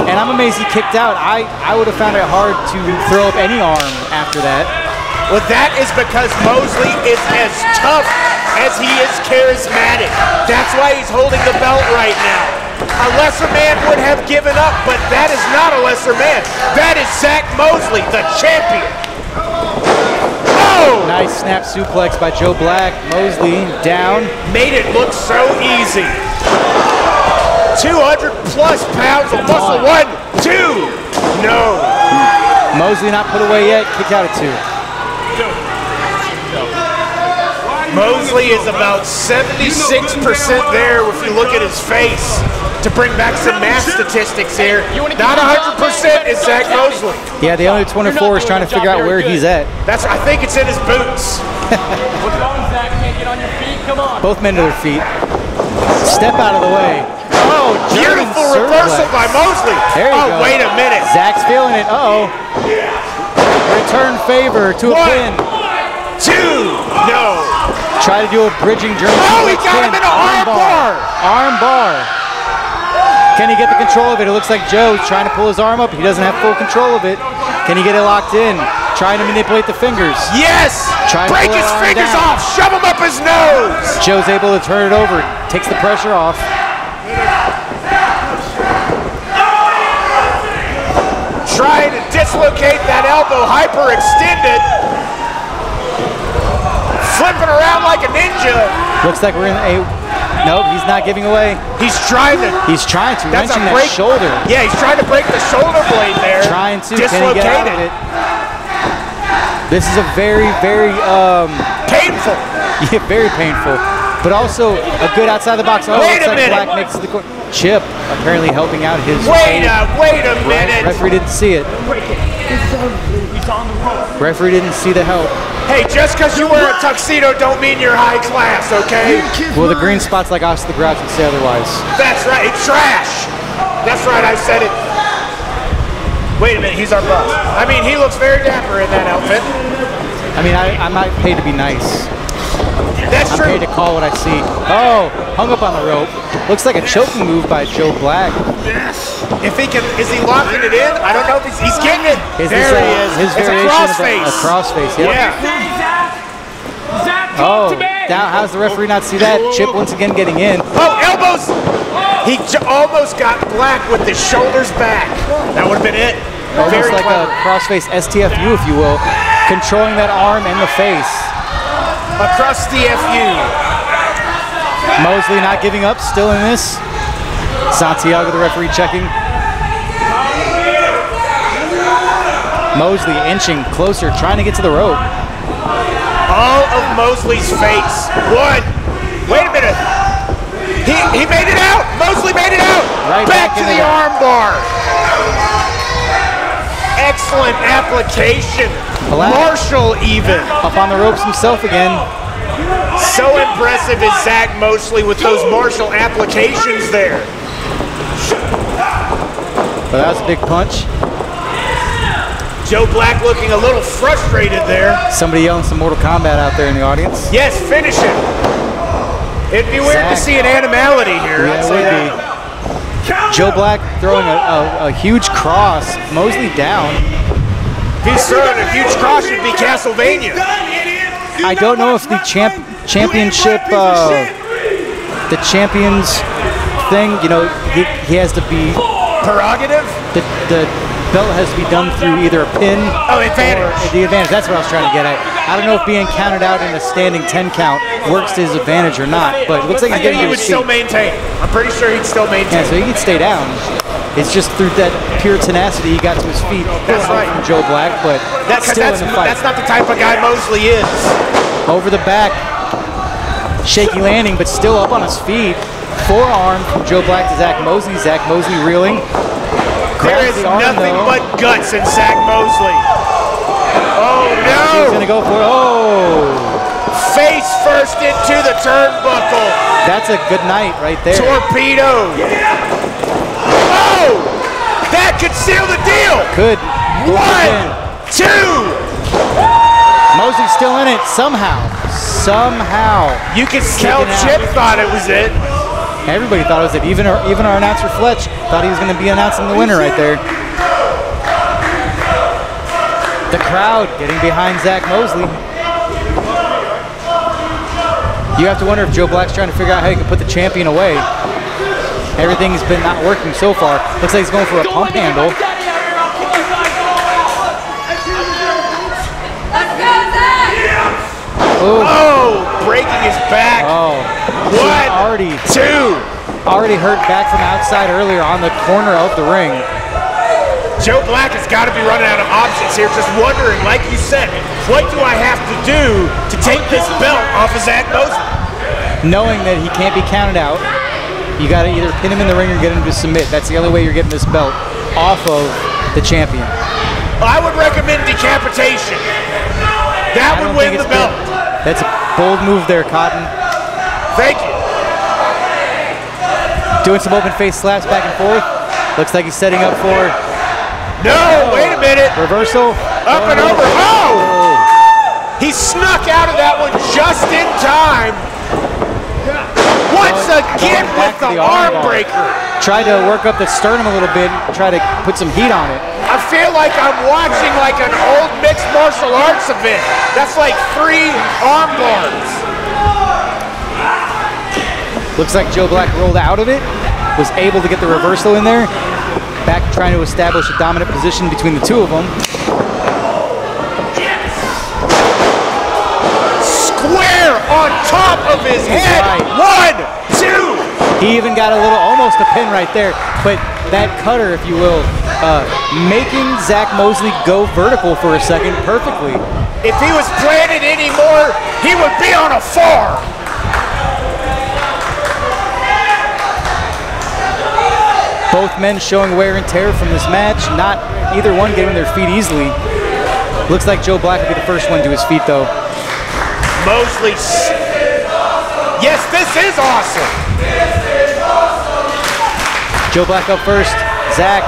And I'm amazed he kicked out. I would have found it hard to throw up any arm after that. Well, that is because Mosley is as tough as he is charismatic. That's why he's holding the belt right now. A lesser man would have given up, but that is not a lesser man. That is Zach Mosley, the champion. Oh! Nice snap suplex by Joe Black. Mosley down. Made it look so easy. 200 plus pounds of muscle. 1, 2. No. Mosley not put away yet. Kick out at 2. Mosley is about 76% there if you look at his face. To bring back some math statistics here, not 100% is Zach Mosley. Yeah, the other 24 is trying to figure out where he's at. I think it's in his boots. What's wrong, Zach? Can't get on your feet? Come on. Both men to their feet. Step out of the way. Oh, beautiful reversal by Mosley. There you go. Oh, wait a minute. Zach's feeling it. Uh-oh. Return favor to a 1, pin. 2. No. Try to do a bridging journey. Oh, he got him in an arm bar. Arm bar. Can he get the control of it? It looks like Joe's trying to pull his arm up. He doesn't have full control of it. Can he get it locked in? Trying to manipulate the fingers. Yes! Trying to break pull his that arm fingers down. off! Shove him up his nose! Joe's able to turn it over. Takes the pressure off. Trying to dislocate that elbow, hyperextended. Flipping around like a ninja. Looks like we're in a... Nope, he's not giving away. He's trying to. He's trying to. That's wrenching a break. that shoulder. Yeah, he's trying to break the shoulder blade there. Trying to. Dislocate Can he get out of it? This is a very, very... painful. Yeah, very painful. But also a good outside the box. Oh, Wait looks a like minute. Black makes it to the corner. Chip apparently helping out his... Wait a minute. Referee didn't see it. Referee didn't see the help. Hey, just because you wear a tuxedo don't mean you're high class, okay? Well, the green spots like Oscar the Grouch would say otherwise. That's right, it's trash. That's right, I said it. Wait a minute, he's our boss. I mean, he looks very dapper in that outfit. I mean, I'm not paid to be nice. That's I'm true. paid to call what I see. Oh, hung up on the rope. Looks like a choking move by Joe Black. If he can, is he locking it in? I don't know if he's getting it. There he is. His It's a variation crossface. of a crossface. Yep. Yeah. Oh, now how's the referee not see that? Chip once again getting in. Oh, elbows! He almost got Black with his shoulders back. That would have been it. Almost Very like clever. a crossface STFU, if you will. Controlling that arm and the face. Across the FU. Mosley not giving up, still in this. Santiago, the referee, checking. Mosley inching closer, trying to get to the rope. All of Mosley's face. One. Wait a minute. He made it out. Mosley made it out. Right back to into the arm bar. Excellent application. Black. Marshall even. Up on the ropes himself again. So impressive is Zach Mosley with those Marshall applications there. But that was a big punch. Joe Black looking a little frustrated there. Somebody yelling some Mortal Kombat out there in the audience. Yes, finish it. It'd be weird to Zach. see an animality here. Yeah, I'd it say would that. be. Joe Black throwing a huge cross. Mosley down. If he's throwing a huge cross, it'd be Castlevania. I don't know if the championship, the champions thing, you know, he has to be, Prerogative? the belt has to be done through either a pin Oh, advantage. or the advantage. That's what I was trying to get at. I don't know if being counted out in a standing 10 count works to his advantage or not, but it looks like I he's think getting he to would his still feet. maintain. I'm pretty sure he'd still maintain. Yeah, so he can stay down. It's just through that pure tenacity he got to his feet. That's right. From Joe Black, but still in the fight. That's not the type of guy Mosley is. Over the back, shaky landing, but still up on his feet. Forearm from Joe Black to Zach Mosley. Zach Mosley reeling. There Grabs is the arm, nothing though. but guts in Zach Mosley. Oh He's no! gonna go for it. Oh, Face first into the turnbuckle. that's a good night right there. Torpedo. Oh! That could seal the deal. Good. 1, 2. Mosley's still in it somehow. Somehow. You can tell Kicking out. Chip thought it was it. Everybody thought it was it. Even our announcer Fletch thought he was going to be announcing the winner right there. The crowd getting behind Zach Mosley. You have to wonder if Joe Black's trying to figure out how he can put the champion away. Everything's been not working so far. Looks like he's going for a pump handle. Oh, breaking his back. Oh, 1, 2. already hurt back from outside earlier on the corner of the ring. Joe Black has got to be running out of options here, just wondering, like you said, what do I have to do to take this belt off of Zach Mosley? Knowing that he can't be counted out, you got to either pin him in the ring or get him to submit. That's the only way you're getting this belt off of the champion. I would recommend decapitation. That would win the belt. That's a bold move there, Cotton. Thank you. Doing some open face slaps back and forth. Looks like he's setting up for No, wait a minute. reversal. Up and over. Oh! He snuck out of that one just in time. Once again with the arm breaker. Tried to work up the sternum a little bit, try to put some heat on it. I feel like I'm watching like an old mixed martial arts event. That's like 3 arm bars. Looks like Joe Black rolled out of it, was able to get the reversal in there. Back trying to establish a dominant position between the two of them. Square on top of his head. Right. 1, 2. He even got a little, almost a pin right there, but that cutter, if you will, making Zach Mosley go vertical for a second perfectly. If he was planted anymore, he would be on a farm. Both men showing wear and tear from this match, not either one getting their feet easily. Looks like Joe Black will be the first one to his feet though. Mosley. Yes, this is awesome. Joe Black up first. Zach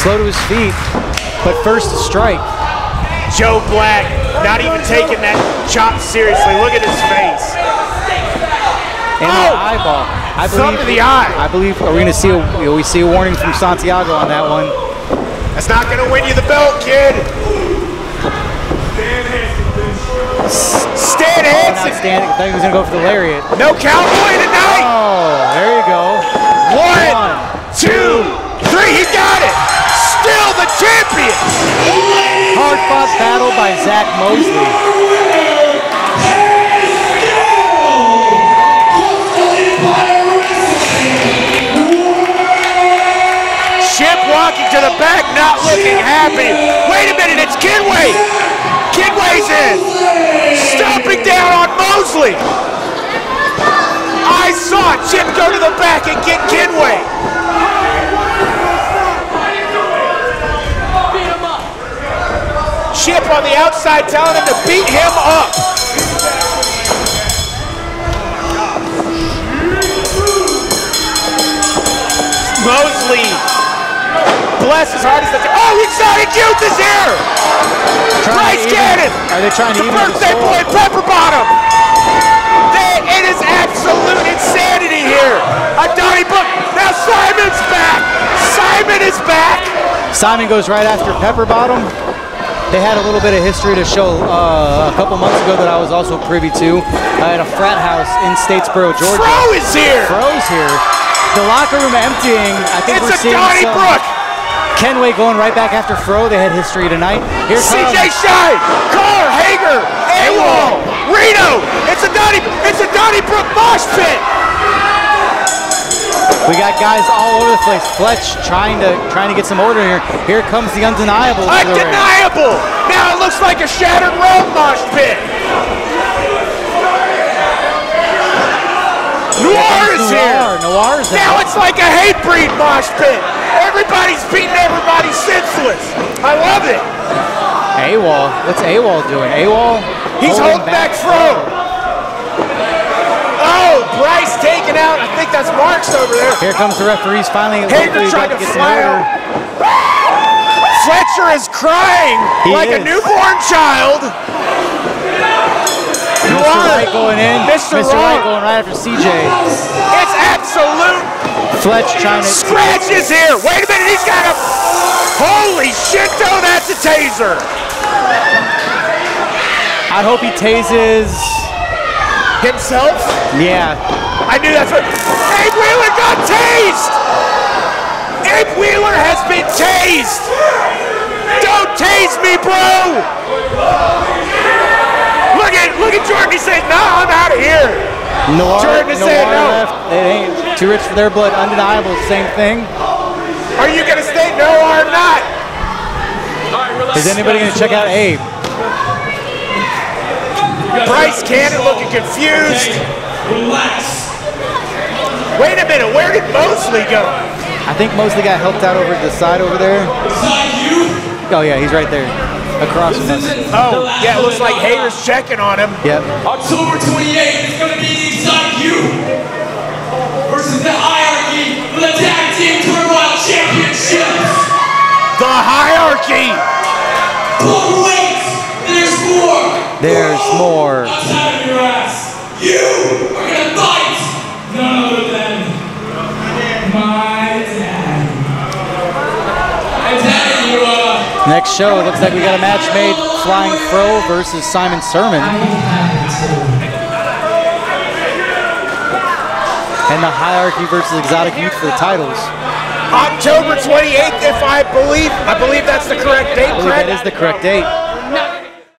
Slow to his feet, but first to strike. Joe Black not even taking that chop seriously. Look at his face. And the eyeball. Thumb to the eye. I believe are we going to see a warning from Santiago on that one. That's not going to win you the belt, kid. Stan Hansen. Not Stan. I thought he was going to go for the lariat. No cowboy tonight. Oh, there you go. One, two, three. He got it. Still the champion. Hard-fought battle by Zach Mosley. Chip walking to the back, not looking happy. Wait a minute, it's Kenway. Kenway's in. Stomping down on Mosley. I saw Chip go to the back and get Kenway. Chip on the outside telling him to beat him up. Mosley. Bless his heart. Oh, Exotic Youth is here! Bryce Cannon! Are they trying to even birthday boy Pepper Bottom! It is absolute insanity here! A Donnie Book. Now Simon's back! Simon is back! Simon goes right after Pepper Bottom. They had a little bit of history to show a couple months ago that I was also privy to at a frat house in Statesboro, Georgia. Fro is here! Fro's here. The locker room emptying. I think it's we're a seeing Donnie Brook! Kenway going right back after Fro. They had history tonight. Here comes CJ Shine, Carr, Hager, AWOL, Reno. It's a Donnie Brook mosh pit. We got guys all over the place. Fletch trying to get some order here. Here comes the undeniable. Undeniable. Now it looks like a Shattered World mosh pit. Noir is here. Noir is now it's like a hate breed mosh pit. Everybody's beating everybody senseless. I love it. AWOL. What's AWOL doing? AWOL? He's holding back Fro. Oh, Bryce taken out. I think that's Marks over there. Here comes the referees finally. Hager trying to fly out. Fletcher is crying like a newborn child. Mr. Wright going in. Mr. Wright going right after CJ. It's absolute. Fletch trying to. Scratch is here. Wait a minute. He's got a. Holy shit, though. That's a taser. I hope he tases. Himself? Yeah. I knew that's what. Abe Wheeler got tased. Abe Wheeler has been tased. Don't tase me, bro. Look at Jordan. He said, "No, I'm out of here." Jordan is saying no. Left. It ain't too rich for their blood. Undeniable, same thing. Are you gonna stay no or not? Is anybody gonna check out Abe? Bryce Cannon looking confused. Wait a minute, where did Mosley go? I think Mosley got helped out over to the side over there. Oh yeah, he's right there. Across from us. Oh, yeah, it looks like Hager's checking on him. Yep. October 28th is going to be the Exotic Youth versus the Hierarchy for the Tag Team Turmoil Championships. The Hierarchy. But wait, there's more. There's more. I'm tired of your ass. You are going to fight none other than my dad. I'm telling you, Next show, it looks like we got a match made. Flying Fro versus Simon Sermon. And the Hierarchy versus Exotic Youth for the titles. October 28th, if I believe that's the correct date, I believe that is the correct date.